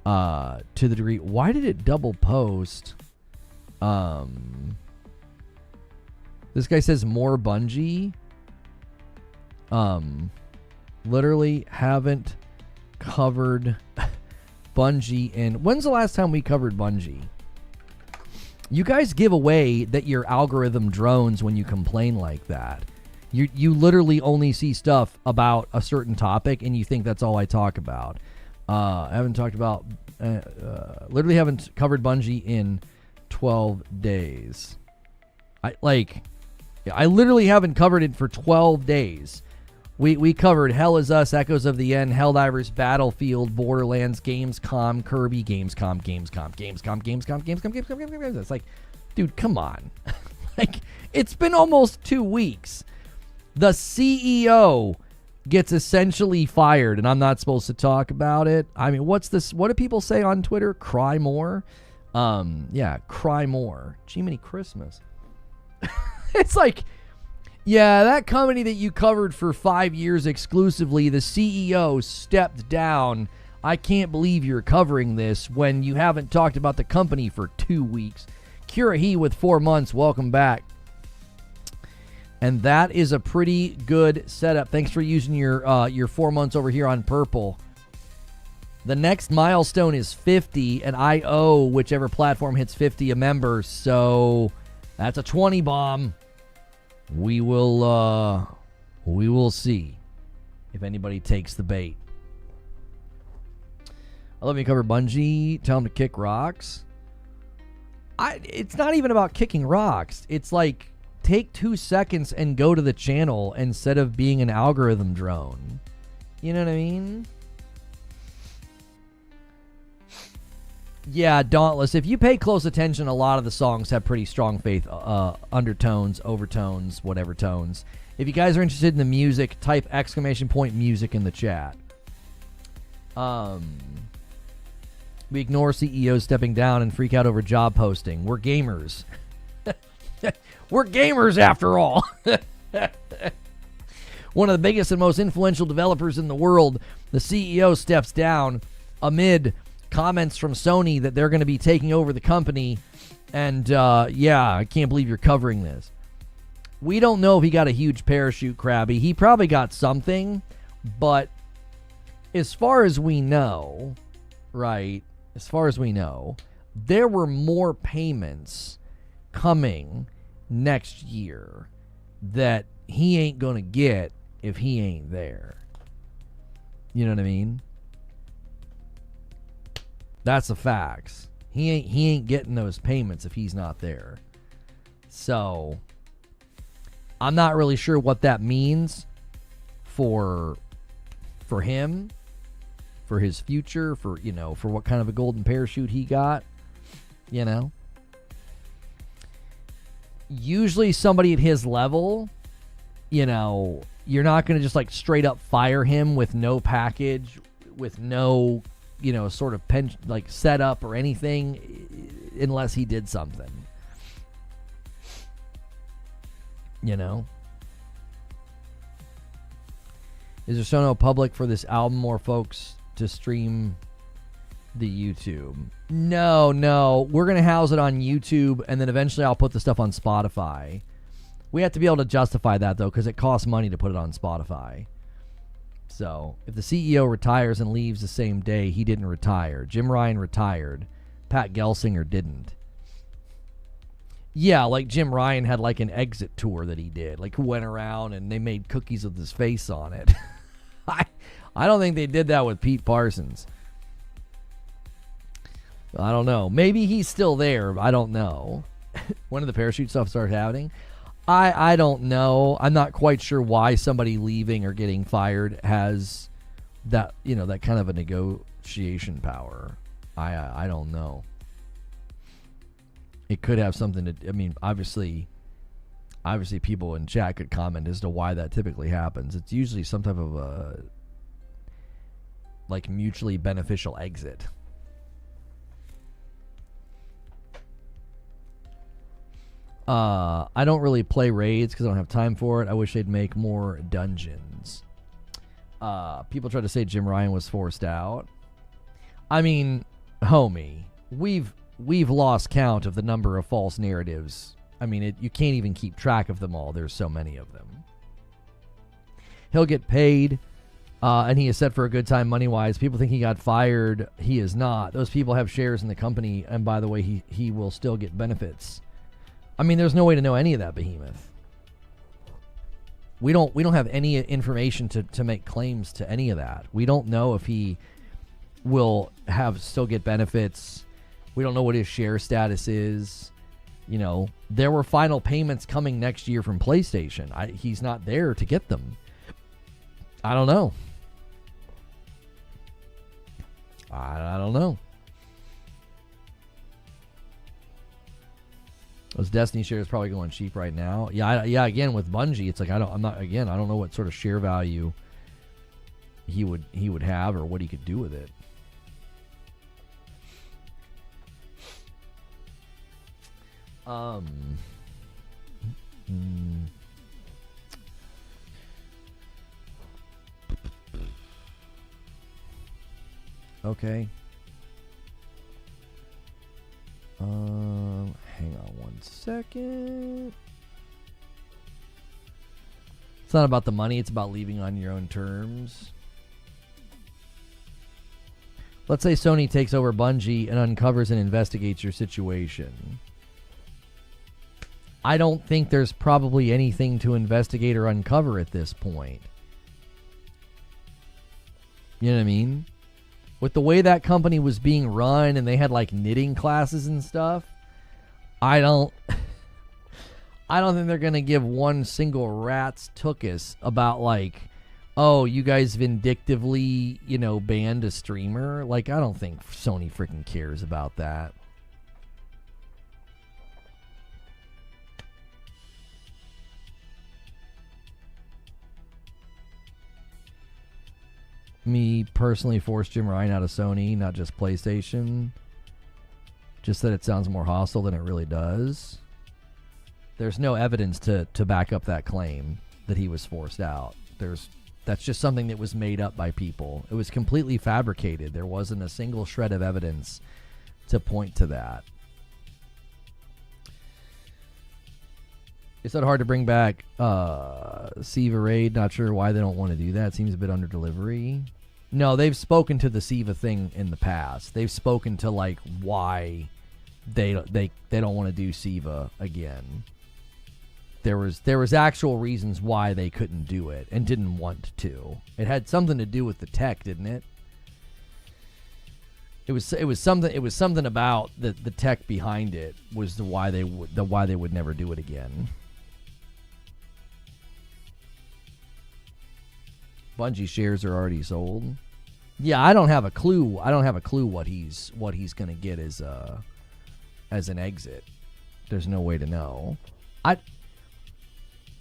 to the degree. Why did it double post? This guy says more Bungie. Literally haven't covered Bungie in. When's the last time we covered Bungie? You guys give away that your algorithm drones when you complain like that. You literally only see stuff about a certain topic and you think that's all I talk about. I haven't talked about, literally haven't covered Bungie in 12 days. I literally haven't covered it for 12 days. We covered Hell Is Us, Echoes of the End, Helldivers, Battlefield, Borderlands, Gamescom, Kirby, Gamescom. It's like, dude, come on. Like, it's been almost 2 weeks. The CEO gets essentially fired, and I'm not supposed to talk about it. I mean, what's this? What do people say on Twitter? Cry more? Yeah, cry more. Jiminy Christmas. It's like, yeah, that company that you covered for 5 years exclusively, the CEO stepped down. I can't believe you're covering this when you haven't talked about the company for 2 weeks. Kirahi with 4 months, welcome back. And that is a pretty good setup. Thanks for using your 4 months over here on Purple. The next milestone is 50, and I owe whichever platform hits 50 a member, so that's a 20 bomb. We will see if anybody takes the bait. I love you cover Bungie. Tell them to kick rocks. It's not even about kicking rocks. It's like, take 2 seconds and go to the channel instead of being an algorithm drone. You know what I mean? Yeah, Dauntless. If you pay close attention, a lot of the songs have pretty strong faith undertones, overtones, whatever tones. If you guys are interested in the music, type !music in the chat. We ignore CEOs stepping down and freak out over job posting. We're gamers. We're gamers after all. One of the biggest and most influential developers in the world, the CEO steps down amid comments from Sony that they're going to be taking over the company. And I can't believe you're covering this. We don't know if he got a huge parachute, Krabby. He probably got something, but as far as we know, right, there were more payments coming next year that he ain't going to get if he ain't there. You know what I mean? That's the facts. He ain't getting those payments if he's not there. So I'm not really sure what that means for him, for his future, for what kind of a golden parachute he got, Usually somebody at his level, you're not going to just like straight up fire him with no package, with no, sort of pension, like setup or anything, unless he did something. Is there no public for this album, more folks to stream the YouTube? No. We're going to house it on YouTube, and then eventually I'll put the stuff on Spotify. We have to be able to justify that, though, because it costs money to put it on Spotify. So, if the CEO retires and leaves the same day, he didn't retire. Jim Ryan retired. Pat Gelsinger didn't. Yeah, like Jim Ryan had like an exit tour that he did. Like, went around and they made cookies with his face on it. I don't think they did that with Pete Parsons. I don't know. Maybe he's still there. I don't know. When did the parachute stuff start happening? I don't know. I'm not quite sure why somebody leaving or getting fired has that, that kind of a negotiation power. I don't know. It could have something to, obviously people in chat could comment as to why that typically happens. It's usually some type of a, like, mutually beneficial exit. I don't really play raids because I don't have time for it. I wish they'd make more dungeons. People try to say Jim Ryan was forced out. Homie, we've lost count of the number of false narratives. You can't even keep track of them all. There's so many of them. He'll get paid, and he is set for a good time money-wise. People think he got fired. He is not. Those people have shares in the company, and by the way, he will still get benefits. There's no way to know any of that, Behemoth. We don't have any information to make claims to any of that. We don't know if he will still get benefits. We don't know what his share status is. There were final payments coming next year from PlayStation. He's not there to get them. I don't know. I don't know. Those Destiny shares probably going cheap right now. Yeah. Again, with Bungie, it's like I don't know what sort of share value he would have or what he could do with it. Okay. Hang on one second. It's not about the money, it's about leaving on your own terms. Let's say Sony takes over Bungie and uncovers and investigates your situation. I don't think there's probably anything to investigate or uncover at this point. You know what I mean? With the way that company was being run and they had like knitting classes and stuff, I don't think they're going to give one single rat's tuchus about like oh, you guys vindictively, banned a streamer. Like, I don't think Sony freaking cares about that. Me personally forced Jim Ryan out of Sony, not just PlayStation. Just that it sounds more hostile than it really does. There's no evidence to back up that claim that he was forced out. That's just something that was made up by people. It was completely fabricated. There wasn't a single shred of evidence to point to that. It's not hard to bring back Siva Raid. Not sure why they don't want to do that. Seems a bit under delivery. No, they've spoken to the Siva thing in the past. They've spoken to like why they don't want to do Siva again. There was actual reasons why they couldn't do it and didn't want to. It had something to do with the tech, didn't it? It was something about the tech behind it was why they would never do it again. Bungie shares are already sold. Yeah, I don't have a clue what he's gonna get as an exit. There's no way to know.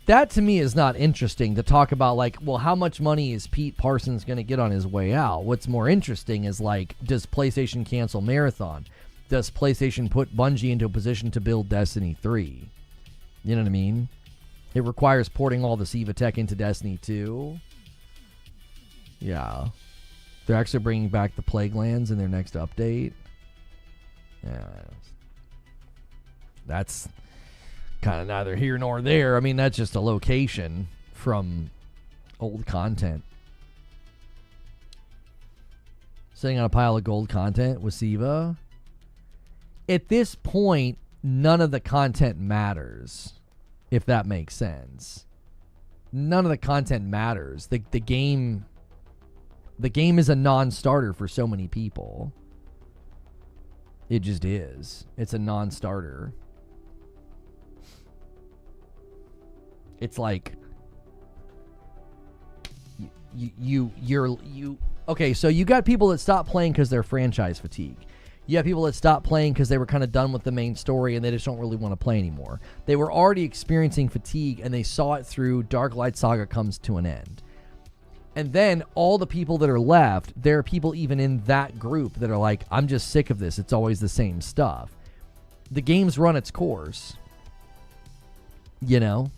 That to me is not interesting to talk about, like, well, how much money is Pete Parsons going to get on his way out? What's more interesting is, like, does PlayStation cancel Marathon? Does PlayStation put Bungie into a position to build Destiny 3? You know what I mean? It requires porting all the Siva tech into Destiny 2. Yeah. They're actually bringing back the Plague Lands in their next update. Yeah. That's kind of neither here nor there. I mean, that's just a location from old content. Sitting on a pile of gold content with Siva. At this point, none of the content matters, if that makes sense. None of the content matters. The game is a non-starter for so many people. It just is. It's a non-starter. It's like you're okay, so you got people that stop playing because they're franchise fatigue. You have people that stop playing because they were kind of done with the main story and they just don't really want to play anymore. They were already experiencing fatigue and they saw it through Darklight Saga comes to an end. And then all the people that are left, there are people even in that group that are like, I'm just sick of this. It's always the same stuff. The game's run its course. You know?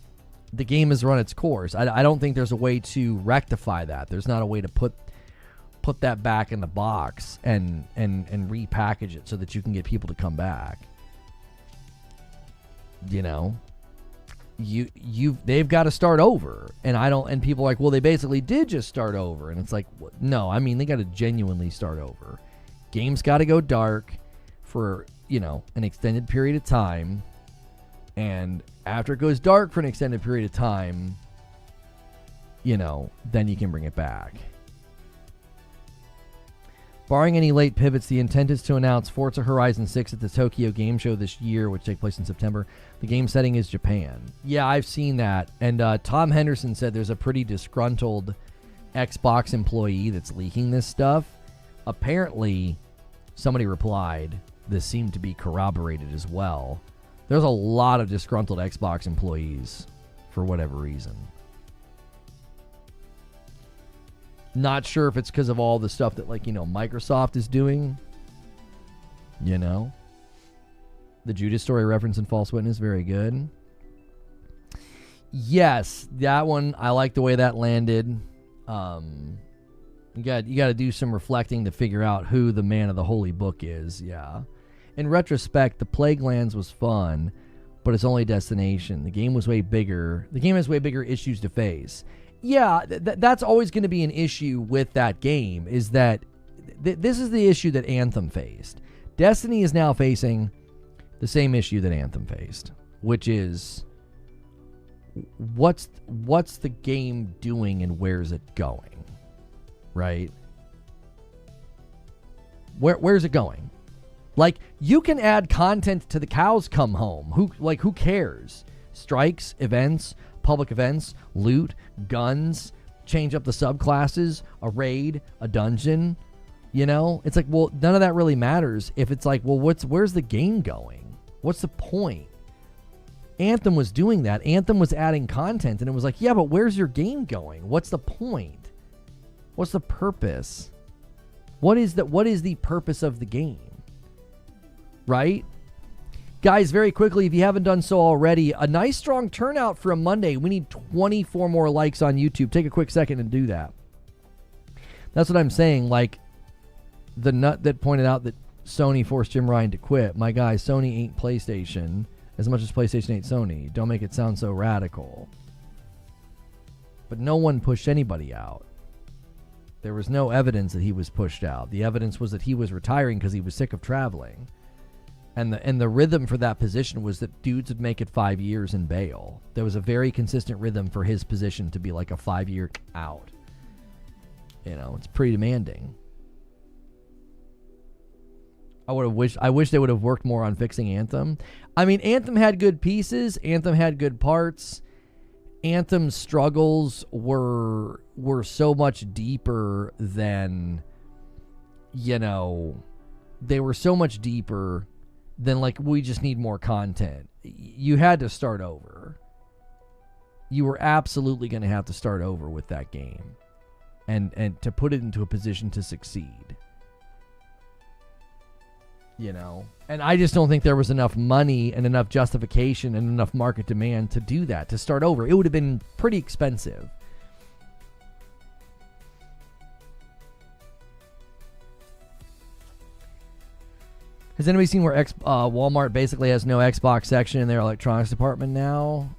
The game has run its course. I don't think there's a way to rectify that. There's not a way to put that back in the box and repackage it so that you can get people to come back. You know, they've got to start over, and people are like, well, they basically did just start over, and it's like, no, I mean, they got to genuinely start over. Game's got to go dark for an extended period of time. And after it goes dark for an extended period of time, then you can bring it back. Barring any late pivots, the intent is to announce Forza Horizon 6 at the Tokyo Game Show this year, which takes place in September. The game setting is Japan. Yeah, I've seen that. And Tom Henderson said there's a pretty disgruntled Xbox employee that's leaking this stuff. Apparently, somebody replied, this seemed to be corroborated as well. There's a lot of disgruntled Xbox employees for whatever reason. Not sure if it's because of all the stuff that, Microsoft is doing. The Judas Story reference in False Witness, very good. Yes, that one, I like the way that landed. You got to do some reflecting to figure out who the man of the holy book is, yeah. In retrospect, the Plague Lands was fun, but it's only a destination. The game was way bigger. The game has way bigger issues to face. Yeah, that's always going to be an issue with that game, is that this is the issue that Anthem faced. Destiny is now facing the same issue that Anthem faced, which is what's the game doing and where's it going, right? Where's it going? Like, you can add content to the cows come home. Who cares? Strikes, events, public events, loot, guns, change up the subclasses, a raid, a dungeon. You know, it's like, well, none of that really matters if it's like, well, where's the game going? What's the point? Anthem was doing that. Anthem was adding content, and it was like, yeah, but where's your game going? What's the point? What's the purpose? What is the purpose of the game? Right? Guys, very quickly, if you haven't done so already, a nice strong turnout for a Monday. We need 24 more likes on YouTube. Take a quick second and do that. That's what I'm saying. Like, the nut that pointed out that Sony forced Jim Ryan to quit. My guy, Sony ain't PlayStation as much as PlayStation ain't Sony. Don't make it sound so radical. But no one pushed anybody out. There was no evidence that he was pushed out. The evidence was that he was retiring because he was sick of traveling. And the rhythm for that position was that dudes would make it 5 years and bail. There was a very consistent rhythm for his position to be like a 5-year out. You know, it's pretty demanding. I wish they would have worked more on fixing Anthem. I mean, Anthem had good pieces. Anthem had good parts. Anthem's struggles were so much deeper than, you know, they were so much deeper than like, we just need more content. You had to start over. You were absolutely going to have to start over with that game and to put it into a position to succeed. You know, and I just don't think there was enough money and enough justification and enough market demand to do that, to start over. It would have been pretty expensive. Has anybody seen where Walmart basically has no Xbox section in their electronics department now?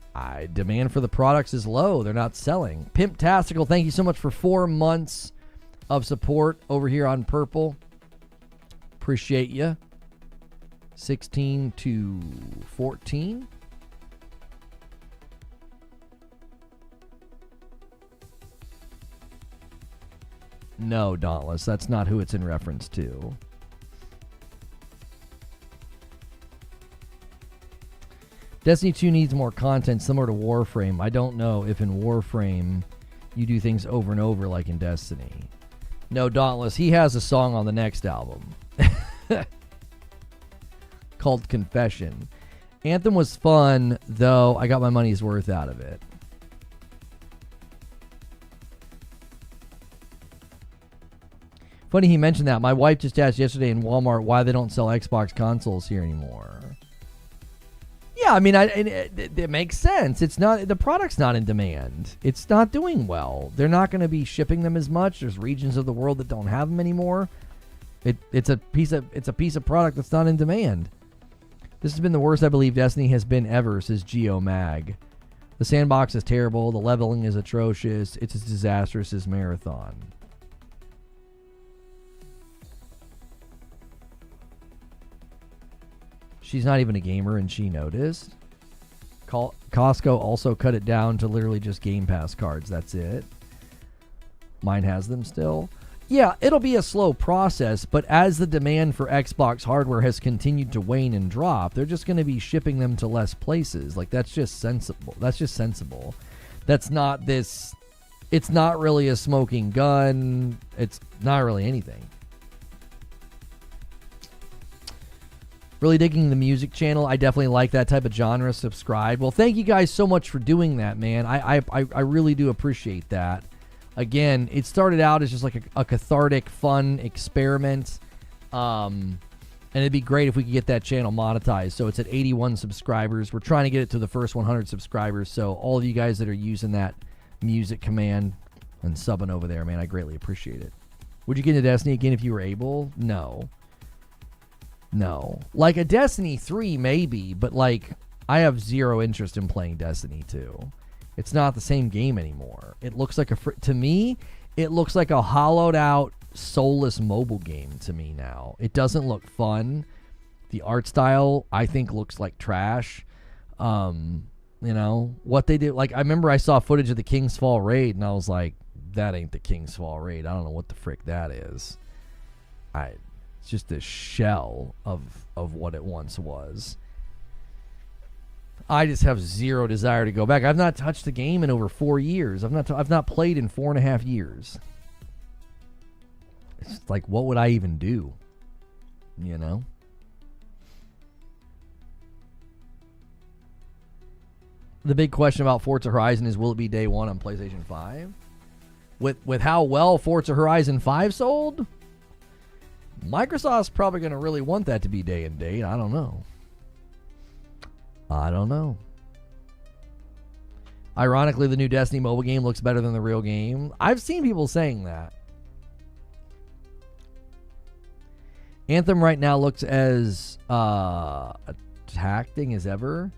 Demand for the products is low. They're not selling. Pimptastical, thank you so much for 4 months of support over here on Purple. Appreciate you. 16 to 14. No, Dauntless. That's not who it's in reference to. Destiny 2 needs more content similar to Warframe. I don't know if in Warframe you do things over and over like in Destiny. No, Dauntless. He has a song on the next album. Called Confession. Anthem was fun, though I got my money's worth out of it. Funny he mentioned that. My wife just asked yesterday in Walmart why they don't sell Xbox consoles here anymore. Yeah, I mean, it makes sense. It's not, the product's not in demand. It's not doing well. They're not going to be shipping them as much. There's regions of the world that don't have them anymore. It's a piece of product that's not in demand. This has been the worst I believe Destiny has been ever, says Geo Mag. The sandbox is terrible. The leveling is atrocious. It's as disastrous as Marathon. She's not even a gamer and she noticed. Costco also cut it down to literally just Game Pass cards. That's it. Mine has them still. Yeah, it'll be a slow process, but as the demand for Xbox hardware has continued to wane and drop, they're just going to be shipping them to less places. Like, that's just sensible. That's just sensible. That's not this... It's not really a smoking gun. It's not really anything. Really digging the music channel. I definitely like that type of genre. Subscribe. Well, thank you guys so much for doing that, man. I really do appreciate that. Again, it started out as just like a cathartic, fun experiment. And it'd be great if we could get that channel monetized. So it's at 81 subscribers. We're trying to get it to the first 100 subscribers. So all of you guys that are using that music command and subbing over there, man, I greatly appreciate it. Would you get into Destiny again if you were able? No. Like a Destiny 3 maybe, but like I have zero interest in playing Destiny 2. It's not the same game anymore. It looks like to me, it looks like a hollowed out, soulless mobile game to me now. It doesn't look fun. The art style, I think, looks like trash. You know, what they did, like, I remember I saw footage of the King's Fall raid, and I was like, that ain't the King's Fall raid. I don't know what the frick that is. It's just a shell of what it once was. I just have zero desire to go back. I've not touched the game in over 4 years. I've not played in 4.5 years. It's like, what would I even do? You know? The big question about Forza Horizon is, will it be day one on PlayStation 5? With how well Forza Horizon 5 sold, Microsoft's probably going to really want that to be day and date. I don't know. Ironically, the new Destiny mobile game looks better than the real game. I've seen people saying that. Anthem right now looks as attacking as ever,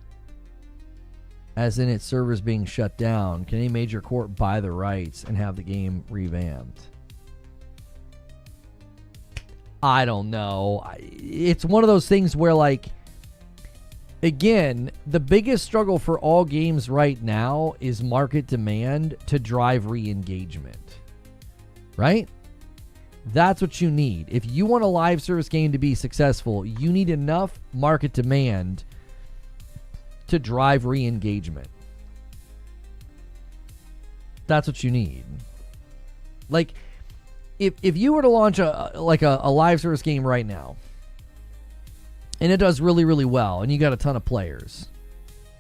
as in its servers being shut down. Can any major court buy the rights and have the game revamped? I don't know. It's one of those things where, like, again, the biggest struggle for all games right now is market demand to drive re-engagement. Right? That's what you need. If you want a live service game to be successful, you need enough market demand to drive re-engagement. That's what you need. Like, if you were to launch a live service game right now, and it does really, really well, and you got a ton of players,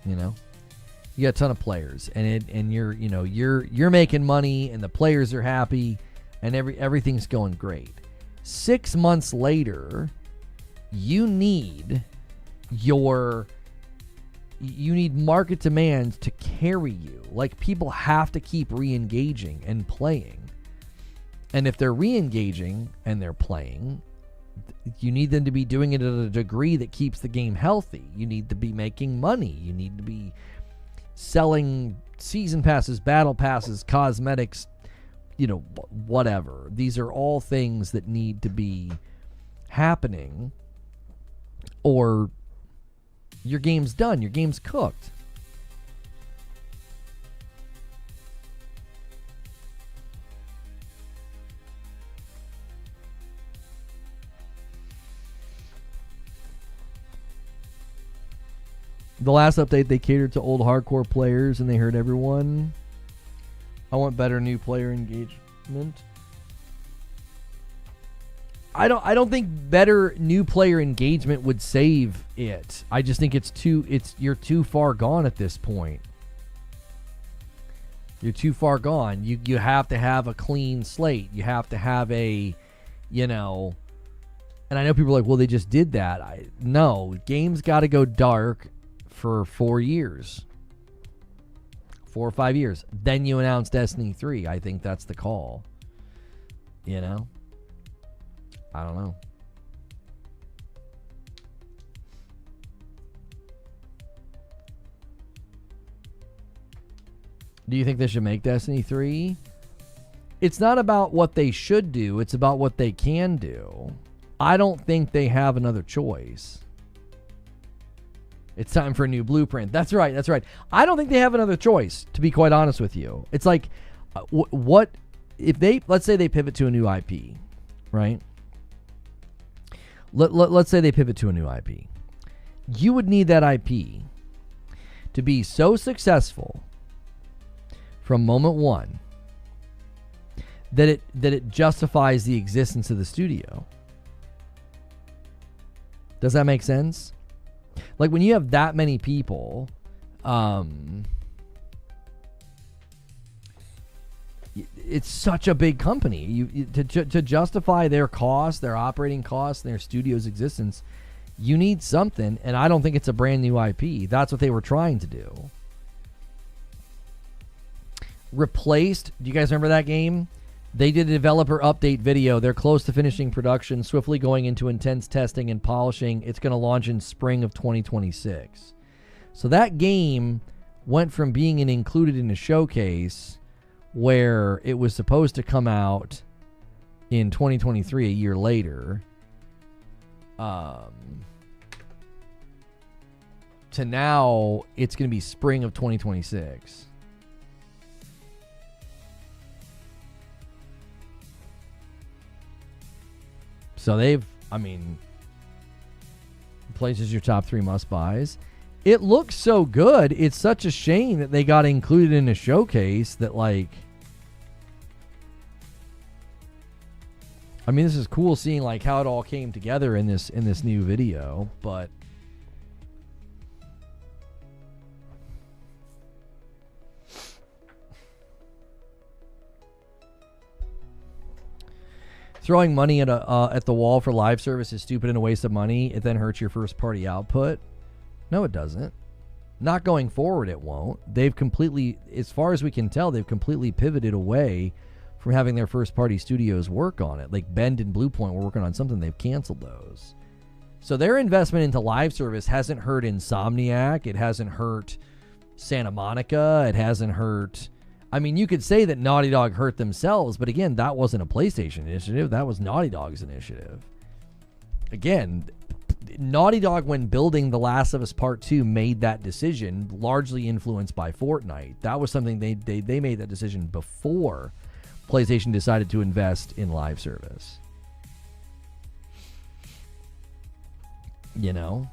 you got a ton of players, and you're making money, and the players are happy, and everything's going great. 6 months later, you need market demand to carry you. Like, people have to keep re-engaging and playing. And if they're re-engaging and they're playing, you need them to be doing it at a degree that keeps the game healthy. You need to be making money. You need to be selling season passes, battle passes, cosmetics, whatever. These are all things that need to be happening, or your game's done. Your game's cooked. The last update, they catered to old hardcore players and they heard everyone. I want better new player engagement. I don't think better new player engagement would save it. I just think you're too far gone at this point. You're too far gone. You have to have a clean slate. You have to have and I know people are like, well, they just did that. No, games got to go dark for 4 years. 4 or 5 years. Then you announce Destiny 3. I think that's the call. I don't know. Do you think they should make Destiny 3? It's not about what they should do. It's about what they can do. I don't think they have another choice. It's time for a new blueprint. That's right. I don't think they have another choice, to be quite honest with you. It's like, what if let's say they pivot to a new IP, right? Let's say they pivot to a new IP. You would need that IP to be so successful from moment one that it justifies the existence of the studio. Does that make sense? Like, when you have that many people, it's such a big company. To justify their costs, their operating costs, their studio's existence, you need something, and I don't think it's a brand new IP. That's what they were trying to do. Replaced, do you guys remember that game? They did a developer update video. They're close to finishing production, swiftly going into intense testing and polishing. It's going to launch in spring of 2026. So that game went from being included in a showcase where it was supposed to come out in 2023, a year later, to now it's going to be spring of 2026. So PlayStation's your top 3 must-buys. it looks so good. It's such a shame that they got included in a showcase that, like, I mean, this is cool seeing like how it all came together in this new video, but throwing money at the wall for live service is stupid and a waste of money. It then hurts your first party output. No, it doesn't. Not going forward, it won't. They've completely, as far as we can tell, they've completely pivoted away from having their first party studios work on it. Like Bend and Bluepoint were working on something. They've canceled those. So their investment into live service hasn't hurt Insomniac. It hasn't hurt Santa Monica. It hasn't hurt... I mean, you could say that Naughty Dog hurt themselves, but again, that wasn't a PlayStation initiative. That was Naughty Dog's initiative. Again, Naughty Dog, when building The Last of Us Part 2, made that decision, largely influenced by Fortnite. That was something they made that decision before PlayStation decided to invest in live service. You know?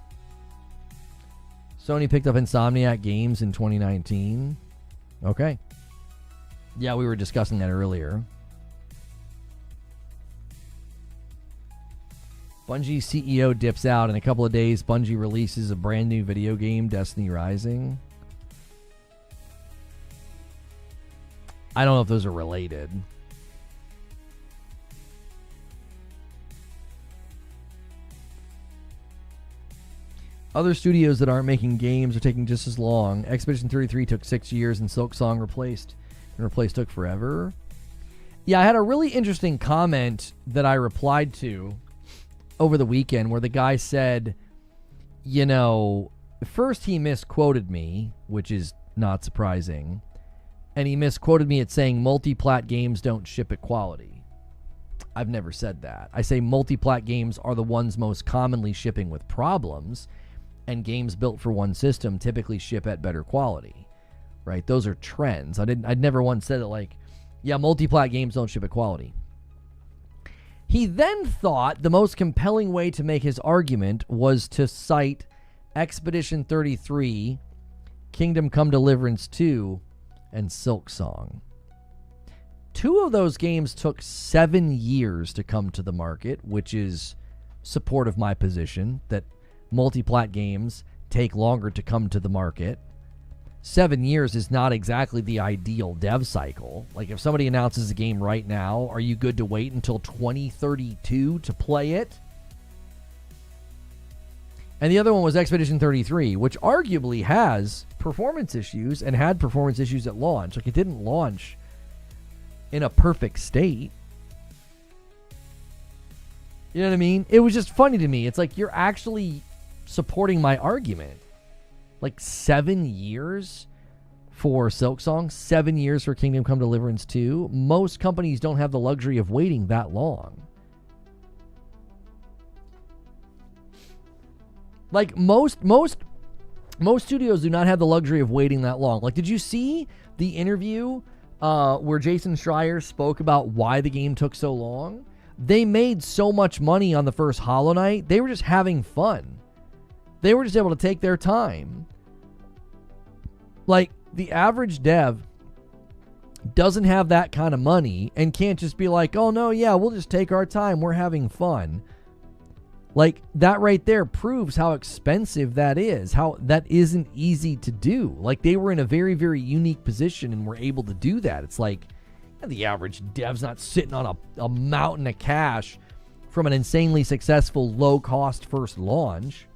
Sony picked up Insomniac Games in 2019. Okay. Yeah, we were discussing that earlier. Bungie CEO dips out. In a couple of days, Bungie releases a brand new video game, Destiny Rising. I don't know if those are related. Other studios that aren't making games are taking just as long. Expedition 33 took 6 years, and Silksong replaced took forever. Yeah, I had a really interesting comment that I replied to over the weekend where the guy said, you know, first he misquoted me, which is not surprising, and he misquoted me at saying multi-plat games don't ship at quality. I've never said that. I say multi-plat games are the ones most commonly shipping with problems, and games built for one system typically ship at better quality. Right? Those are trends. I'd never once said it like, yeah, multi-plat games don't ship at quality. He then thought the most compelling way to make his argument was to cite Expedition 33, Kingdom Come Deliverance 2, and Silksong. 2 of those games took 7 years to come to the market, which is support of my position that multi-plat games take longer to come to the market. 7 years is not exactly the ideal dev cycle. Like, if somebody announces a game right now, are you good to wait until 2032 to play it? And the other one was Expedition 33, which arguably has performance issues and had performance issues at launch. Like, it didn't launch in a perfect state. You know what I mean? It was just funny to me. It's like, you're actually supporting my argument. Like 7 years for Silksong, 7 years for Kingdom Come Deliverance 2. Most companies don't have the luxury of waiting that long. Like most studios do not have the luxury of waiting that long. Like, did you see the interview where Jason Schreier spoke about why the game took so long? They made so much money on the first Hollow Knight. They were just having fun. They were just able to take their time. Like, the average dev doesn't have that kind of money and can't just be like, oh no, yeah, we'll just take our time. We're having fun. Like, that right there proves how expensive that is, how that isn't easy to do. Like, they were in a very, very unique position and were able to do that. It's like, the average dev's not sitting on a mountain of cash from an insanely successful, low-cost first launch.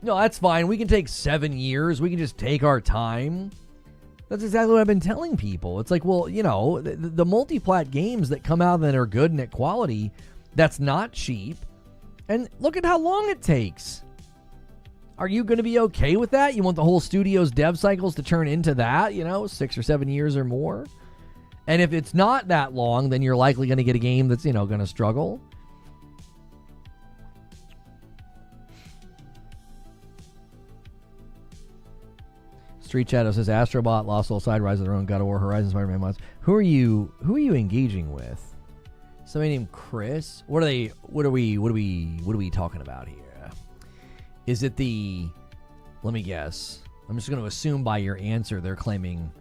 No, that's fine. We can take 7 years. We can just take our time. That's exactly what I've been telling people. It's like, well, you know, the multi-plat games that come out that are good and at quality, that's not cheap. And look at how long it takes. Are you going to be okay with that? You want the whole studio's dev cycles to turn into that, 6 or 7 years or more? And if it's not that long, then you're likely going to get a game that's, going to struggle. Street Shadow says Astrobot, Lost Soul, Side, Rise of the Throne, God of War, Horizon, Spider-Man mods. Who are you engaging with? Somebody named Chris. What are we talking about here? Is it the, let me guess. I'm just going to assume by your answer they're claiming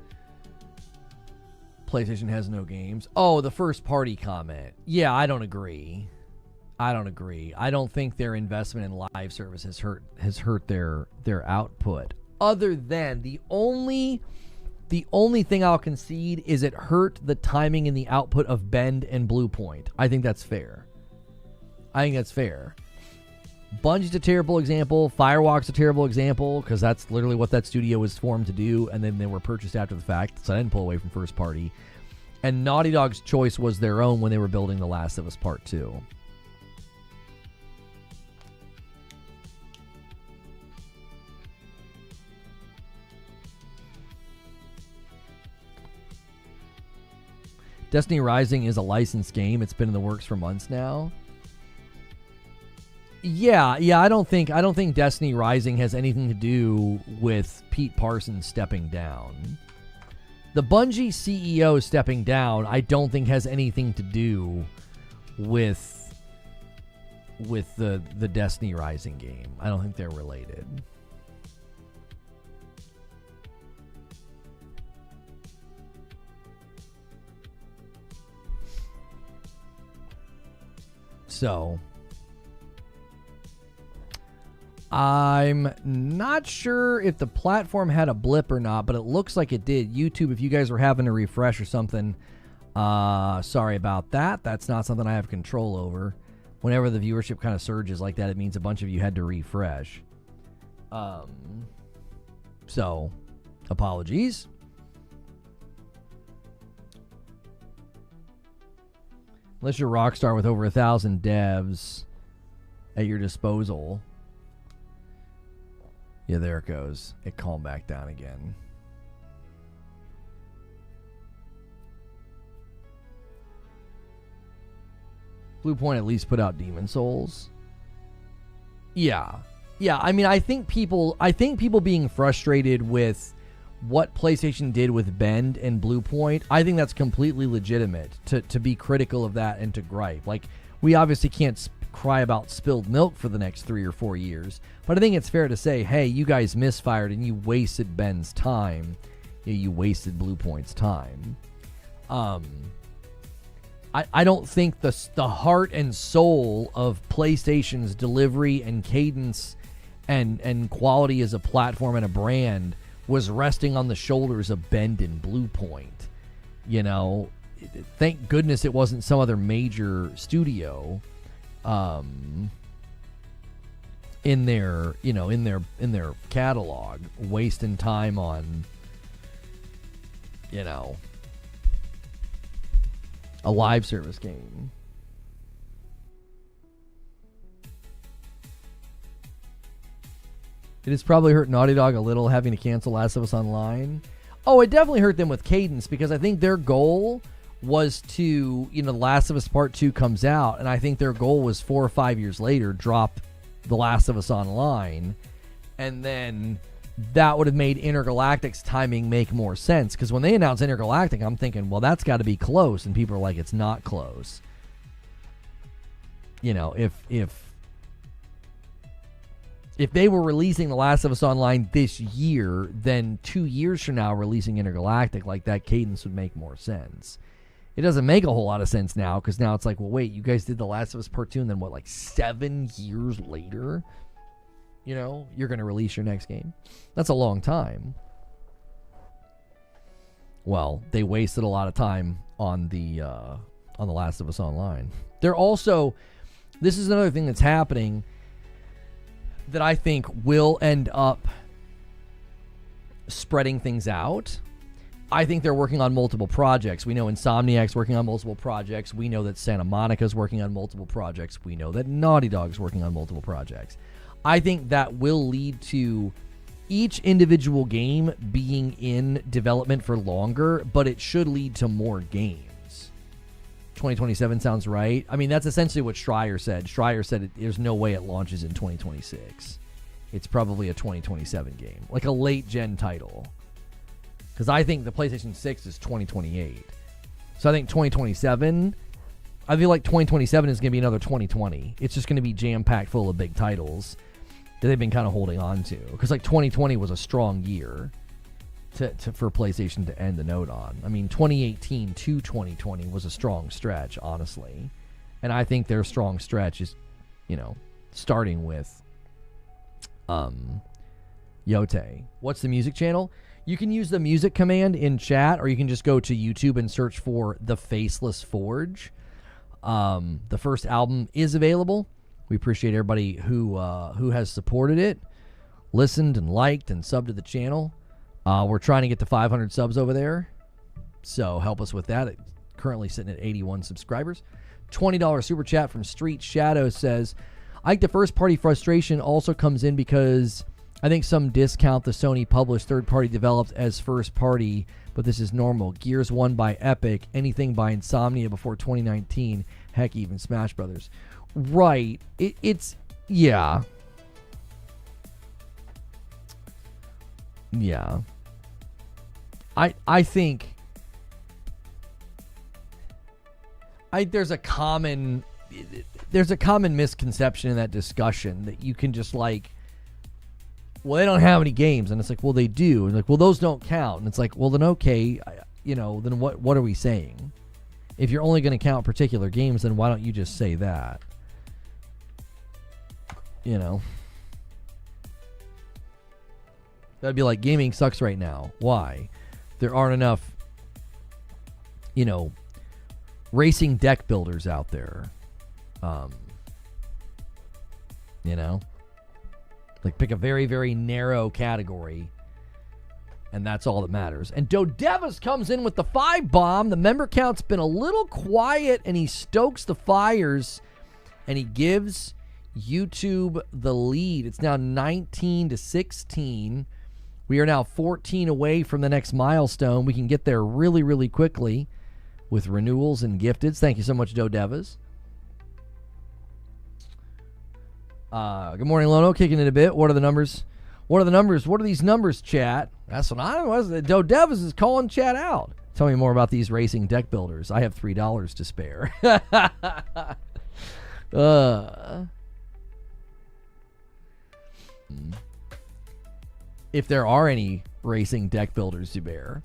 PlayStation has no games. Oh, the first party comment. Yeah, I don't agree. I don't think their investment in live service has hurt their output. Other than the only thing I'll concede is it hurt the timing and the output of Bend and Bluepoint. I think that's fair. Bungie's a terrible example. Firewalk's a terrible example because that's literally what that studio was formed to do, and then they were purchased after the fact, so I didn't pull away from first party. And Naughty Dog's choice was their own when they were building The Last of Us Part 2. Destiny Rising is a licensed game. It's been in the works for months now. Yeah, I don't think Destiny Rising has anything to do with Pete Parsons stepping down. The Bungie CEO stepping down, I don't think has anything to do with the Destiny Rising game. I don't think they're related. So, I'm not sure if the platform had a blip or not, but it looks like it did. YouTube, if you guys were having a refresh or something, sorry about that. That's not something I have control over. Whenever the viewership kind of surges like that, it means a bunch of you had to refresh. So, apologies. Unless you're Rockstar with over 1,000 devs at your disposal. Yeah, there it goes. It calmed back down again. Bluepoint at least put out Demon Souls. Yeah. I mean, I think people being frustrated with what PlayStation did with Bend and Bluepoint, I think that's completely legitimate to be critical of that and to gripe. Like, we obviously can't cry about spilled milk for the next 3 or 4 years, but I think it's fair to say, hey, you guys misfired and you wasted Ben's time. You wasted Bluepoint's time. I don't think the heart and soul of PlayStation's delivery and cadence and quality as a platform and a brand was resting on the shoulders of Bend and Bluepoint. You know, thank goodness it wasn't some other major studio in their catalog wasting time on, you know, a live service game. It has probably hurt Naughty Dog a little having to cancel Last of Us Online. Oh, it definitely hurt them with cadence because I think their goal was to, Last of Us Part 2 comes out, and I think their goal was 4 or 5 years later, drop The Last of Us Online, and then that would have made Intergalactic's timing make more sense, because when they announced Intergalactic, I'm thinking, well, that's got to be close, and people are like, it's not close. If they were releasing The Last of Us Online this year, then 2 years from now releasing Intergalactic, like that cadence would make more sense. It doesn't make a whole lot of sense now, because now it's like, well, wait, you guys did The Last of Us Part 2, and then what, like 7 years later, you're going to release your next game? That's a long time. Well, they wasted a lot of time on The Last of Us Online. They're also, this is another thing that's happening that I think will end up spreading things out. I think they're working on multiple projects. We know Insomniac's working on multiple projects. We know that Santa Monica's working on multiple projects. We know that Naughty Dog's working on multiple projects. I think that will lead to each individual game being in development for longer, but it should lead to more games. 2027 sounds right. I mean, that's essentially what Schreier said. Schreier said there's no way it launches in 2026. It's probably a 2027 game, like a late-gen title. Because I think the PlayStation 6 is 2028. So I think 2027 I feel like 2027 is going to be another 2020. It's just going to be jam-packed full of big titles that they've been kind of holding on to. Because like 2020 was a strong year for PlayStation to end the note on. I mean, 2018 to 2020 was a strong stretch, honestly. And I think their strong stretch is, starting with Yote. What's the music channel? You can use the music command in chat, or you can just go to YouTube and search for The Faceless Forge. The first album is available. We appreciate everybody who has supported it, listened and liked and subbed to the channel. We're trying to get to 500 subs over there, so help us with that. It's currently sitting at 81 subscribers. $20 super chat from Street Shadow says, I think the first party frustration also comes in because I think some discount the Sony published third party developed as first party, but this is normal. Gears 1 by Epic, anything by Insomnia before 2019, heck, even Smash Brothers. Right. It's yeah. Yeah. I think there's a common misconception in that discussion that you can just like, well, they don't have any games, and it's like, well, they do, and like, well, those don't count, and it's like, well, then okay, then what are we saying? If you're only going to count particular games, then why don't you just say that? That'd be like, gaming sucks right now. Why? There aren't enough, racing deck builders out there. Like pick a very, very narrow category, and that's all that matters. And Dodevas comes in with the 5 bomb. The member count's been a little quiet, and he stokes the fires, and he gives YouTube the lead. It's now 19-16. We are now 14 away from the next milestone. We can get there really, really quickly with renewals and gifteds. Thank you so much, Dodevas. Good morning, Lono. Kicking it a bit. What are the numbers? What are these numbers, chat? That's what I was. Dodevas is calling chat out. Tell me more about these racing deck builders. I have $3 to spare. If there are any racing deck builders to bear,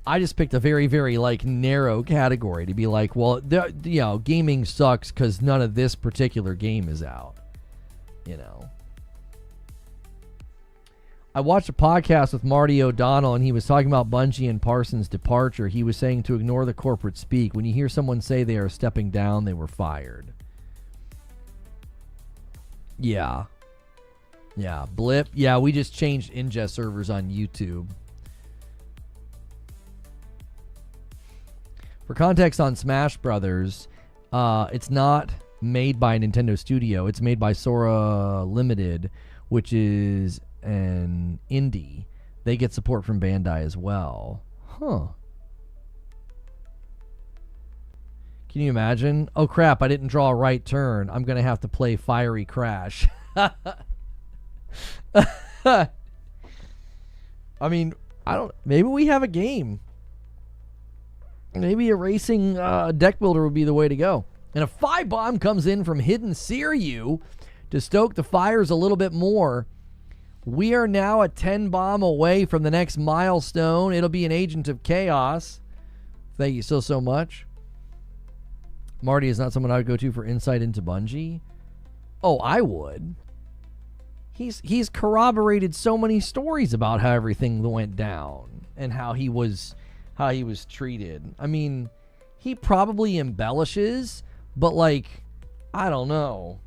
I just picked a very, very narrow category to be like, well, gaming sucks because none of this particular game is out. I watched a podcast with Marty O'Donnell, and he was talking about Bungie and Parsons' departure. He was saying to ignore the corporate speak. When you hear someone say they are stepping down, they were fired. Yeah. Blip. Yeah, we just changed ingest servers on YouTube. For context on Smash Brothers, it's not made by a Nintendo studio. It's made by Sora Limited, which is an indie. They get support from Bandai as well. Huh. Can you imagine? Oh crap, I didn't draw a right turn. I'm going to have to play Fiery Crash. I mean, maybe we have a game. Maybe a racing deck builder would be the way to go. And a 5 bomb comes in from Hidden Seiryu to stoke the fires a little bit more. We are now a 10 bomb away from the next milestone. It'll be an Agent of Chaos. Thank you so much. Marty is not someone I would go to for insight into Bungie. Oh, I would. He's corroborated so many stories about how everything went down and how he was treated. I mean, he probably embellishes, but I don't know.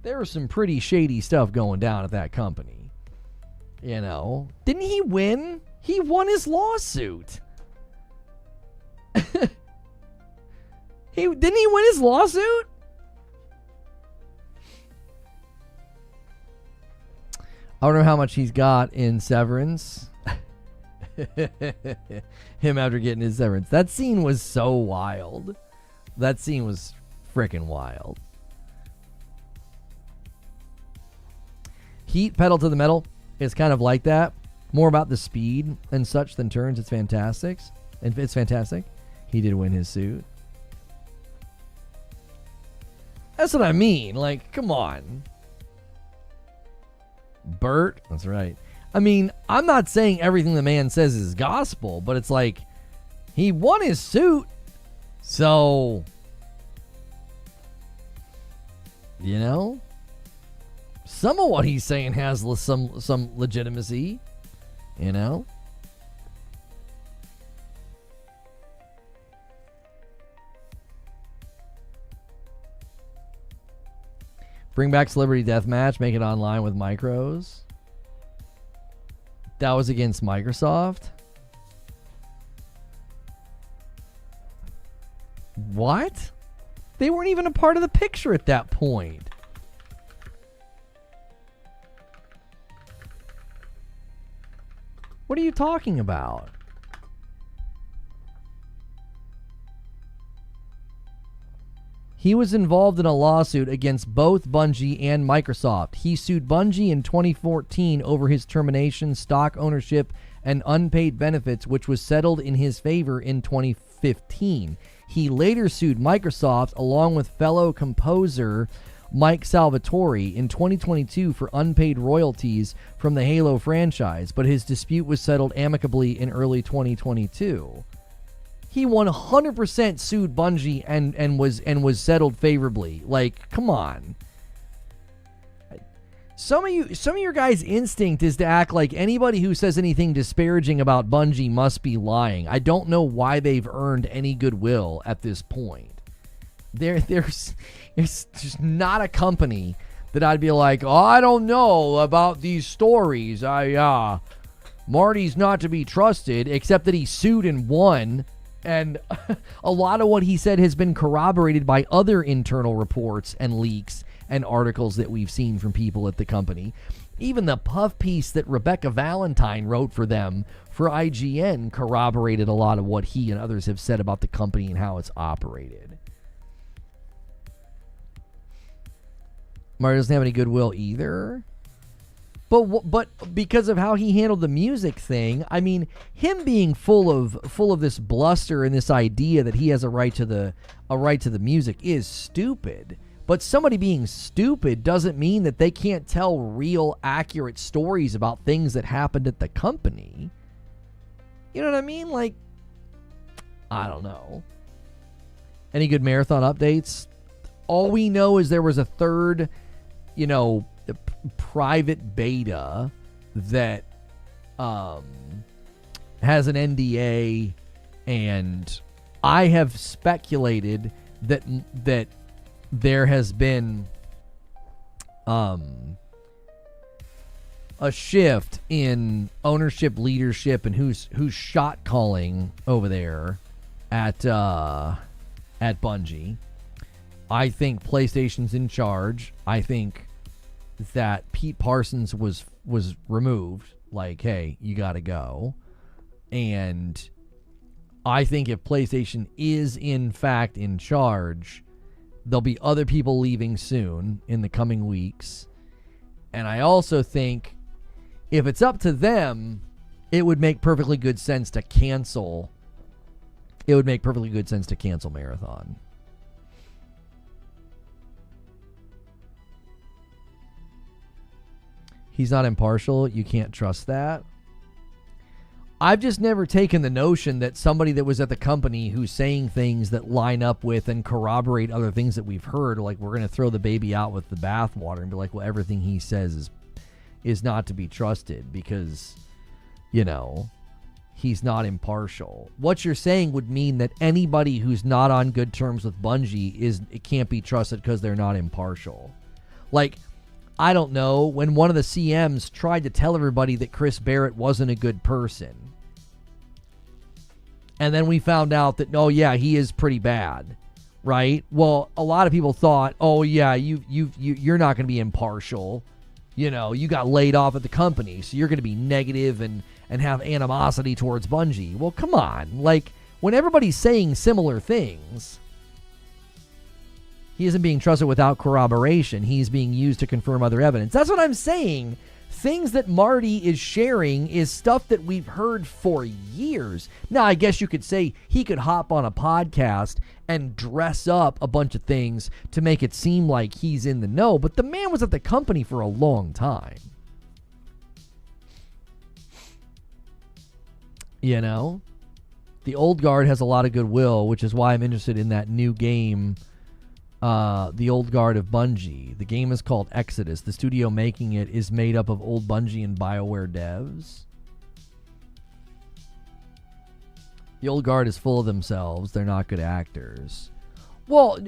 There was some pretty shady stuff going down at that company. Didn't he win? He won his lawsuit. Didn't he win his lawsuit? I don't know how much he's got in severance. Him after getting his severance. That scene was so wild. That scene was freaking wild. Heat pedal to the metal is kind of like that. More about the speed and such than turns. It's fantastic. And it's fantastic. He did win his suit. That's what I mean. Like, come on. Bert, that's right. I mean, I'm not saying everything the man says is gospel, but it's like, he won his suit, so, you know, some of what he's saying has some legitimacy, you know. Bring back Celebrity Deathmatch, make it online with micros. That was against Microsoft. What? They weren't even a part of the picture at that point. What are you talking about? He was involved in a lawsuit against both Bungie and Microsoft. He sued Bungie in 2014 over his termination, stock ownership, and unpaid benefits, which was settled in his favor in 2015. He later sued Microsoft along with fellow composer Mike Salvatore in 2022 for unpaid royalties from the Halo franchise, but his dispute was settled amicably in early 2022. He 100% sued Bungie and was settled favorably. Like, come on. Some of your guys' instinct is to act like anybody who says anything disparaging about Bungie must be lying. I don't know why they've earned any goodwill at this point. There's just not a company that I'd be like, oh, I don't know about these stories. Marty's not to be trusted, except that he sued and won. And a lot of what he said has been corroborated by other internal reports and leaks and articles that we've seen from people at the company. Even the puff piece that Rebecca Valentine wrote for them for IGN corroborated a lot of what he and others have said about the company and how it's operated. Mario doesn't have any goodwill either. But because of how he handled the music thing, I mean, him being full of this bluster and this idea that he has a right to the music is stupid. But somebody being stupid doesn't mean that they can't tell real, accurate stories about things that happened at the company. You know what I mean? Like, I don't know. Any good Marathon updates? All we know is there was a third, private beta that has an NDA, and I have speculated that there has been a shift in ownership, leadership, and who's shot calling over there at Bungie. I think PlayStation's in charge. I think that Pete Parsons was removed. Like, hey, you got to go. And I think if PlayStation is in fact in charge, there'll be other people leaving soon in the coming weeks. And I also think if it's up to them, it would make perfectly good sense to cancel. It would make perfectly good sense to cancel Marathon. He's not impartial. You can't trust that. I've just never taken the notion that somebody that was at the company who's saying things that line up with and corroborate other things that we've heard, like we're going to throw the baby out with the bathwater and be like, well, everything he says is not to be trusted because, he's not impartial. What you're saying would mean that anybody who's not on good terms with Bungie it can't be trusted because they're not impartial. Like, I don't know, when one of the CMs tried to tell everybody that Chris Barrett wasn't a good person. And then we found out that, oh yeah, he is pretty bad, right? Well, a lot of people thought, oh yeah, you're not going to be impartial. You got laid off at the company, so you're going to be negative and have animosity towards Bungie. Well, come on. Like, when everybody's saying similar things, he isn't being trusted without corroboration. He's being used to confirm other evidence. That's what I'm saying. things that Marty is sharing is stuff that we've heard for years. Now, I guess you could say he could hop on a podcast and dress up a bunch of things to make it seem like he's in the know, but the man was at the company for a long time. You know? The old guard has a lot of goodwill, which is why I'm interested in that new game, The Old Guard of Bungie. The game is called Exodus. The studio making it is made up of old Bungie and BioWare devs. The old guard is full of themselves. They're not good actors. Well,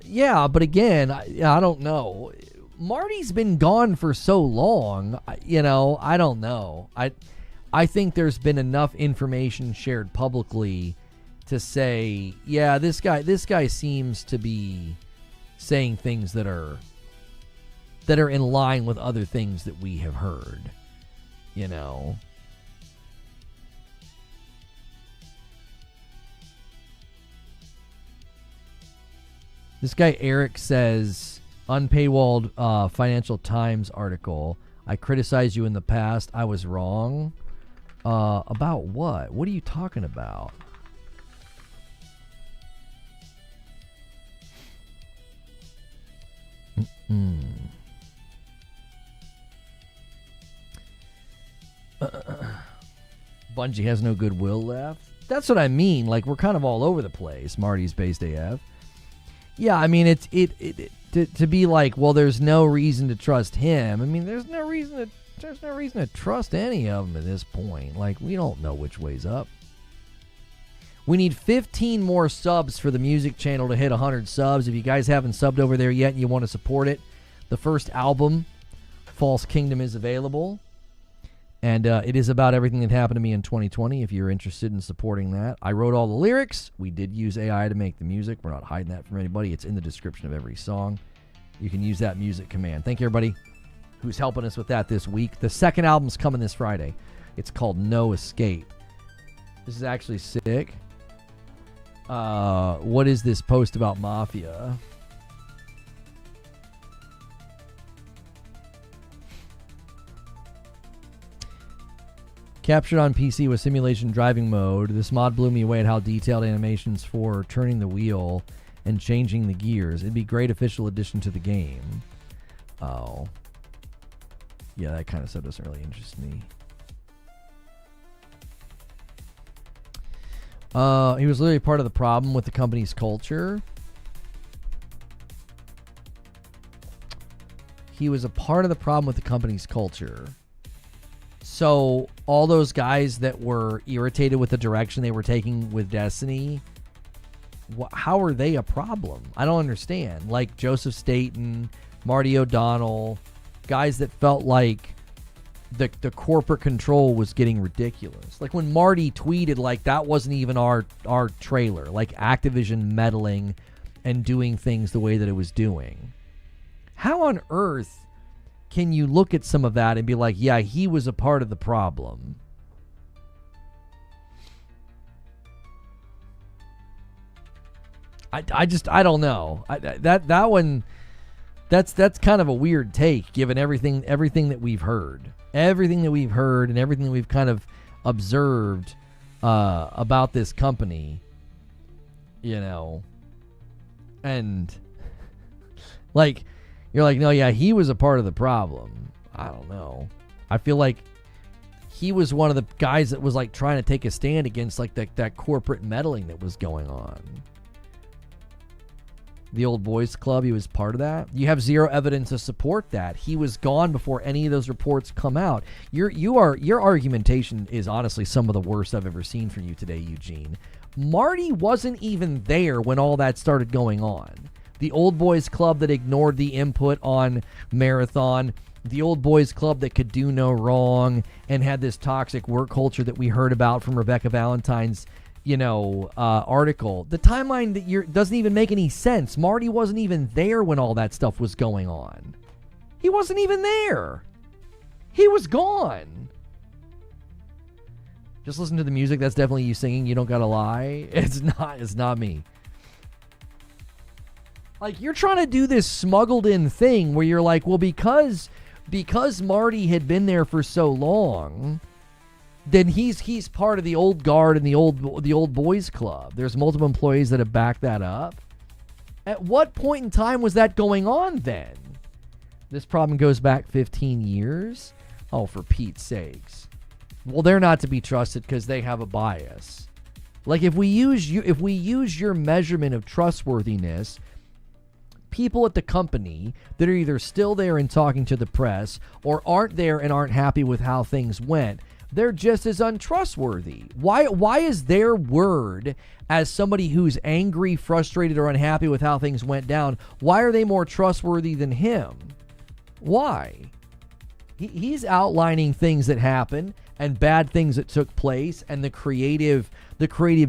yeah, but again, I don't know. Marty's been gone for so long, you know, I don't know. I think there's been enough information shared publicly to say, yeah, this guy seems to be saying things that are in line with other things that we have heard, you know. This guy Eric says, unpaywalled Financial Times article, I criticized you in the past. I was wrong. About what? What are you talking about? Bungie has no goodwill left. That's what I mean. Like, we're kind of all over the place. Marty's based AF. Yeah, I mean, to be like, well, there's no reason to trust him. I mean, there's no reason to trust any of them at this point. Like, we don't know which way's up. We need 15 more subs for the music channel to hit 100 subs. If you guys haven't subbed over there yet and you want to support it, the first album, False Kingdom, is available. And it is about everything that happened to me in 2020, if you're interested in supporting that. I wrote all the lyrics. We did use AI to make the music. We're not hiding that from anybody. It's in the description of every song. You can use that music command. Thank you, everybody who's helping us with that this week. The second album's coming this Friday. It's called No Escape. This is actually sick. What is this post about Mafia? Captured on PC with simulation driving mode. This mod blew me away at how detailed animations for turning the wheel and changing the gears. It'd be a great official addition to the game. Oh. Yeah, that kind of stuff doesn't really interest me. He was literally part of the problem with the company's culture. He was a part of the problem with the company's culture. So all those guys that were irritated with the direction they were taking with Destiny, how are they a problem? I don't understand. Like Joseph Staten, Marty O'Donnell, guys that felt like the corporate control was getting ridiculous. Like when Marty tweeted, like, that wasn't even our trailer. Like Activision meddling and doing things the way that it was doing. How on earth can you look at some of that and be like, yeah, he was a part of the problem? I don't know. That one, that's kind of a weird take, given everything that we've heard. Everything that we've heard and everything that we've kind of observed about this company, you know. And like, you're like, no, yeah, he was a part of the problem. I don't know. I feel like he was one of the guys that was like trying to take a stand against like that corporate meddling that was going on. The Old Boys Club, he was part of that. You have zero evidence to support that. He was gone before any of those reports come out. Your argumentation is honestly some of the worst I've ever seen from you today, Eugene. Marty wasn't even there when all that started going on. The Old Boys Club that ignored the input on Marathon. The Old Boys Club that could do no wrong and had this toxic work culture that we heard about from Rebecca Valentine's, article. The timeline that doesn't even make any sense. Marty wasn't even there when all that stuff was going on. He wasn't even there. He was gone. Just listen to the music. That's definitely you singing. You don't gotta lie. It's not me. Like, you're trying to do this smuggled in thing where you're like, well, because because Marty had been there for so long, then he's part of the old guard and the old boys club. There's multiple employees that have backed that up. At what point in time was that going on then? This problem goes back 15 years? Oh, for Pete's sakes. Well, they're not to be trusted because they have a bias. Like, if we use your measurement of trustworthiness, people at the company that are either still there and talking to the press or aren't there and aren't happy with how things went, they're just as untrustworthy. Why is their word, as somebody who's angry, frustrated, or unhappy with how things went down, why are they more trustworthy than him? Why? He's outlining things that happened and bad things that took place and the creative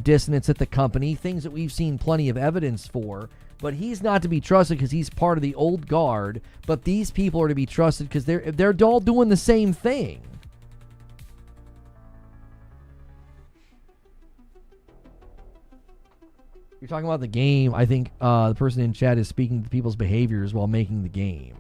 dissonance at the company, things that we've seen plenty of evidence for. But he's not to be trusted because he's part of the old guard. But these people are to be trusted because they're all doing the same thing. You're talking about the game. I think the person in chat is speaking to people's behaviors while making the game.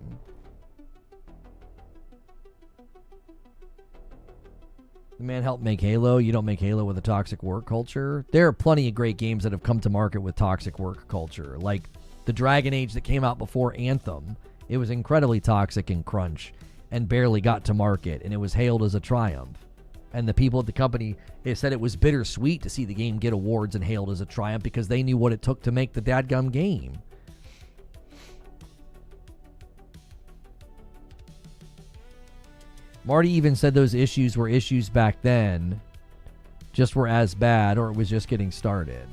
The man helped make Halo. You don't make Halo with a toxic work culture. There are plenty of great games that have come to market with toxic work culture. Like the Dragon Age that came out before Anthem. It was incredibly toxic and crunch and barely got to market, and it was hailed as a triumph. And the people at the company, they said it was bittersweet to see the game get awards and hailed as a triumph because they knew what it took to make the dadgum game. Marty even said those issues were issues back then, just were as bad, or it was just getting started.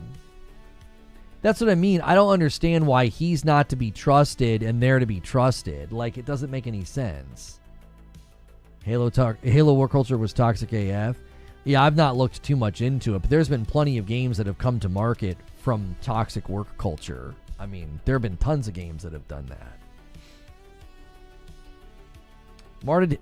That's what I mean. I don't understand why he's not to be trusted and they're to be trusted. Like, it doesn't make any sense. Halo work culture was toxic AF. Yeah, I've not looked too much into it, but there's been plenty of games that have come to market from toxic work culture. I mean, there have been tons of games that have done that.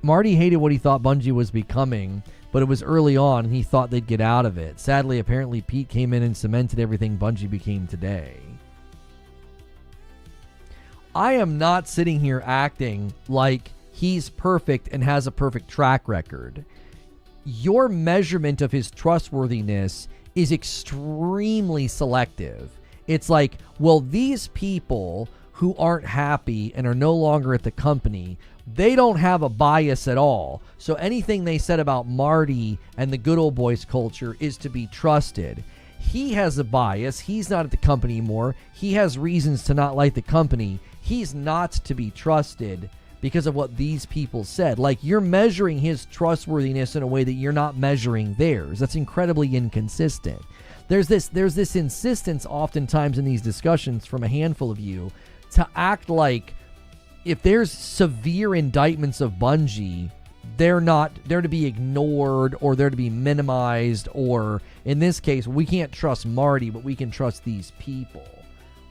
Marty hated what he thought Bungie was becoming, but it was early on and he thought they'd get out of it. Sadly, apparently Pete came in and cemented everything Bungie became today. I am not sitting here acting like he's perfect and has a perfect track record. Your measurement of his trustworthiness is extremely selective. It's like, well, these people who aren't happy and are no longer at the company, they don't have a bias at all. So anything they said about Marty and the good old boys culture is to be trusted. He has a bias. He's not at the company anymore. He has reasons to not like the company. He's not to be trusted because of what these people said. Like, you're measuring his trustworthiness in a way that you're not measuring theirs. That's incredibly inconsistent. There's this insistence oftentimes in these discussions from a handful of you to act like if there's severe indictments of Bungie, they're to be ignored or they're to be minimized, or in this case, we can't trust Marty, but we can trust these people.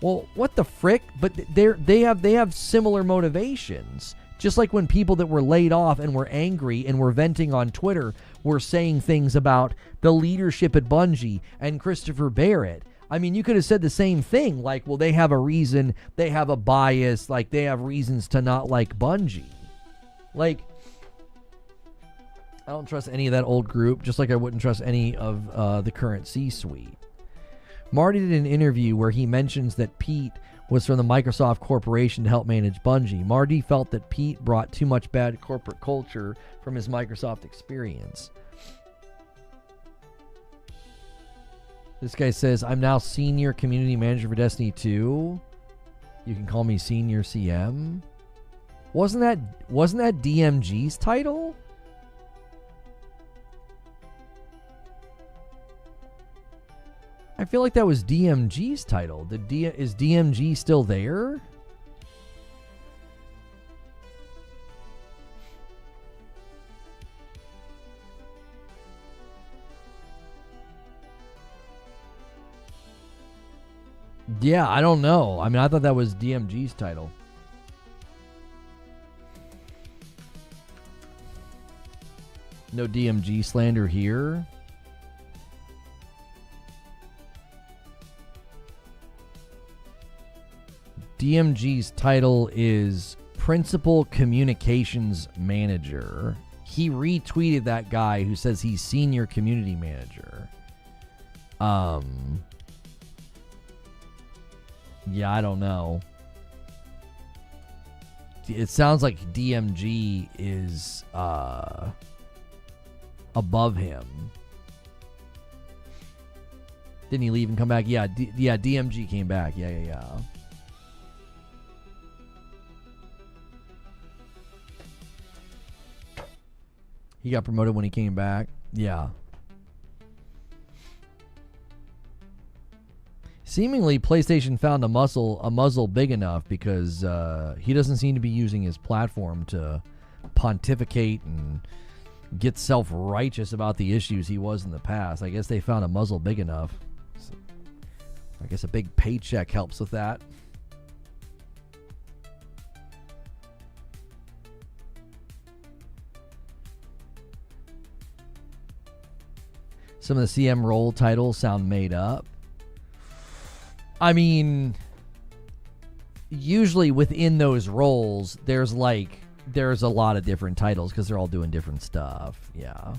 Well, what the frick? But they have similar motivations. Just like when people that were laid off and were angry and were venting on Twitter were saying things about the leadership at Bungie and Christopher Barrett. I mean, you could have said the same thing, like, well, they have a reason, they have a bias, like, they have reasons to not like Bungie. Like, I don't trust any of that old group, just like I wouldn't trust any of the current C-suite. Marty did an interview where he mentions that Pete was from the Microsoft Corporation to help manage Bungie. Marty felt that Pete brought too much bad corporate culture from his Microsoft experience. This guy says, I'm now senior community manager for Destiny 2. You can call me senior CM. Wasn't that DMG's title? I feel like that was DMG's title. Is DMG still there? Yeah, I don't know. I mean, I thought that was DMG's title. No DMG slander here. DMG's title is principal communications manager. He retweeted that guy who says he's senior community manager. Yeah, I don't know. It sounds like DMG is above him. Didn't he leave and come back? Yeah, DMG came back. Yeah. He got promoted when he came back. Yeah. Seemingly, PlayStation found a muzzle big enough because he doesn't seem to be using his platform to pontificate and get self-righteous about the issues he was in the past. I guess they found a muzzle big enough. So I guess a big paycheck helps with that. Some of the CM role titles sound made up. I mean, usually within those roles, there's a lot of different titles because they're all doing different stuff. Yeah.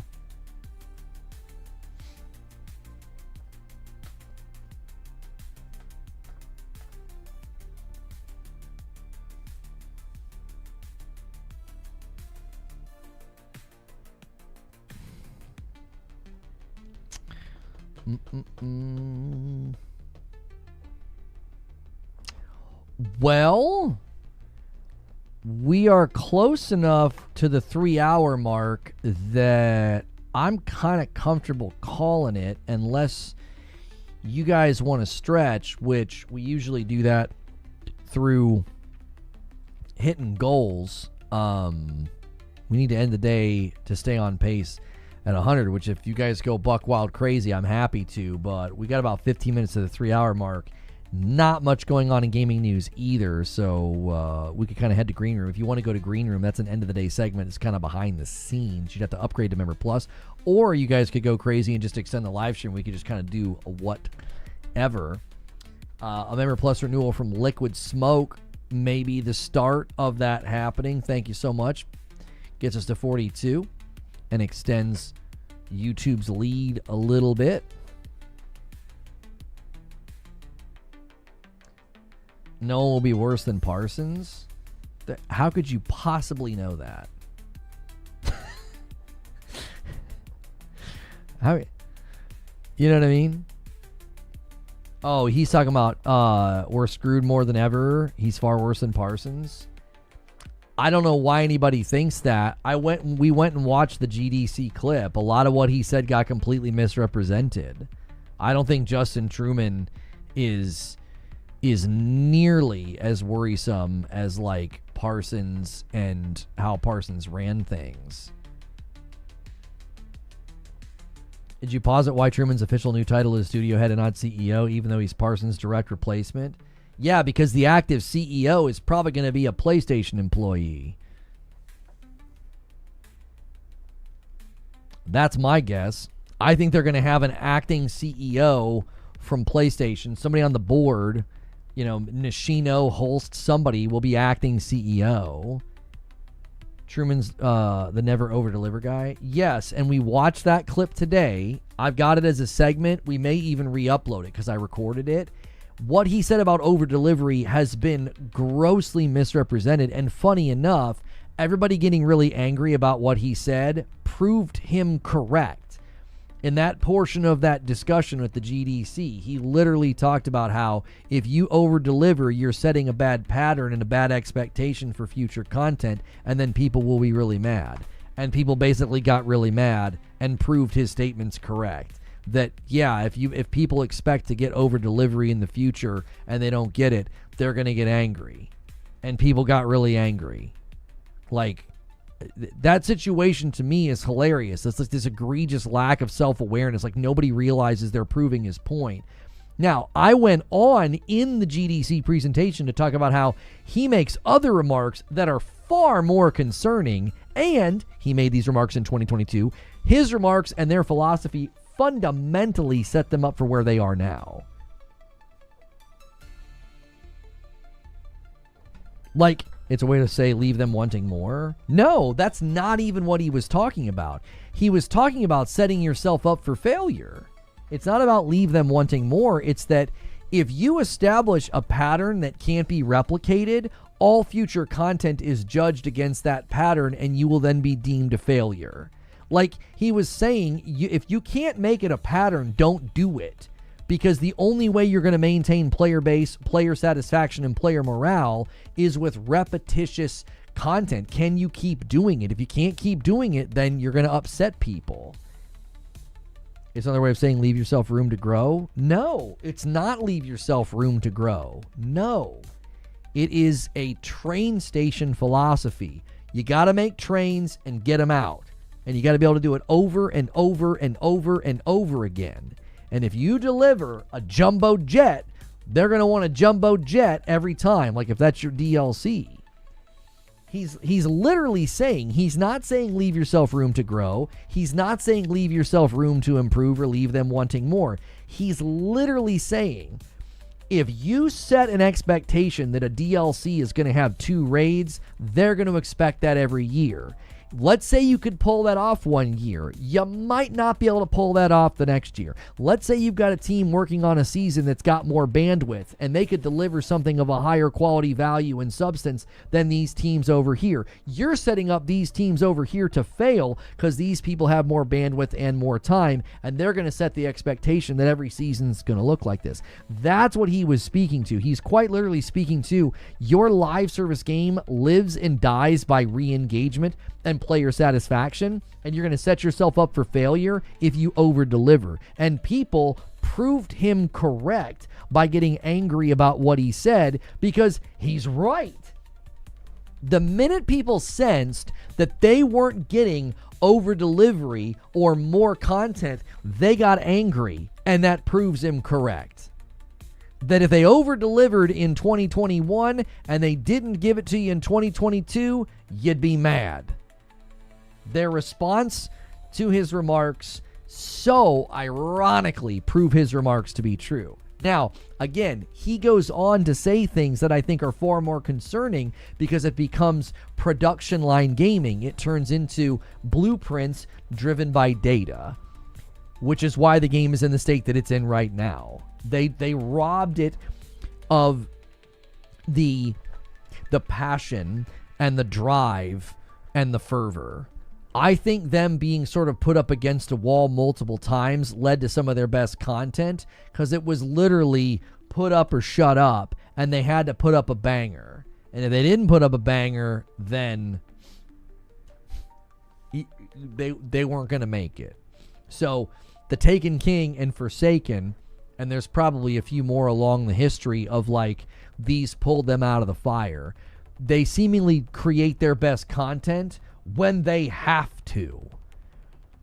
Well, we are close enough to the 3-hour mark that I'm kind of comfortable calling it, unless you guys want to stretch, which we usually do that through hitting goals. We need to end the day to stay on pace at 100, which if you guys go buck wild crazy, I'm happy to, but we got about 15 minutes to the 3-hour mark. Not much going on in gaming news either, so we could kind of head to Green Room. If you want to go to Green Room, that's an end of the day segment. It's kind of behind the scenes. You'd have to upgrade to Member Plus, or you guys could go crazy and just extend the live stream. We could just kind of do a whatever. A Member Plus renewal from Liquid Smoke, maybe the start of that happening. Thank you so much. Gets us to 42 and extends YouTube's lead a little bit. No one will be worse than Parsons. How could you possibly know that? How, you know what I mean? Oh, he's talking about we're screwed more than ever. He's far worse than Parsons. I don't know why anybody thinks that. We went and watched the GDC clip. A lot of what he said got completely misrepresented. I don't think Justin Truman is nearly as worrisome as like Parsons and how Parsons ran things. Did you posit why Truman's official new title is studio head and not CEO, even though he's Parsons' direct replacement? Yeah, because the active CEO is probably going to be a PlayStation employee. That's my guess. I think they're going to have an acting CEO from PlayStation, somebody on the board. You know, Nishino, Holst, somebody will be acting CEO. Truman's the never over-deliver guy. Yes, and we watched that clip today. I've got it as a segment. We may even re-upload it because I recorded it. What he said about over-delivery has been grossly misrepresented, and funny enough, everybody getting really angry about what he said proved him correct. In that portion of that discussion with the GDC, he literally talked about how if you over-deliver, you're setting a bad pattern and a bad expectation for future content, and then people will be really mad. And people basically got really mad and proved his statements correct. That, yeah, if people expect to get over-delivery in the future and they don't get it, they're going to get angry. And people got really angry. Like, that situation to me is hilarious. It's like this egregious lack of self-awareness. Like nobody realizes they're proving his point. Now, I went on in the GDC presentation to talk about how he makes other remarks that are far more concerning, and he made these remarks in 2022. His remarks and their philosophy fundamentally set them up for where they are now. Like, It's a way to say leave them wanting more? No, that's not even what he was talking about. He was talking about setting yourself up for failure. It's not about leave them wanting more. It's that if you establish a pattern that can't be replicated, all future content is judged against that pattern and you will then be deemed a failure. Like he was saying, if you can't make it a pattern, don't do it. Because the only way you're going to maintain player base, player satisfaction, and player morale is with repetitious content. Can you keep doing it? If you can't keep doing it, then you're going to upset people. It's another way of saying leave yourself room to grow. No, it's not leave yourself room to grow. No, it is a train station philosophy. You got to make trains and get them out. And you got to be able to do it over and over and over and over again. And if you deliver a jumbo jet, they're going to want a jumbo jet every time, like if that's your DLC. He's literally saying, he's not saying leave yourself room to grow. He's not saying leave yourself room to improve or leave them wanting more. He's literally saying, if you set an expectation that a DLC is going to have 2 raids, they're going to expect that every year. Let's say you could pull that off one year. You might not be able to pull that off the next year. Let's say you've got a team working on a season that's got more bandwidth and they could deliver something of a higher quality value and substance than these teams over here. You're setting up these teams over here to fail because these people have more bandwidth and more time, and they're going to set the expectation that every season's going to look like this. That's what he was speaking to. He's quite literally speaking to your live service game lives and dies by re-engagement and player satisfaction, and you're going to set yourself up for failure if you over-deliver. And people proved him correct by getting angry about what he said because he's right. The minute people sensed that they weren't getting over-delivery or more content, they got angry, and that proves him correct. That if they over-delivered in 2021 and they didn't give it to you in 2022, you'd be mad. Their response to his remarks so ironically prove his remarks to be true. Now, again, he goes on to say things that I think are far more concerning because it becomes production line gaming. It turns into blueprints driven by data, which is why the game is in the state that it's in right now. They robbed it of the passion and the drive and the fervor. I think them being sort of put up against a wall multiple times led to some of their best content because it was literally put up or shut up, and they had to put up a banger. And if they didn't put up a banger, then they weren't going to make it. So the Taken King and Forsaken, and there's probably a few more along the history of like these pulled them out of the fire. They seemingly create their best content when they have to.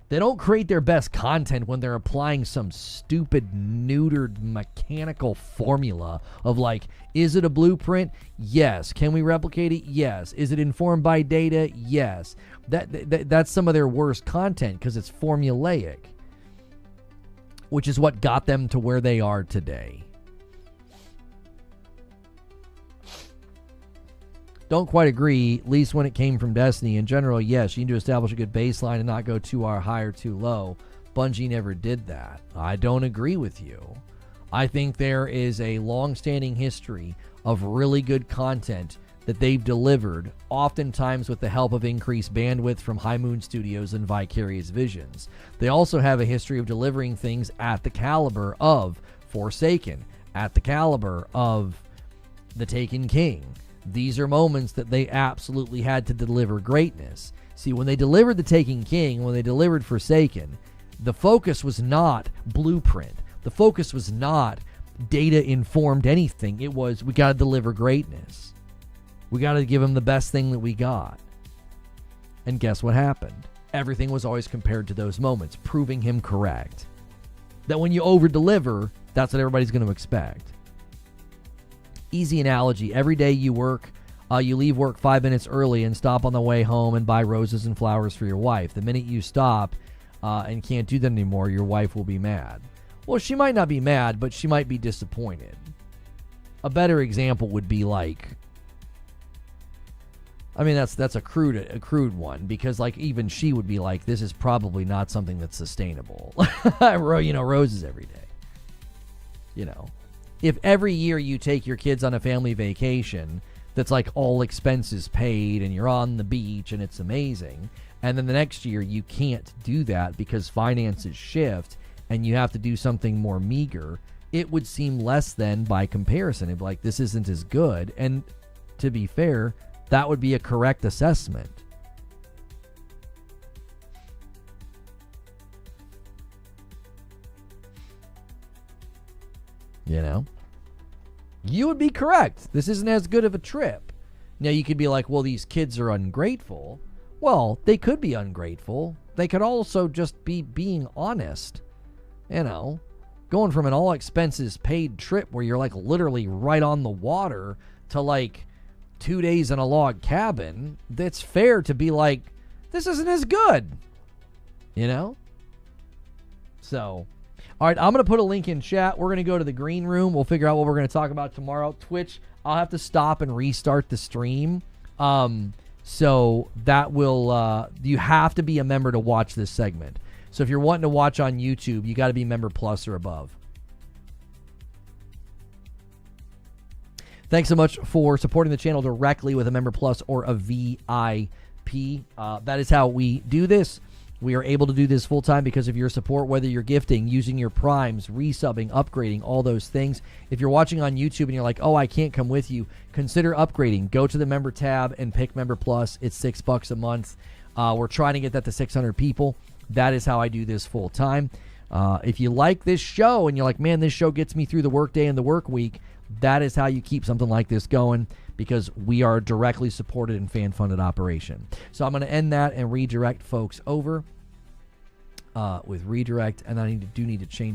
They don't create their best content when they're applying some stupid, neutered, mechanical formula of like, is it a blueprint? Yes. Can we replicate it? Yes. Is it informed by data? Yes. That's some of their worst content because it's formulaic, which is what got them to where they are today. Don't quite agree, at least when it came from Destiny. In general, yes, you need to establish a good baseline and not go too high or too low. Bungie never did that. I don't agree with you. I think there is a long-standing history of really good content that they've delivered, oftentimes with the help of increased bandwidth from High Moon Studios and Vicarious Visions. They also have a history of delivering things at the caliber of Forsaken, at the caliber of The Taken King. These are moments that they absolutely had to deliver greatness. See, when they delivered The Taken King, when they delivered Forsaken, the focus was not blueprint. The focus was not data-informed anything. It was, we got to deliver greatness. We got to give them the best thing that we got. And guess what happened? Everything was always compared to those moments, proving him correct. That when you over-deliver, that's what everybody's going to expect. Easy analogy. Every day you work, you leave work 5 minutes early and stop on the way home and buy roses and flowers for your wife. The minute you stop and can't do that anymore, your wife will be mad. Well, she might not be mad, but she might be disappointed. A better example would be like I mean, that's a crude one, because like even she would be like, this is probably not something that's sustainable. Roses every day. If every year you take your kids on a family vacation that's like all expenses paid and you're on the beach and it's amazing, and then the next year you can't do that because finances shift and you have to do something more meager, it would seem less than by comparison. It'd be like, this isn't as good. And to be fair, that would be a correct assessment. You would be correct. This isn't as good of a trip. Now, you could be like, well, these kids are ungrateful. Well, they could be ungrateful. They could also just be being honest. Going from an all expenses paid trip where you're like literally right on the water to like 2 days in a log cabin, that's fair to be like, this isn't as good. So, all right, I'm going to put a link in chat. We're going to go to the green room. We'll figure out what we're going to talk about tomorrow. Twitch, I'll have to stop and restart the stream. So that will, you have to be a member to watch this segment. So if you're wanting to watch on YouTube, you got to be Member Plus or above. Thanks so much for supporting the channel directly with a Member Plus or a VIP. That is how we do this. We are able to do this full time because of your support, whether you're gifting, using your primes, resubbing, upgrading, all those things. If you're watching on YouTube and you're like, oh, I can't come with you, consider upgrading. Go to the member tab and pick Member Plus. It's $6 a month. We're trying to get that to 600 people. That is how I do this full time. If you like this show and you're like, man, this show gets me through the workday and the work week, that is how you keep something like this going, because we are directly supported and fan-funded operation. So I'm going to end that and redirect folks over with redirect, and I need to change